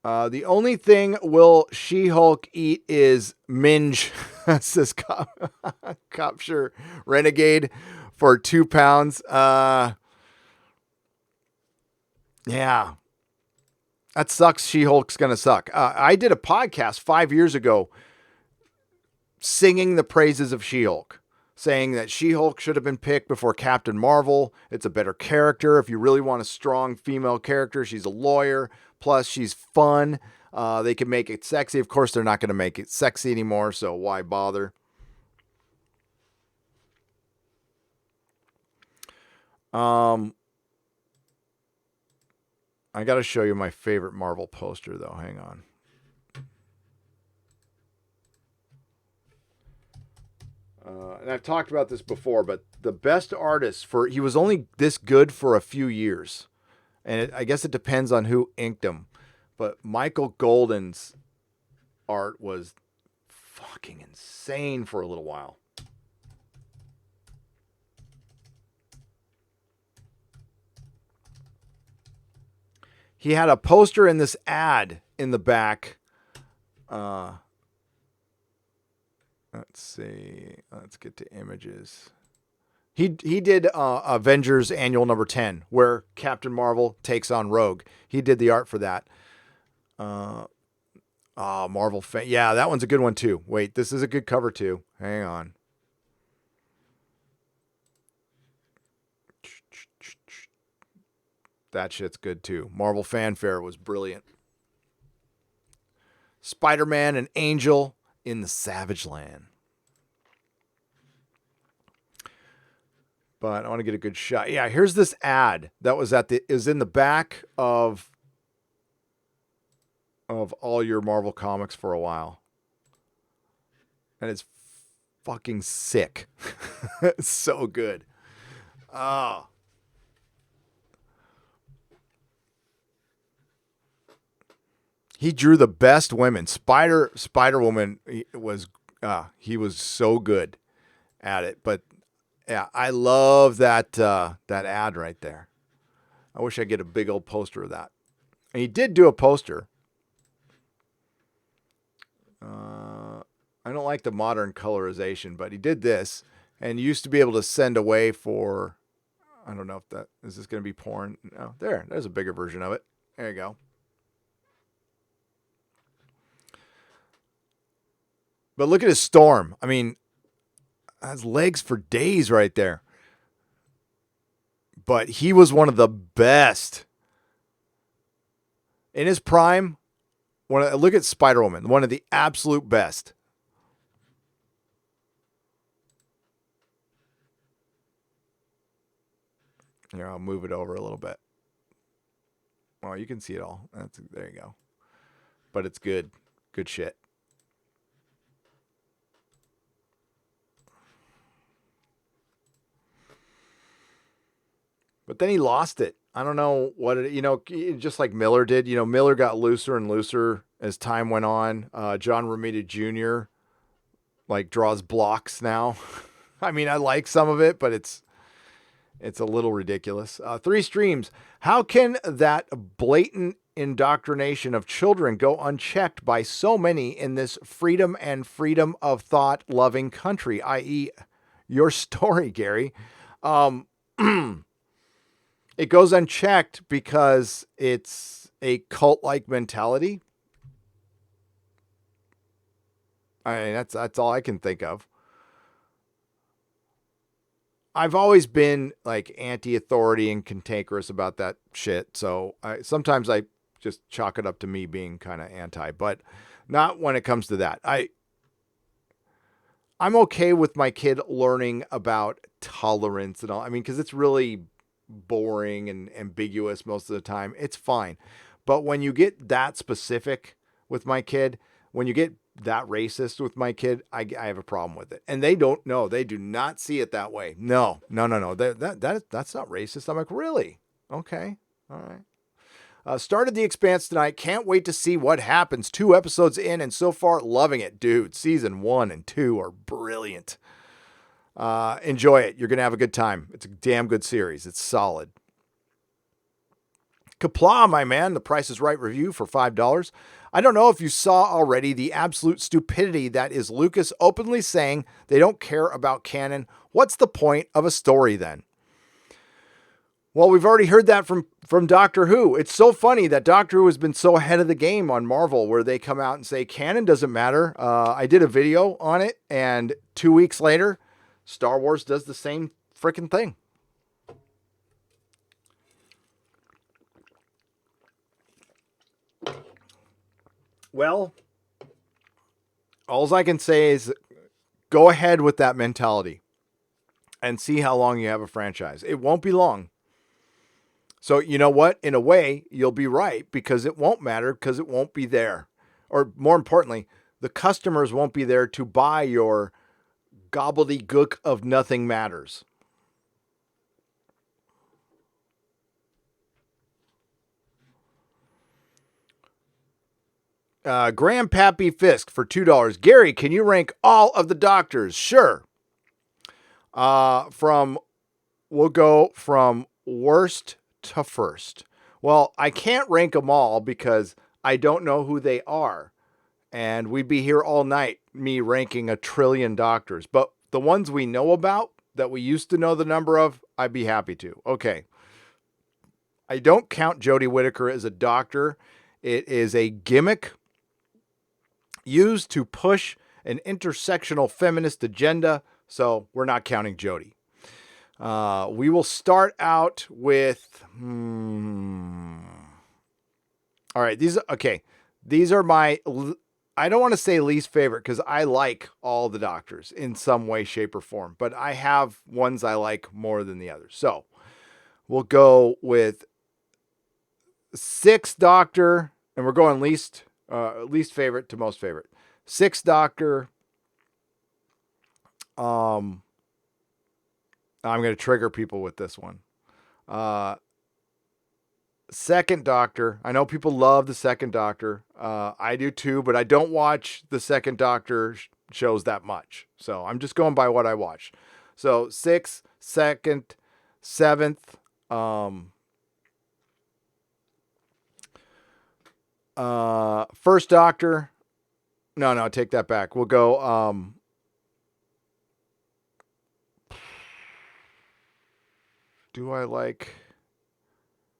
The only thing will She-Hulk eat is minge, says Copshire Renegade for £2. Yeah. That sucks. She-Hulk's going to suck. I did a podcast 5 years ago singing the praises of She-Hulk, saying that She-Hulk should have been picked before Captain Marvel. It's a better character. If you really want a strong female character, she's a lawyer. Plus, she's fun. They can make it sexy. Of course, they're not going to make it sexy anymore, so why bother? I got to show you my favorite Marvel poster, though. Hang on. And I've talked about this before, but the best artist he was only this good for a few years. And I guess it depends on who inked them. But Michael Golden's art was fucking insane for a little while. He had a poster in this ad in the back. Let's see. Let's get to images. He did Avengers Annual number 10, where Captain Marvel takes on Rogue. He did the art for that. Marvel fan. Yeah, that one's a good one too. Wait, this is a good cover too. Hang on. That shit's good too. Marvel Fanfare was brilliant. Spider-Man and Angel in the Savage Land. But I want to get a good shot. Yeah, here's this ad that was is in the back of all your Marvel comics for a while. And it's fucking sick. It's so good. Oh. He drew the best women. Spider-Woman he was so good at it. But yeah, I love that ad right there. I wish I could get a big old poster of that. And he did do a poster. I don't like the modern colorization, but he did this, and you used to be able to send away for, I don't know if is this going to be porn? No, there's a bigger version of it. There you go. But look at his Storm. I mean, has legs for days right there. But he was one of the best. In his prime, look at Spider-Woman, one of the absolute best. Here, I'll move it over a little bit. Well, you can see it all. There you go. But it's good. Good shit. But then he lost it. I don't know what just like Miller did. Miller got looser and looser as time went on. John Romita Jr. draws blocks now. I mean, I like some of it, but it's a little ridiculous. 3 streams. How can that blatant indoctrination of children go unchecked by so many in this freedom of thought loving country, i.e. your story, Gary? It goes unchecked because it's a cult-like mentality. I mean, that's all I can think of. I've always been anti-authority and cantankerous about that shit. So sometimes I just chalk it up to me being kind of anti, but not when it comes to that. I'm okay with my kid learning about tolerance and all. I mean, because it's really boring and ambiguous most of the time. It's fine. But when you get that specific with my kid, when you get that racist with my kid, I have a problem with it. And they don't know. They do not see it that way. No. That's not racist. I'm like, really? Okay. All right. Started The Expanse tonight. Can't wait to see what happens. 2 episodes in, and so far loving it. Dude, season 1 and 2 are brilliant. Enjoy it. You're going to have a good time. It's a damn good series. It's solid. Kapla, my man. The Price is Right review for $5. I don't know if you saw already the absolute stupidity that is Lucas openly saying they don't care about canon. What's the point of a story then? Well, we've already heard that from Doctor Who. It's so funny that Doctor Who has been so ahead of the game on Marvel, where they come out and say canon doesn't matter. I did a video on it, and 2 weeks later, Star Wars does the same freaking thing. Well, all I can say is go ahead with that mentality and see how long you have a franchise. It won't be long. So you know what? In a way, you'll be right, because it won't matter, because it won't be there. Or more importantly, the customers won't be there to buy your gobbledygook of nothing matters. Grandpappy Fisk for $2. Gary, can you rank all of the doctors? Sure. We'll go from worst to first. Well, I can't rank them all because I don't know who they are. And we'd be here all night, me ranking 1,000,000,000 doctors. But the ones we know about, that we used to know the number of, I'd be happy to. Okay. I don't count Jodie Whittaker as a doctor. It is a gimmick used to push an intersectional feminist agenda. So we're not counting Jodie. We will start out with. All right. These are my. I don't want to say least favorite because I like all the doctors in some way, shape, or form, but I have ones I like more than the others. So we'll go with 6th Doctor, and we're going least favorite to most favorite. 6th Doctor. I'm going to trigger people with this one. 2nd Doctor. I know people love the 2nd Doctor. I do too, but I don't watch the 2nd Doctor shows that much. So I'm just going by what I watch. So 6th, 2nd, 7th. 1st Doctor. No, take that back. We'll go. Do I like?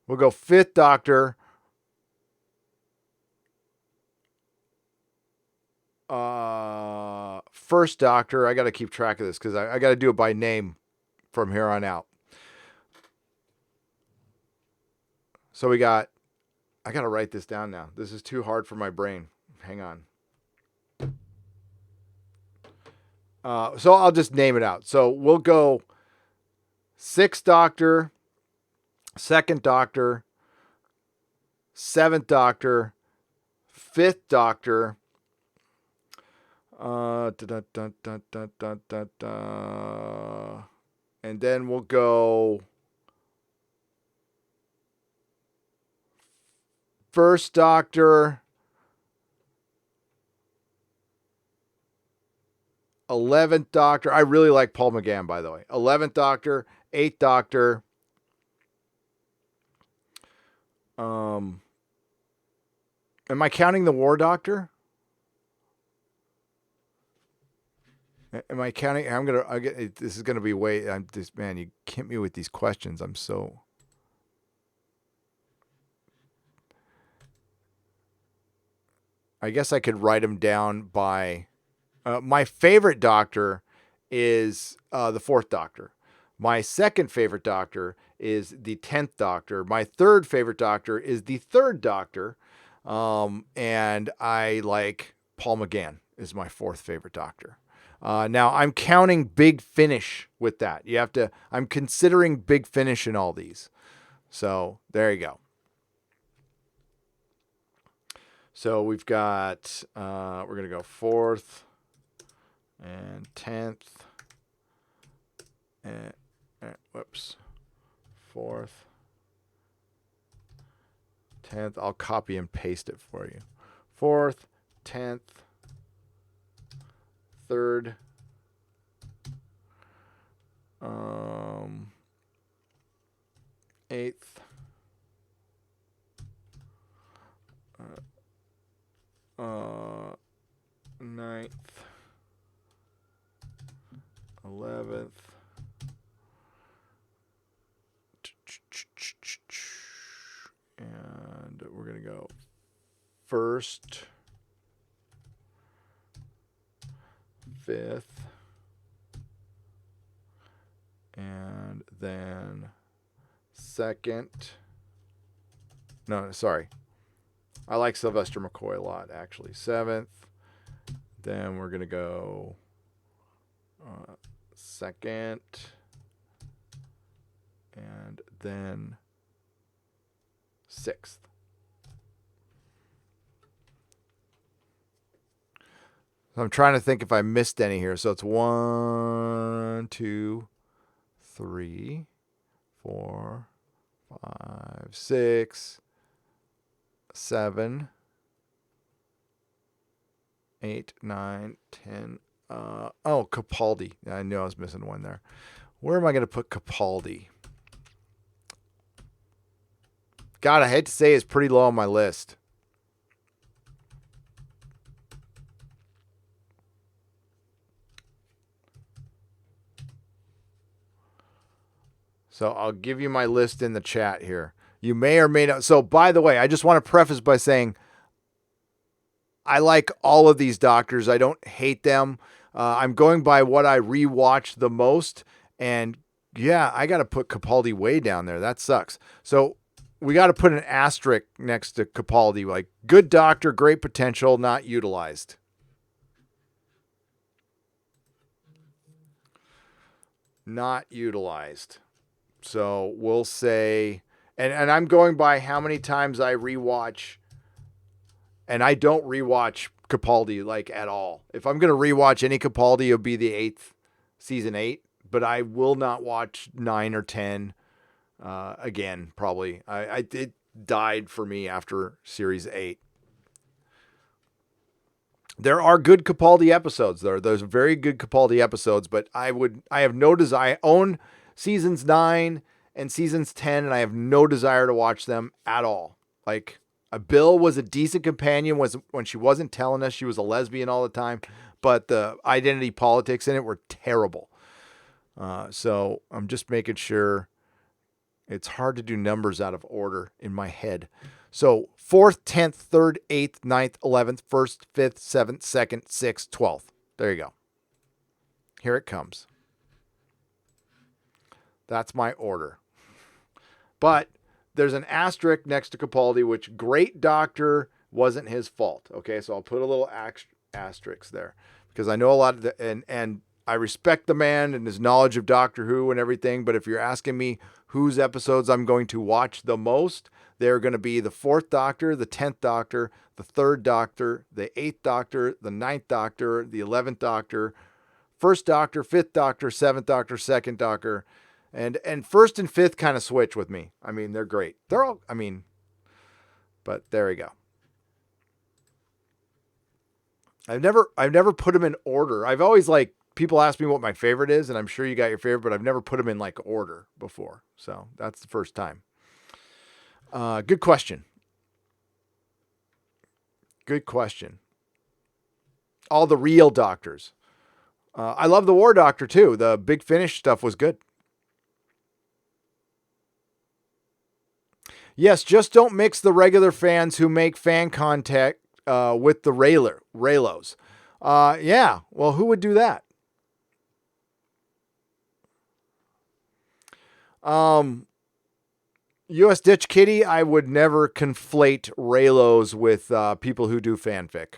We'll go 5th Doctor. 1st Doctor. I got to keep track of this because I got to do it by name from here on out. So I got to write this down now. This is too hard for my brain. Hang on. So I'll just name it out. So we'll go 6th Doctor, 2nd Doctor, 7th Doctor, 5th Doctor, and then we'll go 1st Doctor, 11th Doctor. I really like Paul McGann, by the way. 11th Doctor, 8th Doctor. Am I counting the War Doctor? Am I counting? This is gonna be way. Man, you hit me with these questions. I'm so. I guess I could write them down by. My favorite Doctor is the 4th Doctor. My 2nd favorite Doctor is the 10th Doctor. My 3rd favorite Doctor is the 3rd Doctor. And I like Paul McGann is my 4th favorite Doctor. Now I'm counting Big Finish with that. I'm considering Big Finish in all these. So there you go. So we've got, we're going to go 4th and 10th and, 4th, 10th. I'll copy and paste it for you. 4th, 10th, 3rd, 8th, 9th, 11th, and we're going to go 1st, 5th, and then 2nd. No, sorry. I like Sylvester McCoy a lot, actually. 7th. Then we're going to go 2nd. And then 6th. So I'm trying to think if I missed any here. So it's 1, 2, 3, 4, 5, 6, 7, 8, 9, 10. Oh, Capaldi. I knew I was missing one there. Where am I going to put Capaldi? God, I hate to say it's pretty low on my list. So I'll give you my list in the chat here. You may or may not. So, by the way, I just want to preface by saying I like all of these doctors. I don't hate them. I'm going by what I rewatch the most. And yeah, I got to put Capaldi way down there. That sucks. So we got to put an asterisk next to Capaldi. Like, good doctor, great potential, not utilized. Not utilized. So we'll say, and I'm going by how many times I rewatch, and I don't rewatch Capaldi like at all. If I'm going to rewatch any Capaldi, it'll be the season 8, but I will not watch 9 or 10 again, probably. It died for me after series 8. There are good Capaldi episodes. There's very good Capaldi episodes, but I have no desire. I own seasons 9 and seasons 10, and I have no desire to watch them at all. Like, Bill was a decent companion when she wasn't telling us she was a lesbian all the time, but the identity politics in it were terrible. So I'm just making sure. It's hard to do numbers out of order in my head. So 4th, 10th, 3rd, 8th, 9th, 11th, 1st, 5th, 7th, 2nd, 6th, 12th. There you go. Here it comes. That's my order. But there's an asterisk next to Capaldi, which great doctor wasn't his fault. Okay, so I'll put a little asterisk there because I know a lot of and I respect the man and his knowledge of Doctor Who and everything. But if you're asking me whose episodes I'm going to watch the most, they're going to be the 4th Doctor, the 10th Doctor, the 3rd Doctor, the 8th Doctor, the 9th Doctor, the 11th Doctor, 1st Doctor, 5th Doctor, 7th Doctor, 2nd Doctor. And 1st and 5th kind of switch with me. I mean, they're great. They're all, but there we go. I've never put them in order. I've always people ask me what my favorite is, and I'm sure you got your favorite, but I've never put them in order before. So that's the first time. Good question. Good question. All the real doctors. I love the War Doctor too. The Big Finish stuff was good. Yes, just don't mix the regular fans who make fan contact with the Raylos. Yeah, well, who would do that? U.S. Ditch Kitty, I would never conflate Raylos with people who do fanfic.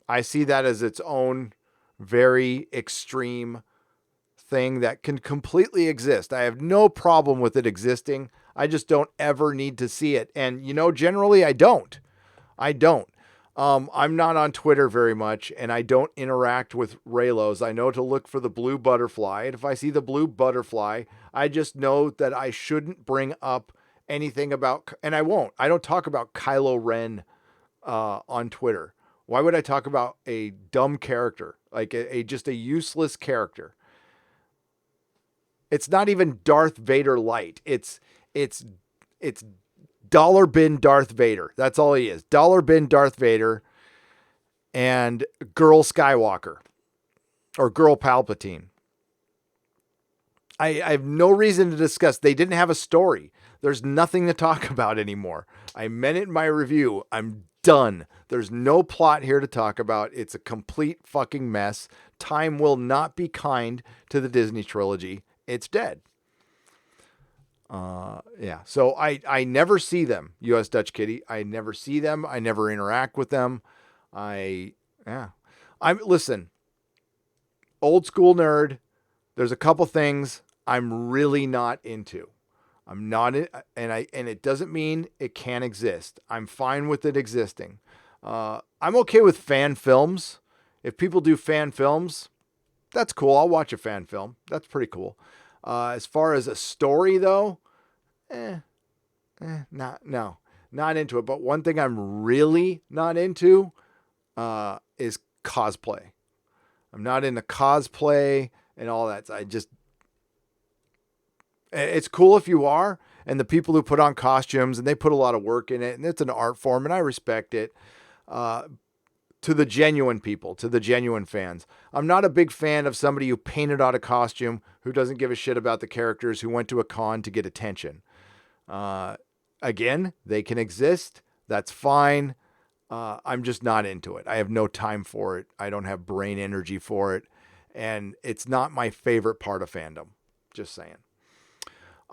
I see that as its own very extreme thing that can completely exist. I have no problem with it existing. I just don't ever need to see it. And, generally I don't. I'm not on Twitter very much, and I don't interact with Raylos. I know to look for the blue butterfly. And if I see the blue butterfly, I just know that I shouldn't bring up anything about, and I won't. I don't talk about Kylo Ren on Twitter. Why would I talk about a dumb character? Like just a useless character. It's not even Darth Vader light. It's dollar bin Darth Vader. That's all he is. Dollar bin Darth Vader and Girl Skywalker or Girl Palpatine. I have no reason to discuss. They didn't have a story. There's nothing to talk about anymore. I meant it in my review. I'm done. There's no plot here to talk about. It's a complete fucking mess. Time will not be kind to the Disney trilogy. It's dead. Yeah. So I never see them, U.S. Dutch Kitty. I never see them. I never interact with them. Listen, old school nerd. There's a couple things I'm really not into. I'm not in, and it doesn't mean it can't exist. I'm fine with it existing. I'm okay with fan films. If people do fan films, that's cool. I'll watch a fan film. That's pretty cool. As far as a story though, not into it. But one thing I'm really not into is cosplay. I'm not into cosplay and all that. It's cool if you are, and the people who put on costumes and they put a lot of work in it, and it's an art form, and I respect it. To the genuine people, to the genuine fans. I'm not a big fan of somebody who painted out a costume, who doesn't give a shit about the characters, who went to a con to get attention. Again, they can exist. That's fine. I'm just not into it. I have no time for it. I don't have brain energy for it. And it's not my favorite part of fandom. Just saying.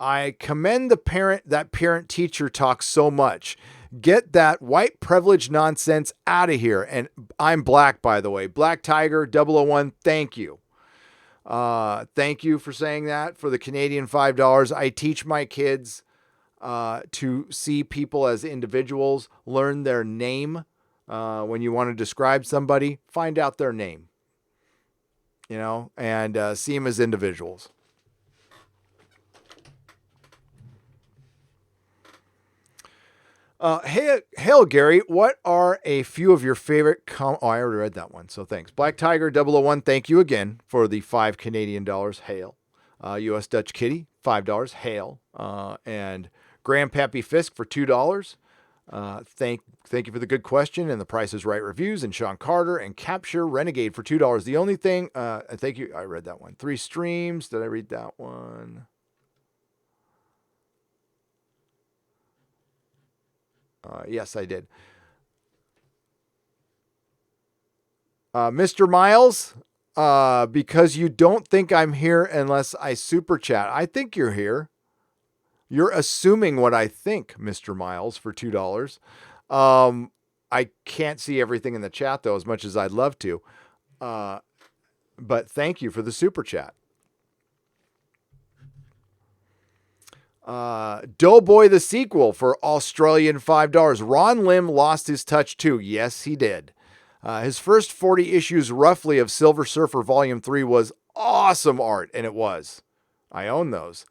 I commend that parent-teacher talk so much. Get that white privilege nonsense out of here. And I'm black, by the way. Black Tiger 001, thank you. Thank you for saying that. For the Canadian $5, I teach my kids to see people as individuals, learn their name. When you want to describe somebody, find out their name, and see them as individuals. Hail, Gary. What are a few of your favorite I already read that one, so thanks. Black Tiger 001, thank you again for the $5 Canadian. Hail. US Dutch Kitty, $5. Hail. And Grandpappy Fisk for $2. Thank you for the good question and the Price is Right reviews, and Sean Carter and Capture Renegade for $2. The only thing, thank you. I read that one. 3 streams. Did I read that one? Yes, I did. Mr. Miles, because you don't think I'm here unless I super chat. I think you're here. You're assuming what I think, Mr. Miles, for $2. I can't see everything in the chat, though, as much as I'd love to. But thank you for the super chat. Doughboy the sequel for Australian $5. Ron Lim lost his touch too. Yes, he did. His first 40 issues roughly of Silver Surfer Volume 3 was awesome art, and it was. I own those.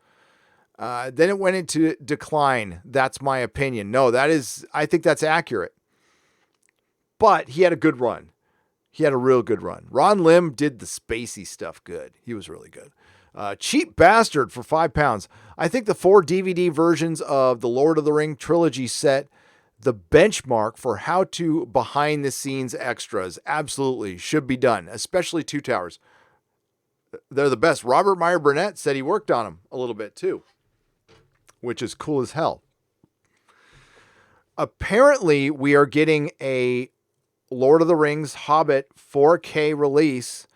Then it went into decline. That's my opinion. No, I think that's accurate. But he had a good run. He had a real good run. Ron Lim did the spacey stuff good. He was really good. Cheap Bastard for £5. I think the 4 DVD versions of the Lord of the Ring trilogy set the benchmark for how to behind the scenes extras. Absolutely should be done, especially Two Towers. They're the best. Robert Meyer Burnett said he worked on them a little bit too, which is cool as hell. Apparently, we are getting a Lord of the Rings Hobbit 4K release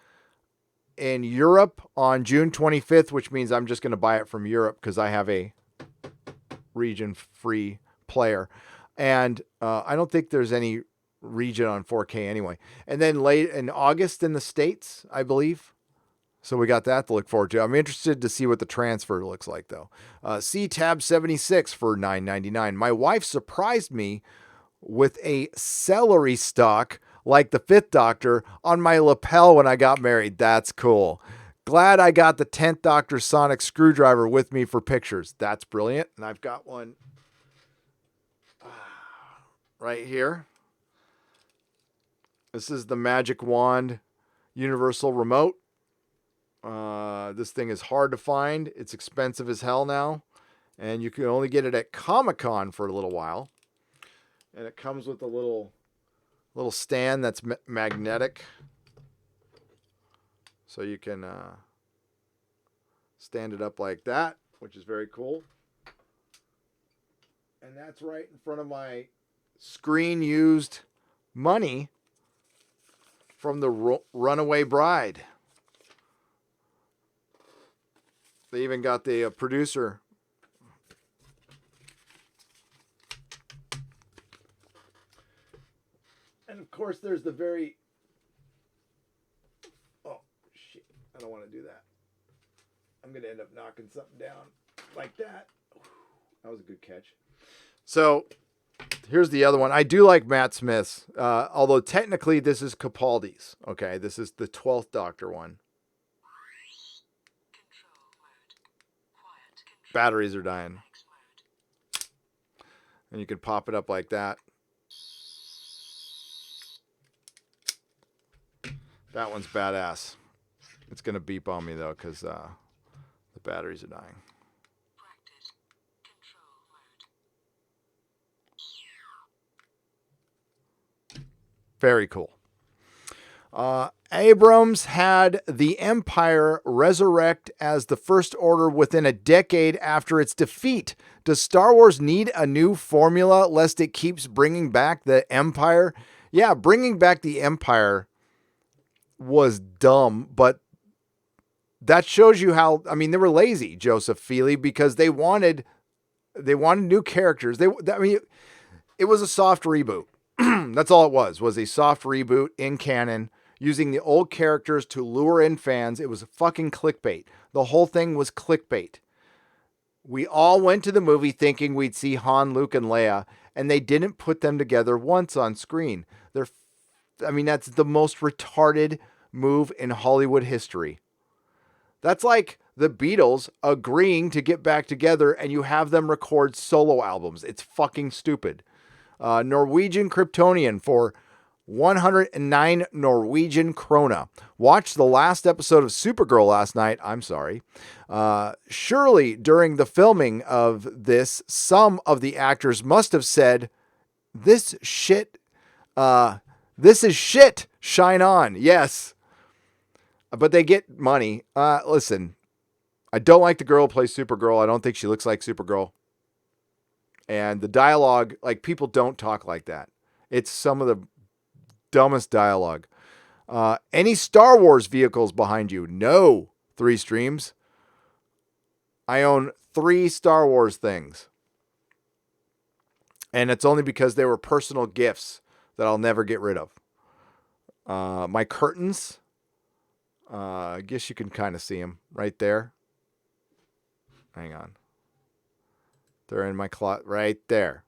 in Europe on June 25th, which means I'm just going to buy it from Europe because I have a region-free player. And I don't think there's any region on 4K anyway. And then late in August in the States, I believe. So we got that to look forward to. I'm interested to see what the transfer looks like, though. C-Tab 76 for $9.99. My wife surprised me with a celery stalk like the Fifth Doctor on my lapel when I got married. That's cool. Glad I got the 10th Doctor sonic screwdriver with me for pictures. That's brilliant. And I've got one right here. This is the Magic Wand Universal Remote. This thing is hard to find. It's expensive as hell now. And you can only get it at Comic-Con for a little while. And it comes with a little stand that's magnetic. So you can stand it up like that, which is very cool. And that's right in front of my screen-used money from the Runaway Bride. They even got the producer. And of course, there's the very... Oh, shit. I don't want to do that. I'm going to end up knocking something down like that. That was a good catch. So, here's the other one. I do like Matt Smith's, although technically this is Capaldi's. Okay, this is the 12th Doctor one. Batteries are dying. And you can pop it up like that. That one's badass. It's going to beep on me, though, because the batteries are dying. Very cool. Abrams had the Empire resurrect as the First Order within a decade after its defeat. Does Star Wars need a new formula lest it keeps bringing back the Empire? Yeah, bringing back the Empire was dumb, but that shows you how, I mean, they were lazy, Joseph Feely, because they wanted new characters. It was a soft reboot. That's all it was a soft reboot in canon using the old characters to lure in fans. It was fucking clickbait. The whole thing was clickbait. We all went to the movie thinking we'd see Han, Luke, and Leia, and they didn't put them together once on screen. That's the most retarded move in Hollywood history. That's like the Beatles agreeing to get back together and you have them record solo albums. It's fucking stupid. Norwegian Kryptonian for 109 Norwegian krona. Watched the last episode of Supergirl last night. I'm sorry. Surely during the filming of this, some of the actors must have said, this is shit. Shine on. Yes. But they get money. Listen, I don't like the girl who plays Supergirl. I don't think she looks like Supergirl. And the dialogue, like, people don't talk like that. It's some of the dumbest dialogue. Any Star Wars vehicles behind you? No. 3 streams. I own 3 Star Wars things. And it's only because they were personal gifts that I'll never get rid of. My curtains. I guess you can kind of see them right there. Hang on. They're in my closet right there.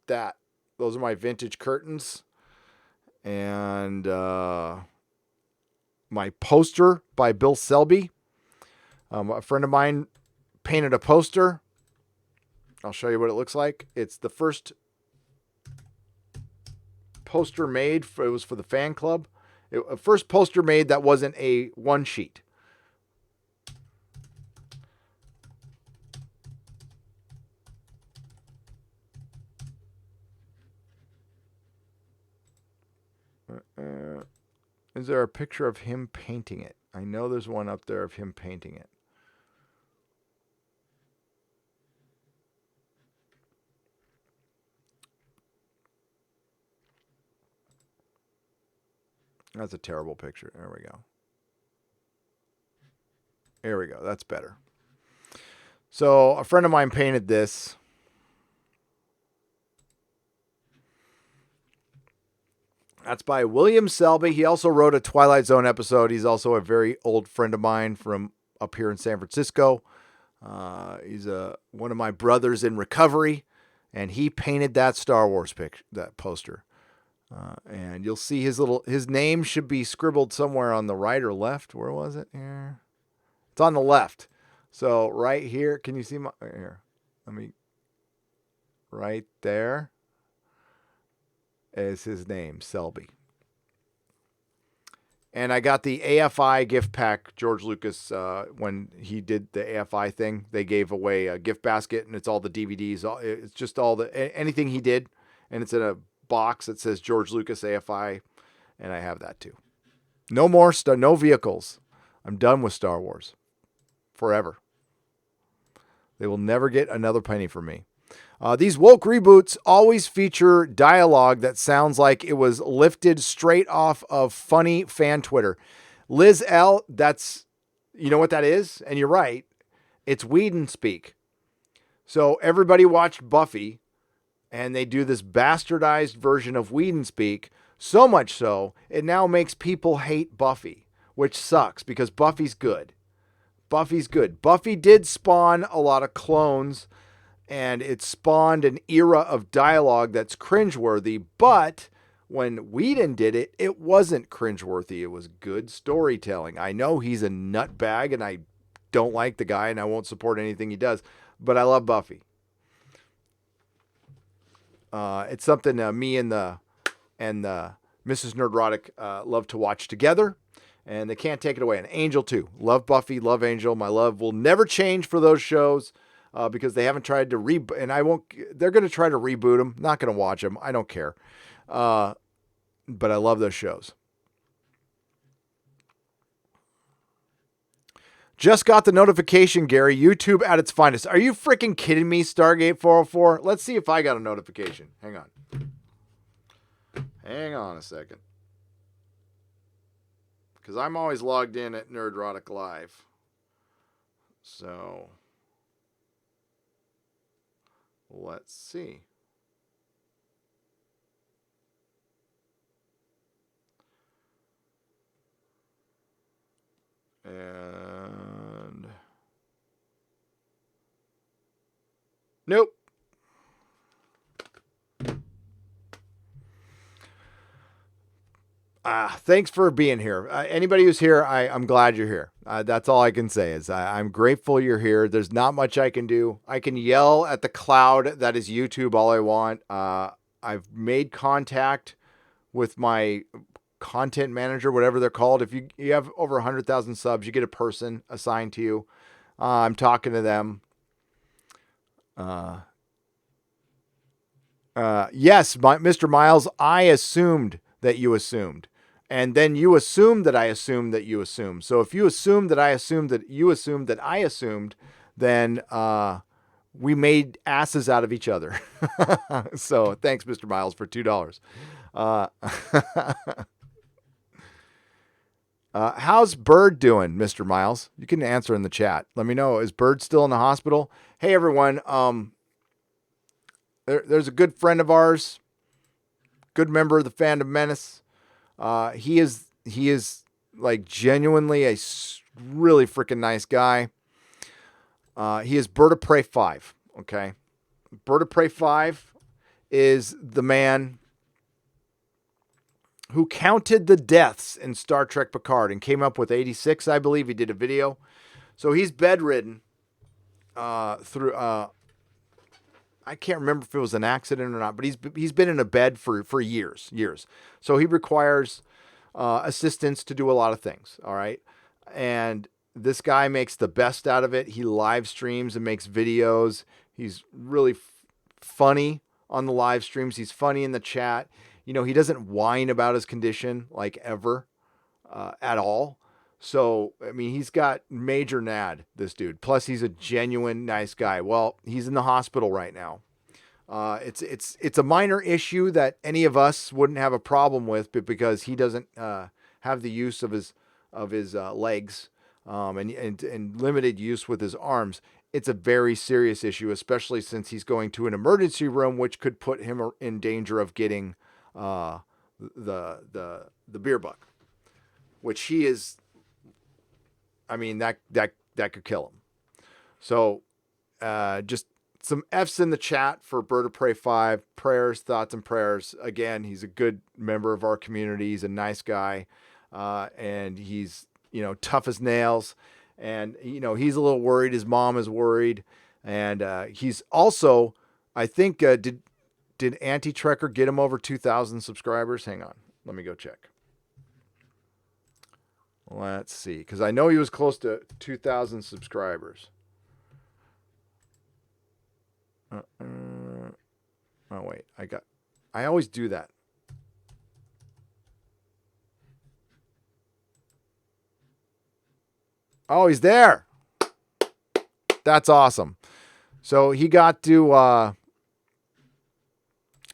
Those are my vintage curtains. And my poster by Bill Selby. A friend of mine painted a poster. I'll show you what it looks like. It's the first poster made. It was for the fan club. First poster made that wasn't a one sheet. Is there a picture of him painting it? I know there's one up there of him painting it. That's a terrible picture. There we go. There we go. That's better. So a friend of mine painted this. That's by William Selby. He also wrote a Twilight Zone episode. He's also a very old friend of mine from up here in San Francisco. He's one of my brothers in recovery, and he painted that Star Wars that poster. And you'll see his name should be scribbled somewhere on the right or left. Where was it? Here. It's on the left. So right here, can you see here? Right there is his name, Selby. And I got the AFI gift pack. George Lucas, when he did the AFI thing, they gave away a gift basket, and it's all the DVDs. It's just anything he did, and it's in a box that says George Lucas AFI, and I have that too. No more no vehicles. I'm done with Star Wars. Forever. They will never get another penny from me. These woke reboots always feature dialogue that sounds like it was lifted straight off of funny fan Twitter. Liz L, you know what that is? And you're right. It's Whedon speak. So everybody watched Buffy, and they do this bastardized version of Whedon speak, so much so, it now makes people hate Buffy, which sucks because Buffy's good. Buffy's good. Buffy did spawn a lot of clones, and it spawned an era of dialogue that's cringeworthy, but when Whedon did it, it wasn't cringeworthy. It was good storytelling. I know he's a nutbag, and I don't like the guy, and I won't support anything he does, but I love Buffy. It's something me and the Mrs. Nerdrotic love to watch together, and they can't take it away. And Angel too. Love Buffy, love Angel. My love will never change for those shows because they haven't tried to reboot, and I won't. They're going to try to reboot them. Not going to watch them. I don't care. But I love those shows. Just got the notification, Gary. YouTube at its finest. Are you freaking kidding me, Stargate 404? Let's see if I got a notification. Hang on. Hang on a second. Because I'm always logged in at Nerdrotic Live. So, let's see. And nope. Thanks for being here. Anybody who's here, I'm glad you're here. That's all I can say is I'm grateful you're here. There's not much I can do. I can yell at the cloud that is YouTube all I want. I've made contact with my content manager, whatever they're called. If you have over 100,000 subs, you get a person assigned to you. I'm talking to them. Yes, Mr. Miles, I assumed that you assumed. And then you assumed that I assumed that you assumed. So if you assumed that I assumed that you assumed that I assumed, then we made asses out of each other. So thanks, Mr. Miles, for $2. How's Bird doing, Mr. Miles? You can answer in the chat. Let me know. Is Bird still in the hospital? Hey, everyone. There's a good friend of ours, good member of the Fandom Menace. He is like genuinely a really freaking nice guy. He is Bird of Prey 5. Okay. Bird of Prey 5 is the man who counted the deaths in Star Trek Picard and came up with 86, I believe. He did a video. So he's bedridden through, I can't remember if it was an accident or not, but he's been in a bed for years. So he requires assistance to do a lot of things, all right? And this guy makes the best out of it. He live streams and makes videos. He's really funny on the live streams. He's funny in the chat. You know, he doesn't whine about his condition like ever at all. So, I mean, he's got major NAD, this dude. Plus, he's a genuine nice guy. Well, he's in the hospital right now. It's a minor issue that any of us wouldn't have a problem with, but because he doesn't have the use of his legs and limited use with his arms, it's a very serious issue, especially since he's going to an emergency room, which could put him in danger of getting the beer bug, which he is. I mean, that could kill him. So, just some F's in the chat for Bird of Prey 5. Prayers, thoughts, and prayers. Again, he's a good member of our community. He's a nice guy. And he's, tough as nails. And, he's a little worried. His mom is worried. And he's also, I think, did Anti-Trekker get him over 2,000 subscribers? Hang on. Let me go check. Let's see, because I know he was close to 2,000 subscribers. Oh, wait. I always do that. Oh, he's there. That's awesome. So he got to,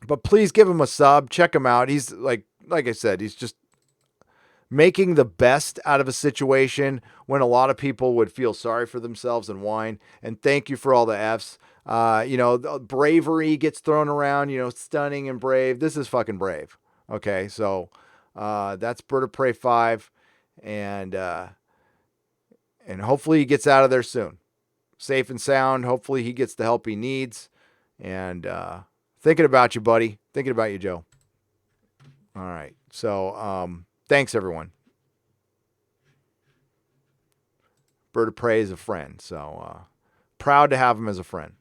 but please give him a sub. Check him out. He's like I said, he's just making the best out of a situation when a lot of people would feel sorry for themselves and whine. And thank you for all the F's. Bravery gets thrown around, stunning and brave. This is fucking brave. Okay. So, that's Bird of Prey 5. And hopefully he gets out of there soon. Safe and sound. Hopefully he gets the help he needs. And, thinking about you, buddy. Thinking about you, Joe. All right. So, thanks, everyone. Bird of Prey is a friend, so proud to have him as a friend.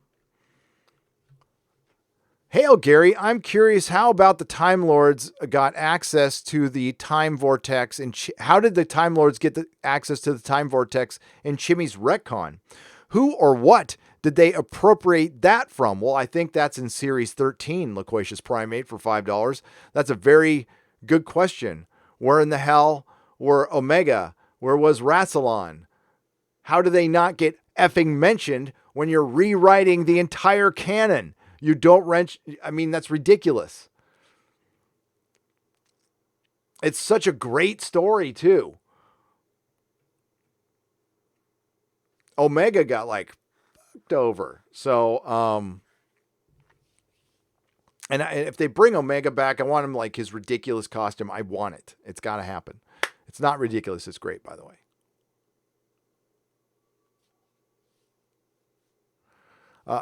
Hail, Gary. I'm curious, how about the Time Lords got access to the time vortex, and how did the Time Lords get the access to the time vortex in Chimmy's retcon? Who or what did they appropriate that from? Well, I think that's in Series 13, Loquacious Primate, for $5. That's a very good question. Where in the hell were Omega? Where was Rassilon? How do they not get effing mentioned when you're rewriting the entire canon? You don't wrench. I mean, that's ridiculous. It's such a great story, too. Omega got like fucked over. So, and if they bring Omega back, I want him like his ridiculous costume. I want it. It's got to happen. It's not ridiculous. It's great, by the way.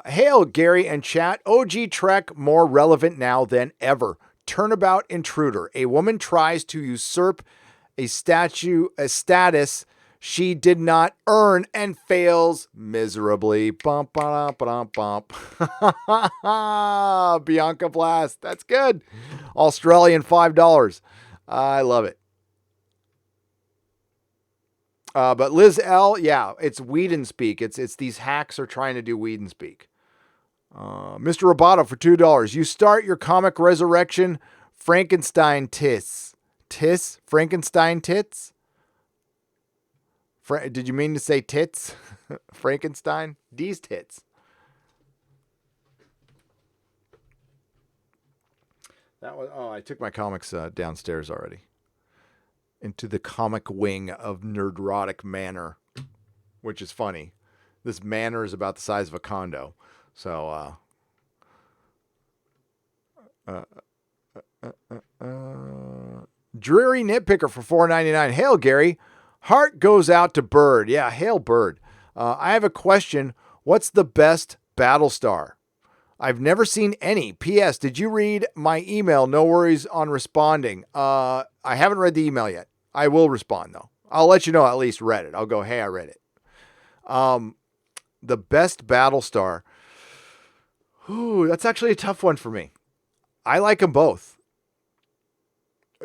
Hail, Gary and chat. OG Trek more relevant now than ever. Turnabout intruder. A woman tries to usurp a status she did not earn and fails miserably. Bump, bump, bump, bump. Bianca Blast. That's good. Australian $5. I love it. But Liz L, yeah, it's Whedon speak. It's these hacks are trying to do Whedon speak. Mr. Roboto for $2. You start your comic resurrection, Frankenstein tits. Frankenstein tits? Did you mean to say tits? Frankenstein? These tits. That was, I took my comics downstairs already. Into the comic wing of Nerdrotic Manor, which is funny. This manor is about the size of a condo. So, Dreary Nitpicker for $4.99. Hail, Gary. Heart goes out to Bird. Yeah, hail, Bird. I have a question. What's the best Battlestar? I've never seen any. P.S. Did you read my email? No worries on responding. I haven't read the email yet. I will respond, though. I'll let you know I at least read it. I'll go, hey, I read it. The best Battlestar. Ooh, that's actually a tough one for me. I like them both.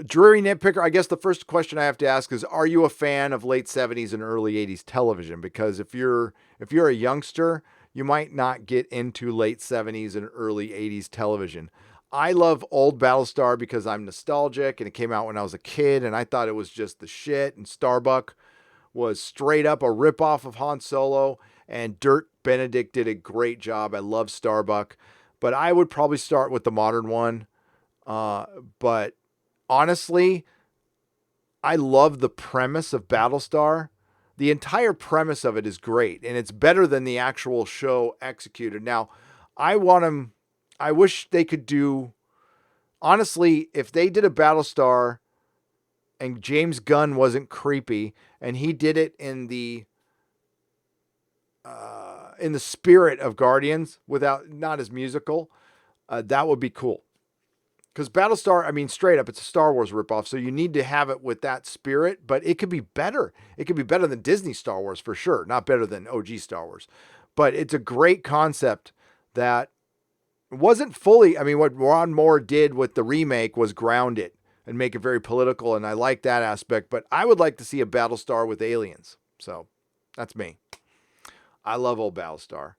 Dreary Nitpicker, I guess the first question I have to ask is, are you a fan of late 70s and early 80s television? Because if you're a youngster, you might not get into late 70s and early 80s television. I love old Battlestar because I'm nostalgic and it came out when I was a kid and I thought it was just the shit. And Starbuck was straight up a ripoff of Han Solo, and Dirk Benedict did a great job. I love Starbuck, but I would probably start with the modern one. But honestly, I love the premise of Battlestar. The entire premise of it is great, and it's better than the actual show executed. Now, I wish they could do, honestly, if they did a Battlestar and James Gunn wasn't creepy and he did it in the spirit of Guardians not as musical, that would be cool. Because Battlestar, I mean, straight up, it's a Star Wars ripoff, so you need to have it with that spirit, but it could be better. It could be better than Disney Star Wars for sure, not better than OG Star Wars. But it's a great concept that wasn't fully, I mean, what Ron Moore did with the remake was ground it and make it very political, and I like that aspect, but I would like to see a Battlestar with aliens. So that's me. I love old Battlestar.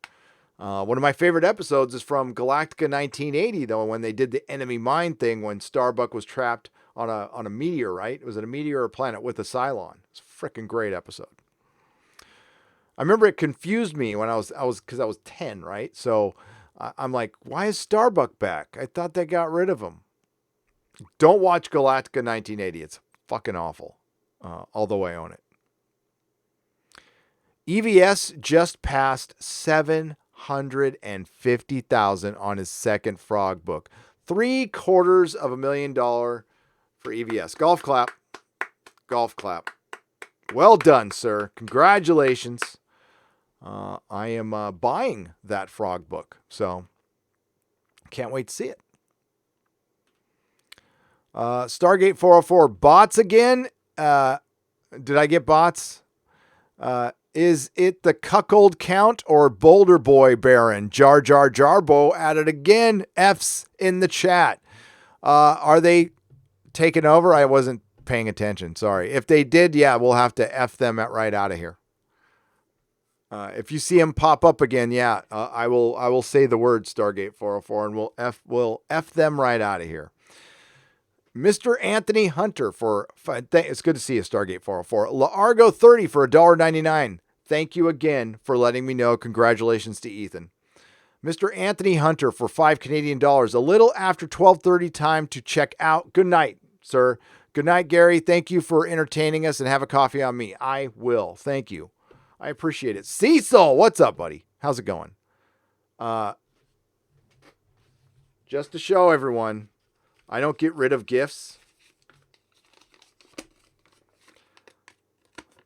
One of my favorite episodes is from Galactica 1980, though, when they did the enemy mine thing when Starbuck was trapped on a meteor, right? Was it a meteor or a planet with a Cylon? It's a freaking great episode. I remember it confused me when I was 10, right? So I'm like, why is Starbuck back? I thought they got rid of him. Don't watch Galactica 1980. It's fucking awful. Although I own it. EVS just passed 750,000 on his second Frog book. $750,000 for EVS. Golf clap. Golf clap. Well done, sir. Congratulations. I am buying that Frog book, so can't wait to see it. Stargate 404, bots again. Did I get bots? Is it the Cuckold Count or Boulder Boy Baron? Jar Jar Jarbo added again. F's in the chat. Are they taking over? I wasn't paying attention. Sorry. If they did, yeah, we'll have to F them right out of here. If you see them pop up again, yeah, I will say the word Stargate 404 and we'll F them right out of here. Mr. Anthony Hunter it's good to see you, Stargate 404. Largo 30 for $1.99. Thank you again for letting me know. Congratulations to Ethan. Mr. Anthony Hunter for $5 Canadian. A little after 12:30 time to check out. Good night, sir. Good night, Gary. Thank you for entertaining us and have a coffee on me. I will. Thank you. I appreciate it. Cecil, what's up, buddy? How's it going? Just to show everyone, I don't get rid of gifts.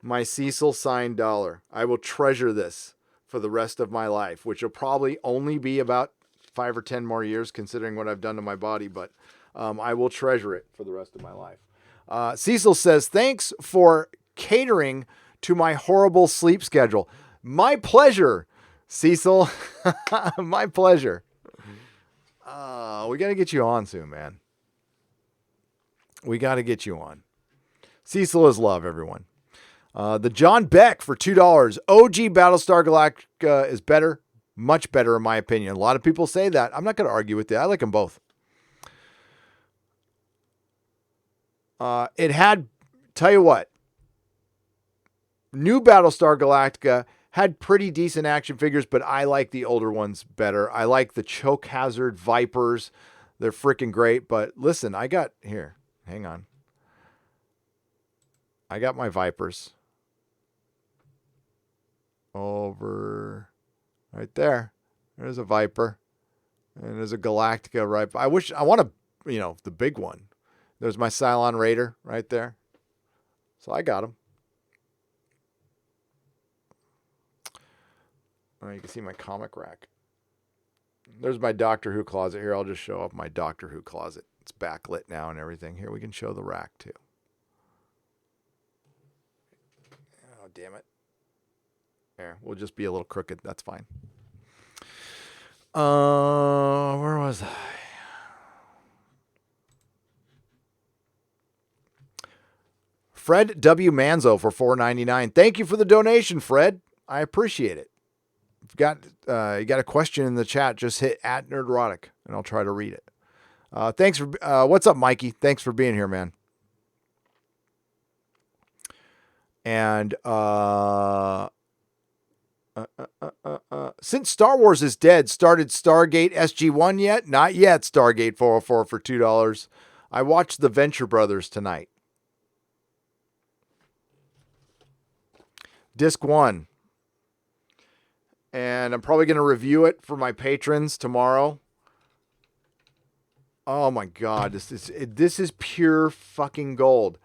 My Cecil signed dollar. I will treasure this for the rest of my life, which will probably only be about 5 or 10 more years considering what I've done to my body, but I will treasure it for the rest of my life. Cecil says, thanks for catering to my horrible sleep schedule. My pleasure, Cecil. My pleasure. We got to get you on soon, man. We got to get you on. Cecil is love, everyone. The John Beck for $2. OG Battlestar Galactica is better. Much better, in my opinion. A lot of people say that. I'm not going to argue with that. I like them both. Tell you what, new Battlestar Galactica had pretty decent action figures, but I like the older ones better. I like the Choke Hazard Vipers. They're freaking great. But listen, hang on. I got my Vipers over right there. There's a Viper and there's a Galactica right. I want the big one. There's my Cylon Raider right there. So I got him. Oh, you can see my comic rack. There's my Doctor Who closet here. I'll just show up my Doctor Who closet. It's backlit now and everything. Here, we can show the rack too. Oh, damn it. There, we'll just be a little crooked. That's fine. Where was I? Fred W. Manzo for $4.99. Thank you for the donation, Fred. I appreciate it. If you got a question in the chat, just hit @Nerdrotic and I'll try to read it. Thanks for what's up, Mikey? Thanks for being here, man. And since Star Wars is dead, started Stargate SG-1 yet? Not yet. Stargate 404 for $2. I watched The Venture Brothers tonight. Disc 1. And I'm probably going to review it for my patrons tomorrow. Oh my God. This is pure fucking gold.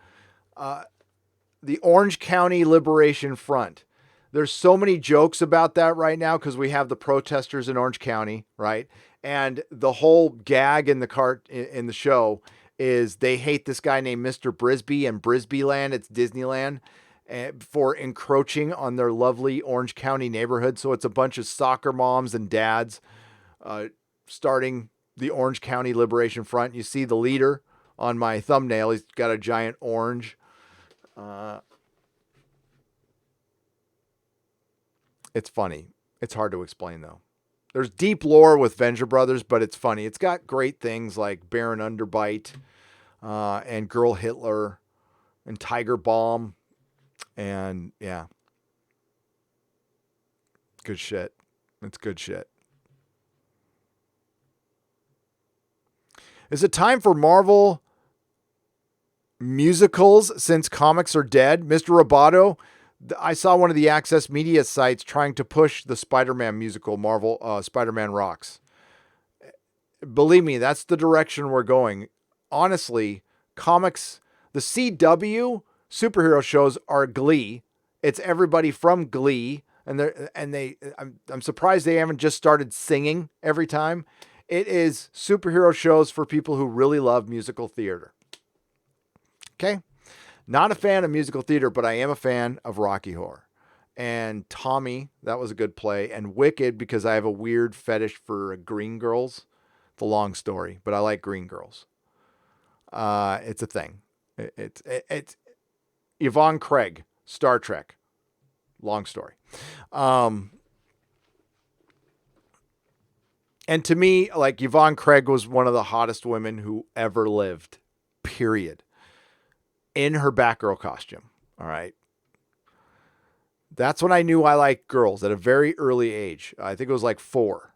The Orange County Liberation Front. There's so many jokes about that right now because we have the protesters in Orange County, right? And the whole gag in the show is they hate this guy named Mr. Brisby and Brisbyland. It's Disneyland. For encroaching on their lovely Orange County neighborhood. So it's a bunch of soccer moms and dads starting the Orange County Liberation Front. You see the leader on my thumbnail. He's got a giant orange. It's funny. It's hard to explain, though. There's deep lore with Venture Brothers, but it's funny. It's got great things like Baron Underbite and Girl Hitler and Tiger Balm. And yeah, good shit. It's good shit. Is it time for Marvel musicals since comics are dead? Mr. Roboto, I saw one of the Access Media sites trying to push the Spider-Man musical, Marvel Spider-Man Rocks. Believe me, that's the direction we're going. Honestly, comics, the CW superhero shows are Glee. It's everybody from Glee, and I'm surprised they haven't just started singing every time. It is superhero shows for people who really love musical theater. Okay? Not a fan of musical theater, but I am a fan of Rocky Horror. and Tommy, that was a good play, and Wicked because I have a weird fetish for green girls. It's a long story, but I like green girls. It's a thing. It's Yvonne Craig, Star Trek. Long story. And to me, like Yvonne Craig was one of the hottest women who ever lived, period. In her Batgirl costume. All right. That's when I knew I liked girls at a very early age. I think it was like 4.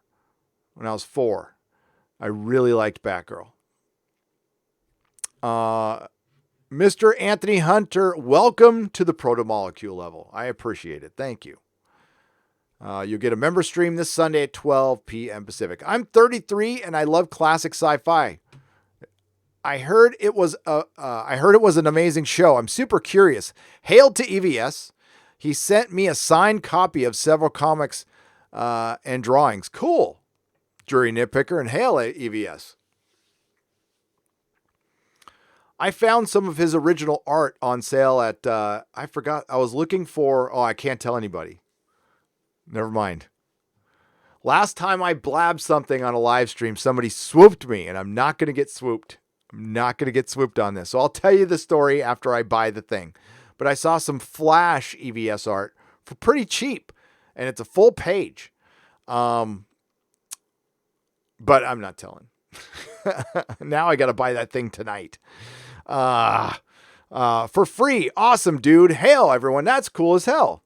When I was 4, I really liked Batgirl. Mr. Anthony Hunter, welcome to the Proto-Molecule level. I appreciate it. Thank you. You'll get a member stream this Sunday at 12 p.m. Pacific. I'm 33 and I love classic sci-fi. I heard it was an amazing show. I'm super curious. Hail to EVS. He sent me a signed copy of several comics and drawings. Cool. Jury Nitpicker and hail at EVS. I found some of his original art on sale at, I forgot, I was looking for, I can't tell anybody. Never mind. Last time I blabbed something on a live stream, somebody swooped me, and I'm not going to get swooped. I'm not going to get swooped on this. So I'll tell you the story after I buy the thing. But I saw some Flash EVS art for pretty cheap, and it's a full page. But I'm not telling. Now I got to buy that thing tonight. For free. Awesome, dude. Hail, everyone. That's cool as hell.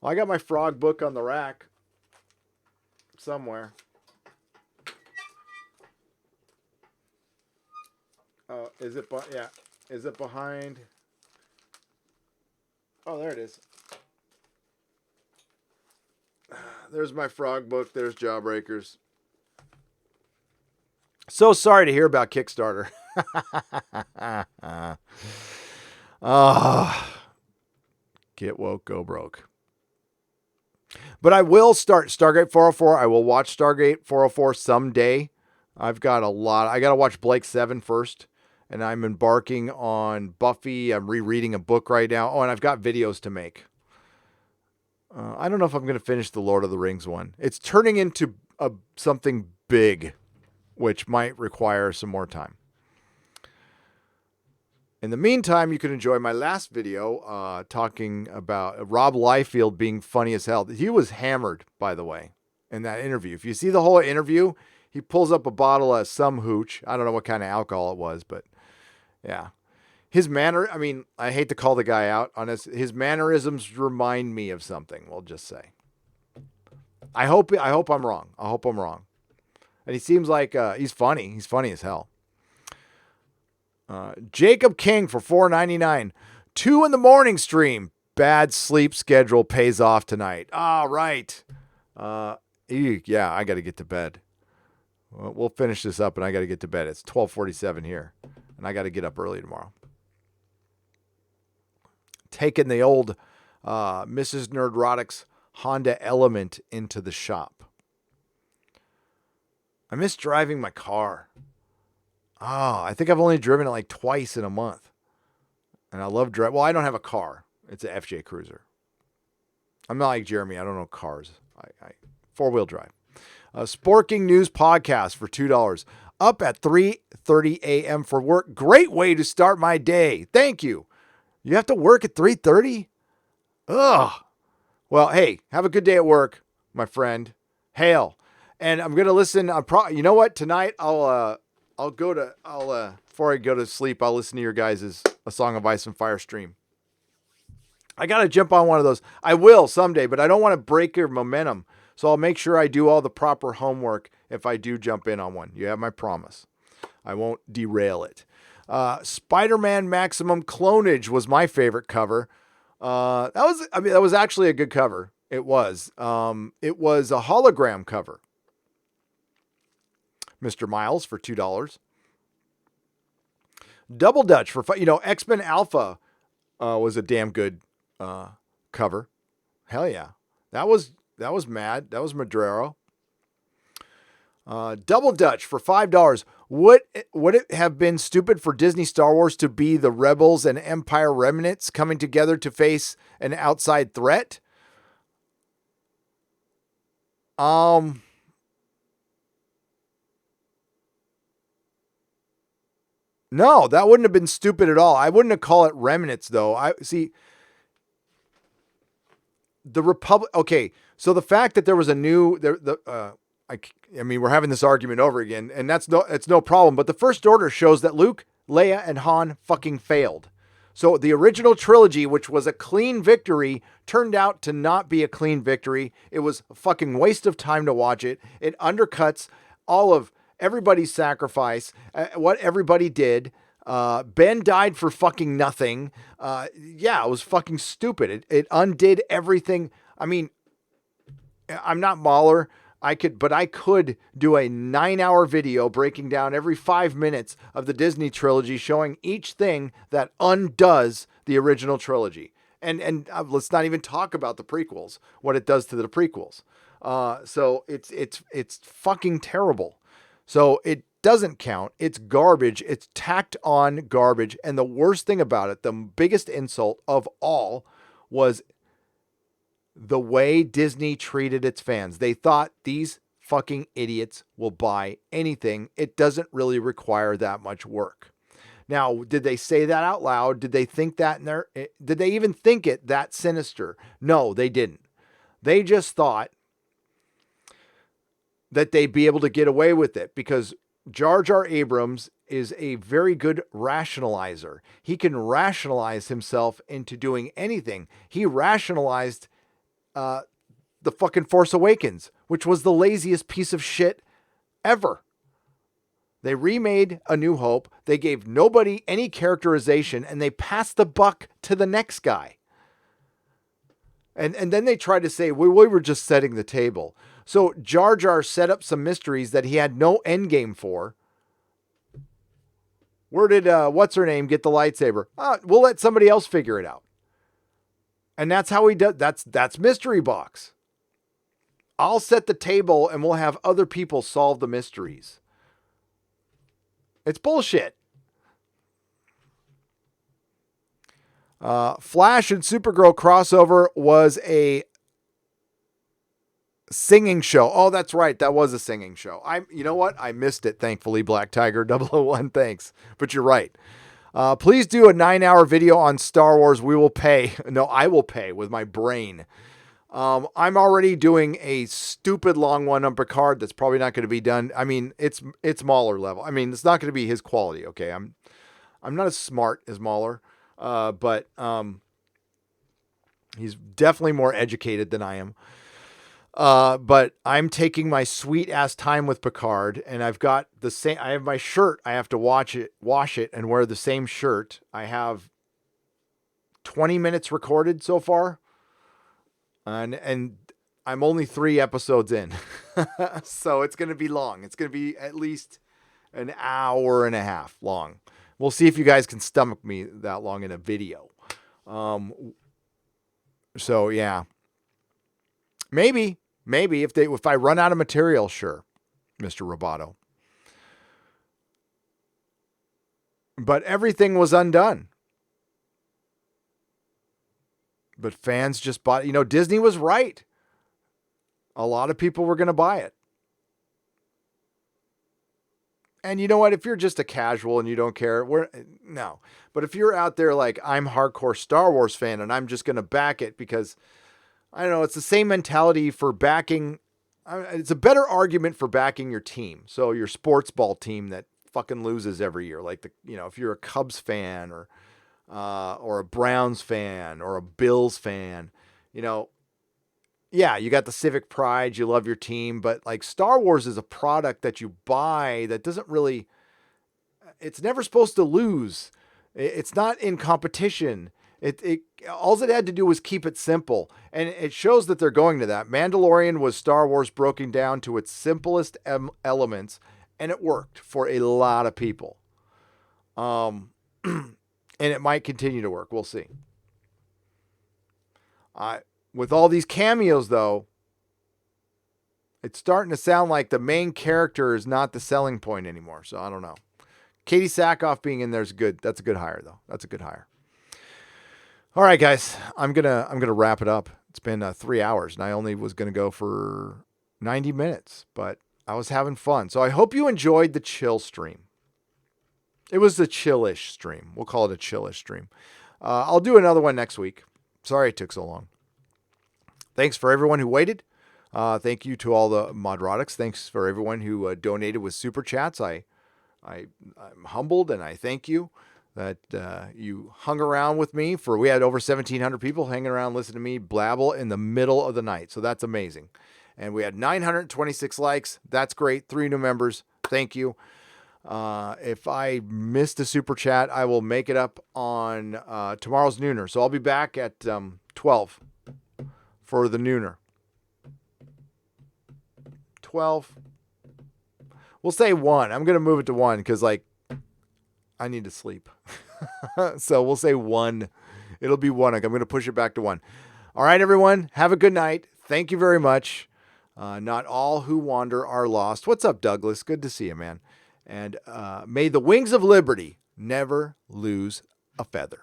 Well, I got my frog book on the rack somewhere. Oh, is it? Yeah. Is it behind? Oh, there it is. There's my frog book. There's Jawbreakers. So sorry to hear about Kickstarter. Get woke, go broke. But I will start Stargate 404. I will watch Stargate 404 someday. I've got a lot. I got to watch Blake 7 first. And I'm embarking on Buffy. I'm rereading a book right now. Oh, and I've got videos to make. I don't know if I'm going to finish the Lord of the Rings one. It's turning into something big, which might require some more time. In the meantime, you can enjoy my last video talking about Rob Liefeld being funny as hell. He was hammered, by the way, in that interview. If you see the whole interview, he pulls up a bottle of some hooch. I don't know what kind of alcohol it was, but yeah. His manner, I mean, I hate to call the guy out on his mannerisms remind me of something, we'll just say. I hope I'm wrong. I hope I'm wrong. And he seems like he's funny. He's funny as hell. Jacob King for $4.99. 2 a.m. stream. Bad sleep schedule pays off tonight. All right. Yeah, I got to get to bed. We'll finish this up and I got to get to bed. It's 12:47 here. And I got to get up early tomorrow. Taking the old Mrs. Nerdrotic's Honda Element into the shop. I miss driving my car. I think I've only driven it like twice in a month. And I love driving. Well, I don't have a car. It's an FJ Cruiser. I'm not like Jeremy. I don't know cars. I 4-wheel drive. Sporking News Podcast for $2. Up at 3:30 a.m. for work. Great way to start my day. Thank you. You have to work at 3:30? Ugh. Well, hey, have a good day at work, my friend. Hail. And I'm going to listen. You know what? Tonight, before I go to sleep, I'll listen to your guys' A Song of Ice and Fire stream. I got to jump on one of those. I will someday, but I don't want to break your momentum. So I'll make sure I do all the proper homework if I do jump in on one. You have my promise. I won't derail it. Spider-Man Maximum Clonage was my favorite cover. That was actually a good cover. It was. It was a hologram cover. Mr. Miles for $2. Double Dutch for X-Men Alpha was a damn good cover. Hell yeah. That was Mad. That was Madrero. Double Dutch for $5. Would it have been stupid for Disney Star Wars to be the rebels and Empire remnants coming together to face an outside threat? No, that wouldn't have been stupid at all. I wouldn't have called it remnants though. I see the Republic. Okay, so the fact that there was a new I mean, we're having this argument over again, and it's no problem. But the First Order shows that Luke, Leia, and Han fucking failed. So the original trilogy, which was a clean victory, turned out to not be a clean victory. It was a fucking waste of time to watch it. It undercuts all of everybody's sacrifice, what everybody did. Ben died for fucking nothing. Yeah, it was fucking stupid. It undid everything. I mean, I'm not Mahler. I could do a 9-hour video breaking down every 5 minutes of the Disney trilogy, showing each thing that undoes the original trilogy. And let's not even talk about the prequels, what it does to the prequels. So it's fucking terrible. So it doesn't count. It's garbage. It's tacked on garbage. And the worst thing about it, the biggest insult of all, was the way Disney treated its fans. They thought these fucking idiots will buy anything. It doesn't really require that much work. Now, did they say that out loud? Did they think that did they even think it that sinister? No, they didn't. They just thought that they'd be able to get away with it because Jar Jar Abrams is a very good rationalizer. He can rationalize himself into doing anything. He rationalized the fucking Force Awakens, which was the laziest piece of shit ever. They remade A New Hope. They gave nobody any characterization, and they passed the buck to the next guy. And then they tried to say, we were just setting the table. So Jar Jar set up some mysteries that he had no end game for. Where did what's her name get the lightsaber? We'll let somebody else figure it out. And that's how he does. That's Mystery Box. I'll set the table and we'll have other people solve the mysteries. It's bullshit. Flash and Supergirl crossover was a singing show. Oh, that's right. That was a singing show. You know what? I missed it. Thankfully, Black Tiger 001. Thanks. But you're right. Please do a 9-hour video on Star Wars. We will pay. No, I will pay with my brain. I'm already doing a stupid long one on Picard that's probably not going to be done. I mean, it's Mahler level. I mean, it's not going to be his quality. Okay, I'm not as smart as Mahler, but he's definitely more educated than I am. But I'm taking my sweet ass time with Picard, and I've got the same. I have my shirt. I have to wash it, and wear the same shirt. I have 20 minutes recorded so far, and I'm only 3 episodes in, so it's gonna be long. It's gonna be at least an hour and a half long. We'll see if you guys can stomach me that long in a video. So yeah, maybe if I run out of material, sure, Mr. Roboto. But everything was undone. But fans just bought, Disney was right. A lot of people were going to buy it. And you know what? If you're just a casual and you don't care, no. But if you're out there like, I'm hardcore Star Wars fan and I'm just going to back it because, I don't know, it's the same mentality for backing. It's a better argument for backing your team. So your sports ball team that fucking loses every year. Like, if you're a Cubs fan or a Browns fan or a Bills fan, yeah, you got the civic pride, you love your team, but like Star Wars is a product that you buy that doesn't really, it's never supposed to lose. It's not in competition. All it had to do was keep it simple. And it shows that they're going to that. Mandalorian was Star Wars broken down to its simplest elements, and it worked for a lot of people. And it might continue to work. We'll see. With all these cameos, though, It's starting to sound like the main character is not the selling point anymore. So I don't know. Katie Sackhoff being in there is good. That's a good hire, though. That's a good hire. All right, guys. I'm gonna wrap it up. It's been 3 hours, and I only was gonna go for 90 minutes, but I was having fun. So I hope you enjoyed the chill stream. It was the chillish stream. We'll call it a chillish stream. I'll do another one next week. Sorry it took so long. Thanks for everyone who waited. Thank you to all the Nerdrotics. Thanks for everyone who donated with super chats. I'm humbled and I thank you that you hung around with me we had over 1,700 people hanging around listening to me blabble in the middle of the night. So that's amazing. And we had 926 likes. That's great. 3 new members. Thank you. If I missed a super chat, I will make it up on tomorrow's nooner. So I'll be back at 12 for the nooner. 12. We'll say 1. I'm going to move it to 1 because I need to sleep. So we'll say 1. It'll be 1. I'm going to push it back to 1. All right, everyone. Have a good night. Thank you very much. Not all who wander are lost. What's up, Douglas? Good to see you, man. And may the wings of liberty never lose a feather.